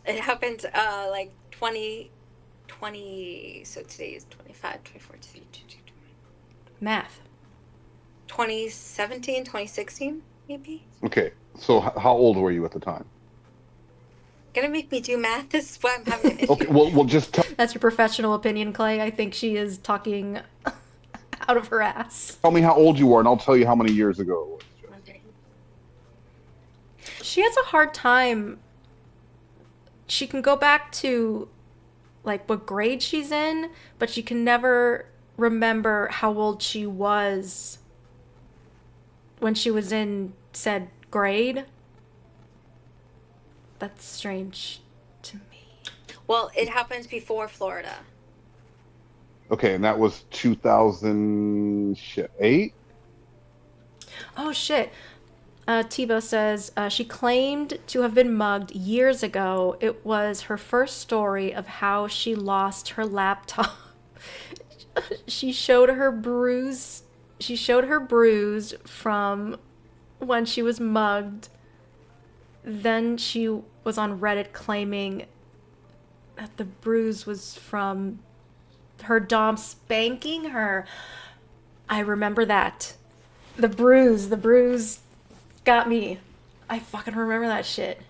it happened like 2020, so today is 25, 24, Math. 2017, 2016, maybe? Okay, so how old were you at the time? Gonna make me do math? This is why I'm having an issue. Okay, well, just That's your professional opinion, Clay. I think she is talking out of her ass. tell me how old you were, and I'll tell you how many years ago it was. Okay. She has a hard time. She can go back to like what grade she's in, but she can never remember how old she was when she was in said grade. That's strange to me. Well, it happens before Florida. Okay, and that was 2008? Oh shit. Tebow says she claimed to have been mugged years ago. It was her first story of how she lost her laptop. She showed her bruise from when she was mugged. Then she was on Reddit claiming that the bruise was from her dom spanking her. I remember that. The bruise got me. I fucking remember that shit.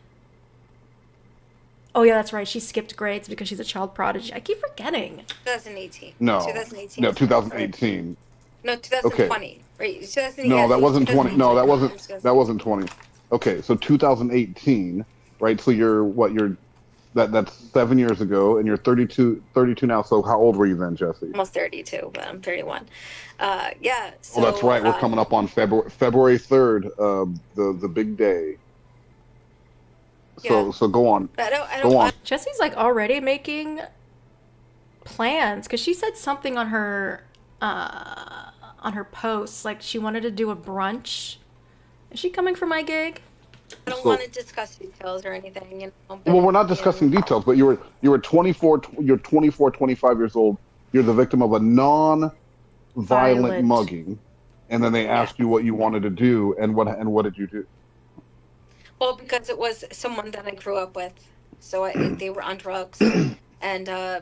Oh yeah, that's right. She skipped grades because she's a child prodigy. I keep forgetting. 2018. No. 2018. No, 2018. No, 2020. Right. 2018. No, that wasn't 20. No, that 2018. wasn't 20. Okay, so 2018, right? So you're That's 7 years ago, and you're 32 now. So how old were you then, Jessi? Almost 32, but I'm 31. Yeah. Oh, that's So right. We're coming up on February 3rd, the big day. So yeah. so go on, I go don't. on. Jessie's like already making plans because she said something on her posts like she wanted to do a brunch. Is she coming for my gig? I don't So want to discuss details or anything, you know. well, But we're not discussing details, but you were 24, you're 24, 25 years old. You're the victim of a non-violent Violent. mugging, and then they yeah. asked you what you wanted to do, and what did you do? Well, because it was someone that I grew up with, so they were on drugs, and I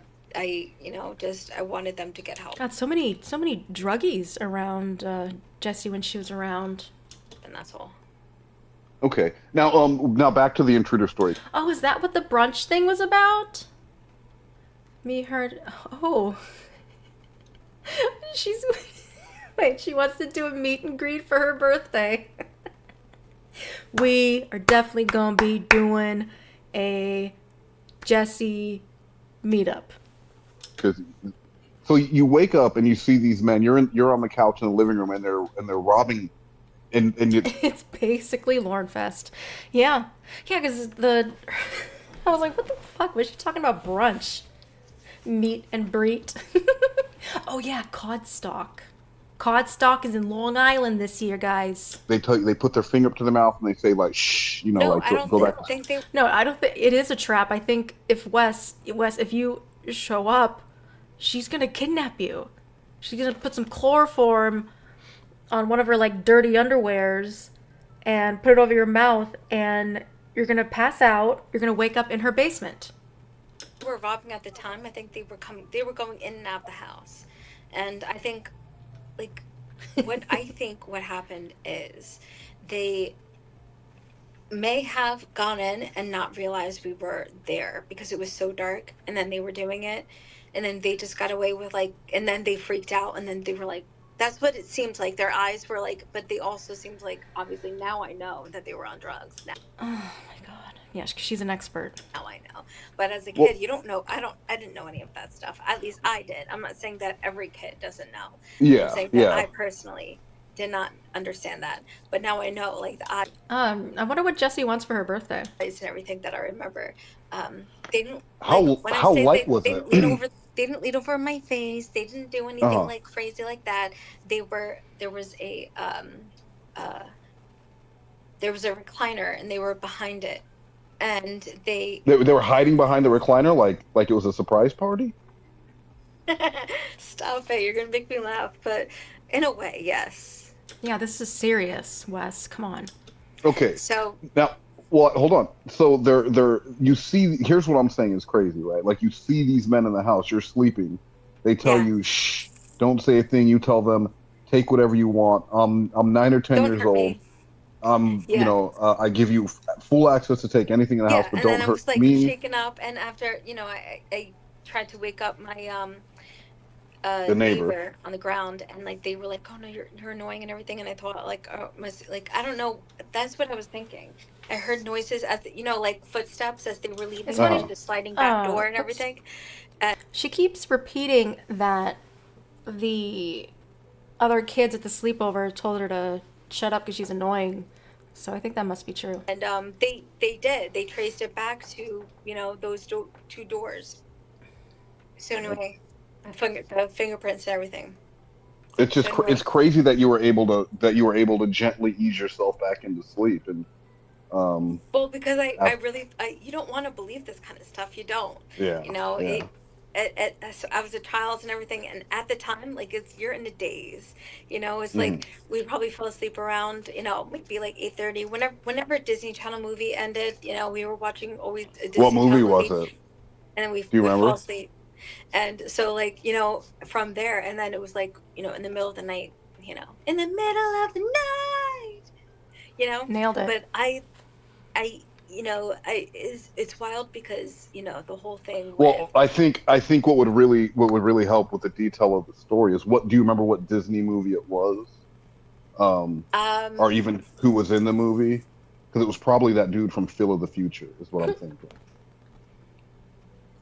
wanted them to get help, God, so many druggies around Jessi when she was around. and that's all. Okay, now back to the intruder story. Oh, is that what the brunch thing was about? Me heard. Oh, she's. Wait, she wants to do a meet and greet for her birthday. We are definitely gonna be doing a Jessi meetup. Because so you wake up and you see these men. You're on the couch in the living room, and they're robbing, and It's basically Lornfest. Yeah, because I was like, what the fuck was she talking about? Brunch, meet and greet. Oh yeah, Codstock. Codstock is in Long Island this year, guys. they tell you, they put their finger up to their mouth and they say like shh, No, like I don't go back. think they. No, I don't think it is a trap. I think if Wes, if you show up, she's gonna kidnap you. She's gonna put some chloroform on one of her like dirty underwears and put it over your mouth, and you're gonna pass out. You're gonna wake up in her basement. Were robbing at the time. I think they were coming. They were going in and out the house, and I think, like, what happened is they may have gone in and not realized we were there because it was so dark, and then they were doing it, and then they just got away with and then they freaked out, and then they were like, that's what it seems like. Their eyes were like, but they also seemed like, obviously now I know that they were on drugs. Oh my god. Yeah, she's an expert. Now I know, but as a Well- kid, you don't know. I didn't know any of that stuff. At least I did. I'm not saying that every kid doesn't know. I'm saying that I personally did not understand that, but now I know. Like the I wonder what Jessi wants for her birthday. eyes and everything that I remember. They didn't. How when how I say light they, was they it? didn't lean over. They didn't lean over my face. They didn't do anything Uh-huh. like crazy like that. There was a recliner, and they were behind it, and They were hiding behind the recliner like it was a surprise party. Stop it! You're gonna make me laugh, but in a way, yes. Yeah, this is serious, Wes. Come on. Okay, So now, well, hold on. So you see, here's what I'm saying is crazy, right? Like you see these men in the house, you're sleeping. They tell Yeah. you, shh, don't say a thing. You tell them, take whatever you want. I'm 9 or 10 don't years hurt old. me. You Yeah. I give you full access to take anything in the house, Yeah, but and don't then I hurt was like me. shaken up, and after I tried to wake up my The neighbor. neighbor on the ground, and like they were like, oh no, you're annoying and everything, and I thought like, oh, like I don't know, that's what I was thinking. I heard noises as like footsteps as they were leaving It's funny. through the sliding back door and oops. everything. She keeps repeating that the other kids at the sleepover told her to shut up because she's annoying. So I think that must be true. And they traced it back to those two doors. So anyway, the fingerprints and everything. It's just it's crazy that you were able to gently ease yourself back into sleep, and Well, because I really you don't want to believe this kind of stuff. You don't. yeah, yeah. I was a child and everything, and at the time, like you're in a daze. It's like we probably fell asleep around maybe like 8:30. Whenever a Disney Channel movie ended, we were watching always a Disney What movie Channel was movie, it? and then we you fall remember? asleep. And so from there, and then it was like in the middle of the night, in the middle of the night, Nailed it. But it's wild because the whole thing. Well, I think what would really help with the detail of the story is do you remember what Disney movie it was, or even who was in the movie? Because it was probably that dude from Phil of the Future, is what I'm thinking.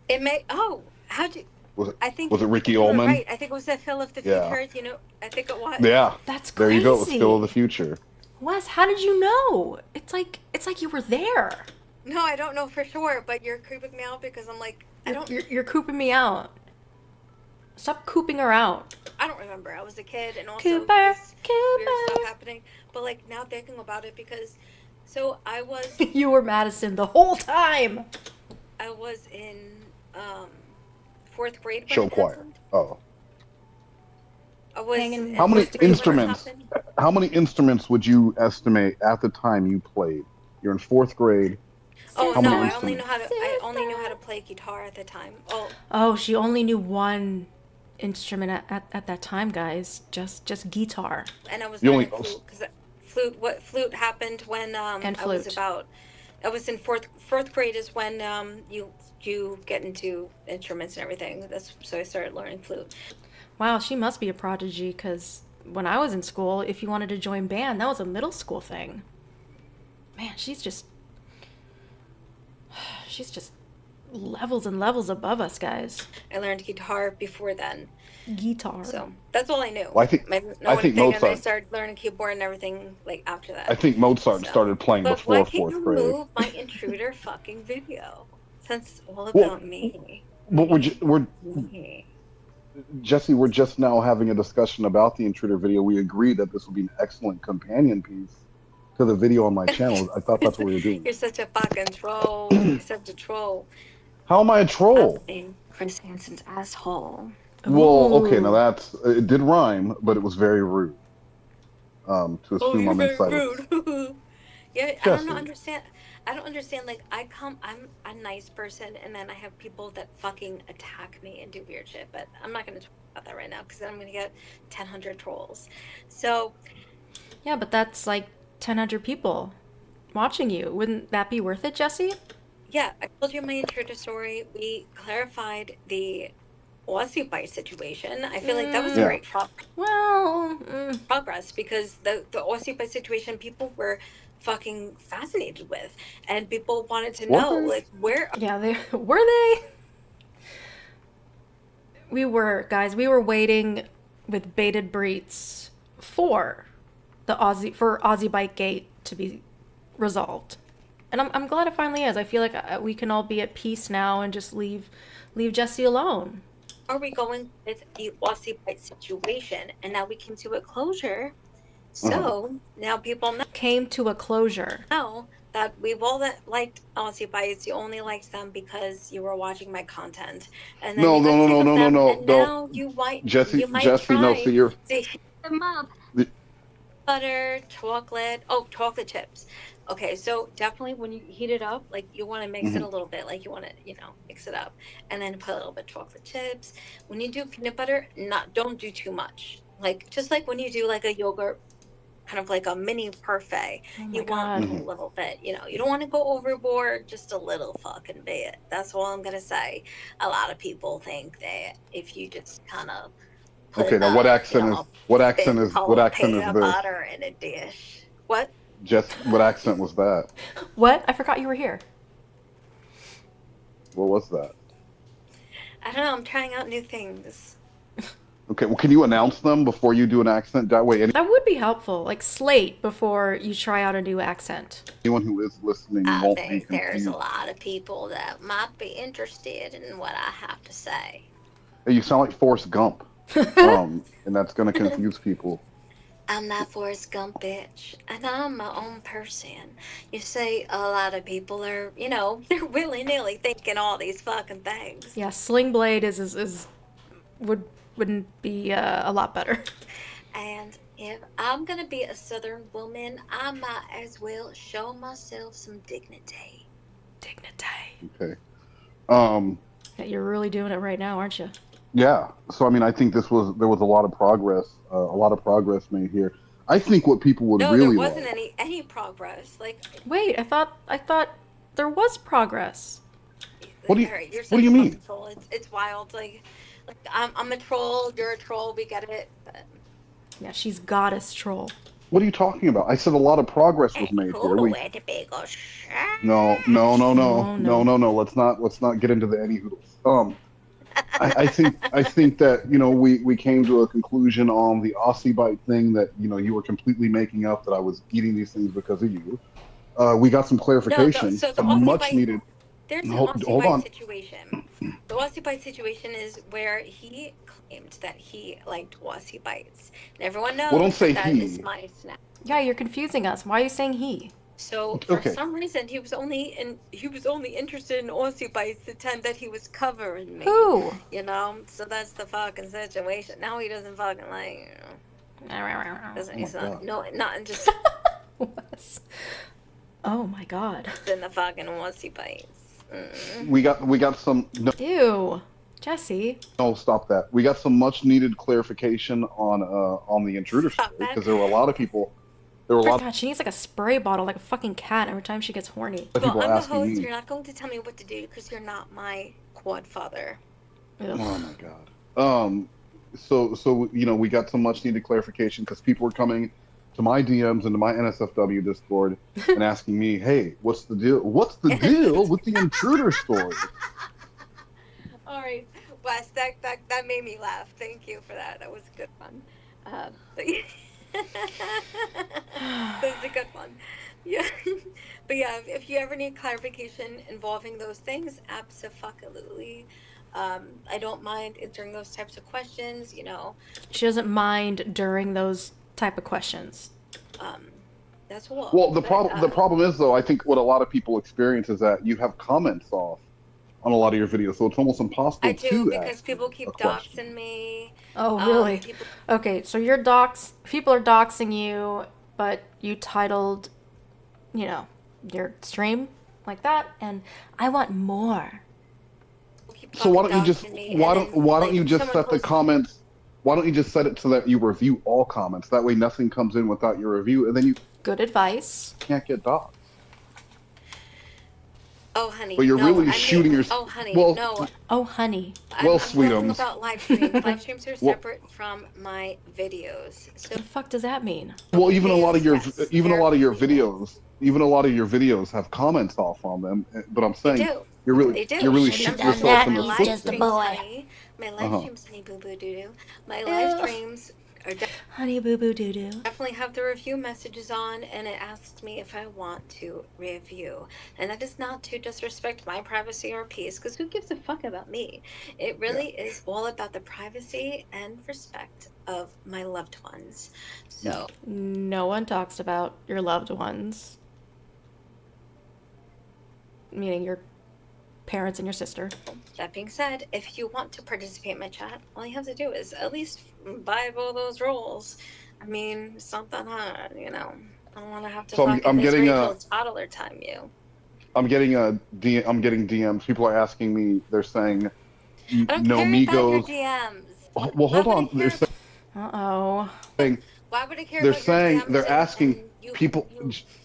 It may. Oh, how'd you? Was it I think was it Ricky you were Ullman? right. I think it was the Phil of the Yeah. Future. You know, I think it was. Yeah. That's There you go. It was Phil of the crazy. Future. Wes, how did you know? It's like you were there. No, I don't know for sure, but you're creeping me out because I'm like, You're cooping me out. Stop cooping her out. I don't remember. I was a kid, and also Cooper, this weird stuff Cooper. happening. But like now thinking about it, because so I was You were Madison the whole time. in fourth grade when Show it choir. happened. Oh. I was Hanging- in How many fourth grade when it instruments? happened. How many instruments would you estimate at the time you played? You're in fourth grade. Oh How no, many I only know instruments? I only knew how to play guitar at the time. Oh, Oh, she only knew one instrument at that time, guys. Just guitar. and I was You learning only. flute because flute happened when And I was flute. about. I was in fourth grade is when you get into instruments and everything. That's so I started learning flute. Wow, she must be a prodigy, because when I was in school, if you wanted to join band, that was a middle school thing. Man, she's just levels and levels above us, guys. I learned guitar before then, Guitar. so that's all I knew. Well, I think I didn't know I think anything, and I Mozart. started learning keyboard and everything like after that. I think Mozart So, started playing but why before can't fourth you grade. move my intruder fucking video? Since it's all Well, about me. But we're Me. Jessi. We're just now having a discussion about the intruder video. We agreed that this would be an excellent companion piece to the video on my channel. I thought that's what we were doing. You're such a fucking troll. You're such a troll. How am I a troll? Chris Hansen's asshole. Well, okay, now Ooh. that's it did rhyme, but it was very rude. To Oh, assume you're I'm very inside of rude. Yeah, I don't Jessi. understand. I don't understand. Like, I'm a nice person, and then I have people that fucking attack me and do weird shit. But I'm not gonna talk about that right now because then I'm gonna get 1,000 trolls. So Yeah, but that's like 1,000 people watching you. Wouldn't that be worth it, Jessi? yeah, I told you my intruder story. We clarified the Aussie bite situation. I feel like that was a Yeah. great Well, progress because the Aussie bite situation people were fucking fascinated with, and people wanted to Were know they? like where. yeah, they were they. We were, guys. We were waiting with bated breaths for Aussie Bike Gate to be resolved, and I'm glad it finally is. I feel like we can all be at peace now and just leave Jessi alone. Are we going with the Aussie bite situation, and now we came to a closure? So now people Came to a closure. know that we've all that liked Aussie bites. You only liked them because you were watching my content, and then No, you got sick of them, and no. now you might Jessi, try no. See, you're. to heat them up. Butter, chocolate. Oh, chocolate chips. Okay, so definitely when you heat it up, like you want to mix it a little bit, like you want to, mix it up, and then put a little bit of chocolate chips. When you do peanut butter, don't do too much. Like just like when you do like a yogurt, kind of like a mini parfait, Oh my you want God. a little bit. You don't want to go overboard, just a little fucking bit. That's all I'm gonna say. A lot of people think that if you just kind of put Okay, now what accent is peanut this? butter in a dish. What? What accent was that? What? I forgot you were here. What was that? I don't know. I'm trying out new things. Okay, well, can you announce them before you do an accent? That way, That would be helpful. Like slate before you try out a new accent. anyone who is listening I won't be think there's confused. a lot of people that might be interested in what I have to say. Hey, you sound like Forrest Gump, and that's going to confuse people. I'm not Forrest Gump, bitch, and I'm my own person. You see, a lot of people are, they're willy-nilly thinking all these fucking things. Yeah, Sling Blade wouldn't be a lot better. And if I'm gonna be a Southern woman, I might as well show myself some dignity. Dignity. Okay. Yeah, you're really doing it right now, aren't you? Yeah. So I mean, I think there was a lot of progress made here. I think what people would No, really there wasn't love. any progress. Like, Wait, I thought there was progress. What do you- Harry, you're what such do you a mean? fucking troll. It's wild. Like I'm a troll. You're a troll. We get it. But Yeah, she's goddess troll. What are you talking about? I said a lot of progress was made here. No, no, no, no, Oh no, no. no, no. Let's not get into the any hoodles. I think that we came to a conclusion on the Aussie bite thing that you were completely making up that I was eating these things because of you. We got some No, clarification, so the some Aussie much bite, needed. there's an Hold, Aussie hold bite on. situation. The Aussie bite situation is where he claimed that he liked Aussie bites. And everyone Well, don't knows say that that is he. my snack. Yeah, you're confusing us. Why are you saying he? So for Okay. some reason he was only interested in Aussie bites the time that he was covering me. Who? So that's the fucking situation. Now he doesn't fucking like doesn't Oh my he's not God. no not just Oh my god. in the fucking Aussie bites. We got some. No, Ew. Jesse. no, stop that. We got some much needed clarification on the intruder Stop story that. because there were a lot of people. There were a lot God, she needs like a spray bottle, like a fucking cat every time she gets horny. of Well, people I'm the asking host. me. You're not going to tell me what to do because you're not my quad father. Ugh. Oh my God. So we got some much needed clarification because people were coming to my DMs and to my NSFW Discord and asking me, "Hey, what's the deal? What's the deal with the intruder story?" All right, Wes, that made me laugh. Thank you for that. That was a good one. But that was a good one. Yeah, but yeah, if you ever need clarification involving those things, absolutely. I don't mind answering those types of questions. She doesn't mind during those type of questions. That's all. Well, the But problem is though, I think what a lot of people experience is that you have comments off on a lot of your videos, so it's almost impossible I do to because ask people a keep question. doxing me. Oh, really? People. Okay, so people are doxing you, but you titled, your stream like that, and I want more. Keep So why fucking don't you just doxing me, and then why don't like you just someone set the posts. comments? Why don't you just set it so that you review all comments? That way, nothing comes in without your review, and then you Good advice. can't get doxxed. Oh, honey, But you're no, really I shooting mean, your oh, honey, well, no. Oh, honey. well, I'm talking sweetums. about live streams. Live streams are Well, separate from my videos. So What the fuck does that mean? well, even a lot of videos, your yes, even a they're lot of your legal. videos, have comments off on them. But I'm They saying do. They you're do. really Shouldn't have I'm shooting done talking yourself about that. in my the He's live foot just a there. streams, boy. honey. My live Uh-huh. streams, honey, boo boo doo doo. My live Ew. streams are Honey boo boo doo doo. definitely have the review messages on, and it asks me if I want to review. And that is not to disrespect my privacy or peace, because who gives a fuck about me? It Yeah. really is all about the privacy and respect of my loved ones. So, No one talks about your loved ones, meaning your parents and your sister. that being said, if you want to participate in my chat, all you have to do is at least buy all those rolls. I mean, it's not that hard, I don't want to have to So fucking I'm Miss getting Rachel toddler time you. I'm getting I'm getting DMs. People are asking me. They're saying I don't no care about your Migos. DMs. Well, Why hold would I on. care? Uh-oh. Why would I care about your DMs They're asking and you people.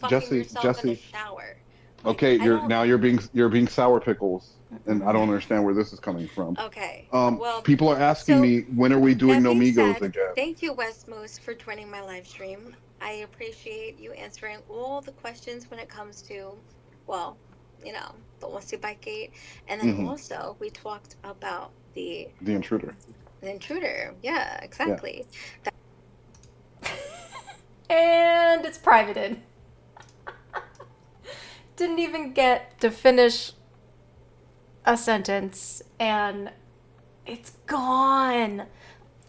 fucking yourself in the Jesse. shower? Okay, I don't. you're being sour pickles, and I don't understand where this is coming from. Okay. Well, People are asking so me when are we doing that no being Migos said, again? thank you, Westmost, for joining my live stream. I appreciate you answering all the questions when it comes to, well, the Aussie Bike Gate, and then Hmm. also we talked about the The intruder. intruder. Yeah, exactly. And it's privated. Didn't even get to finish a sentence, and it's gone.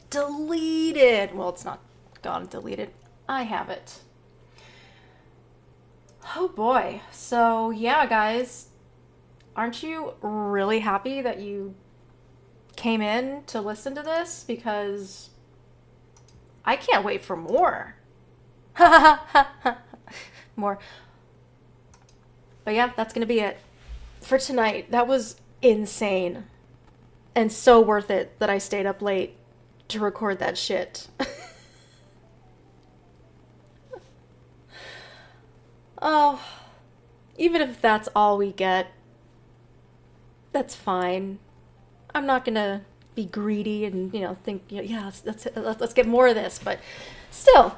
Deleted. Well, it's not gone, deleted. I have it. Oh boy. So, yeah, guys. Aren't you really happy that you came in to listen to this? Because I can't wait for more. More. But yeah, that's gonna be it for tonight. That was insane. And so worth it that I stayed up late to record that shit. Oh, even if that's all we get, that's fine. I'm not gonna be greedy and, think, yeah, let's get more of this. But still,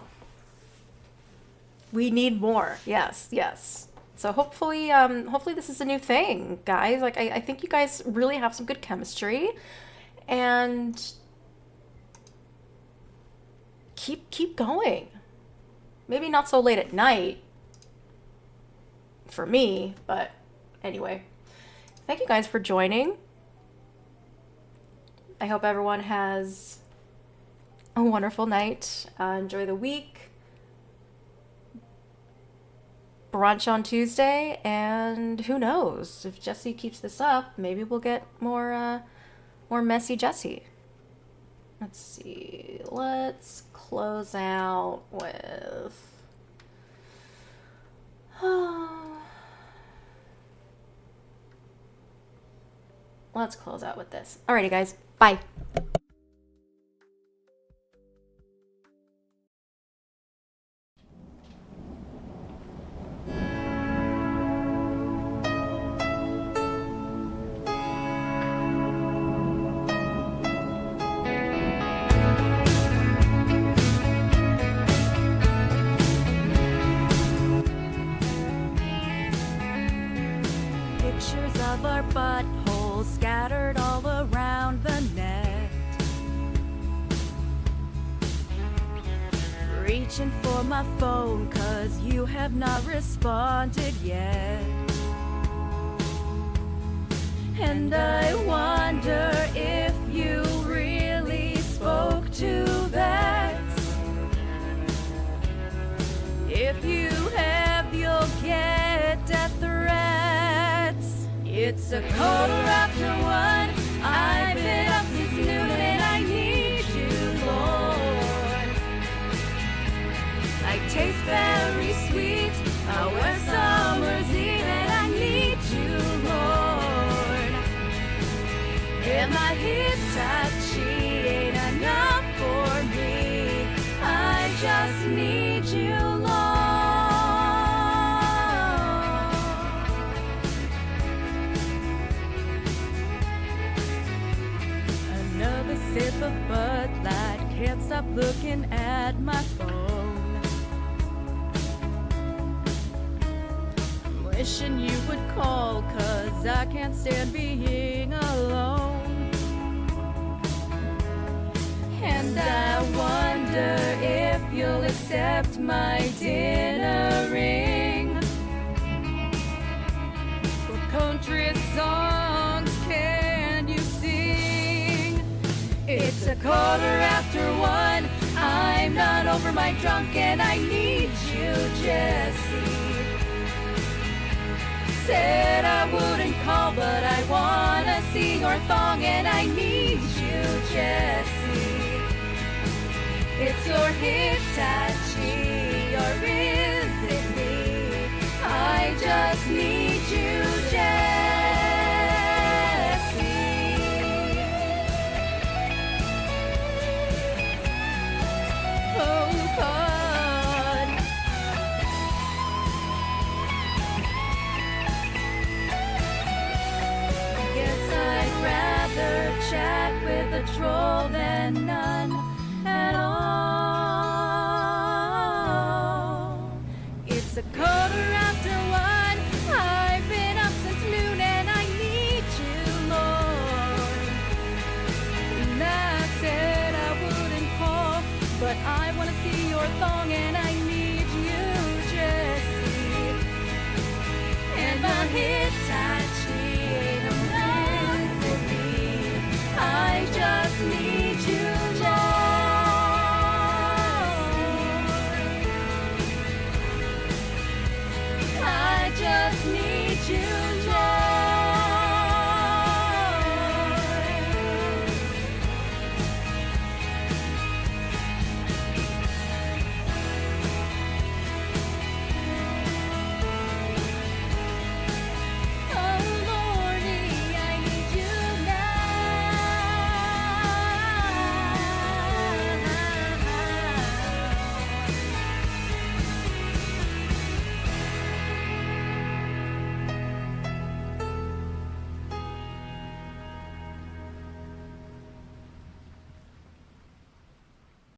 We need more. Yes, yes. So hopefully, hopefully this is a new thing, guys. Like, I think you guys really have some good chemistry, and keep going. Maybe not so late at night for me, but anyway. Thank you guys for joining. I hope everyone has a wonderful night. Enjoy the week. Brunch on Tuesday, and who knows, if Jessi keeps this up, maybe we'll get more messy Jessi. Let's see. Let's close out with let's close out with this. Alrighty, guys. Bye. Pictures of our buttholes scattered all around the net. Reaching for my phone 'cause you have not responded yet. And I wonder if you really spoke to that. If you have, you'll get death threats. It's a quarter after one. I've been up since noon and I need you, Lord. I taste very sweet. I wear summer's eve and I need you, Lord. And my Hitachi ain't enough for me. I just need you, Lord. Another sip of Bud Light, can't stop looking at my phone. I'm wishing you would call, 'cause I can't stand being alone. And I wonder if you'll accept my dinner ring. What country songs can you sing? It's a quarter after one. I'm not over my drunk and I need you, Jessi. Said I wouldn't call, but I wanna see your thong and I need you, Jessi. It's your Hitachi, or is it me? I just need you, Jessi. Oh God. Guess I'd rather chat with a troll than none at all. It's a quarter after one. I've been up since noon and I need you, Lord. And I said I wouldn't call, but I want to see your thong and I need you, Jessi. And my hits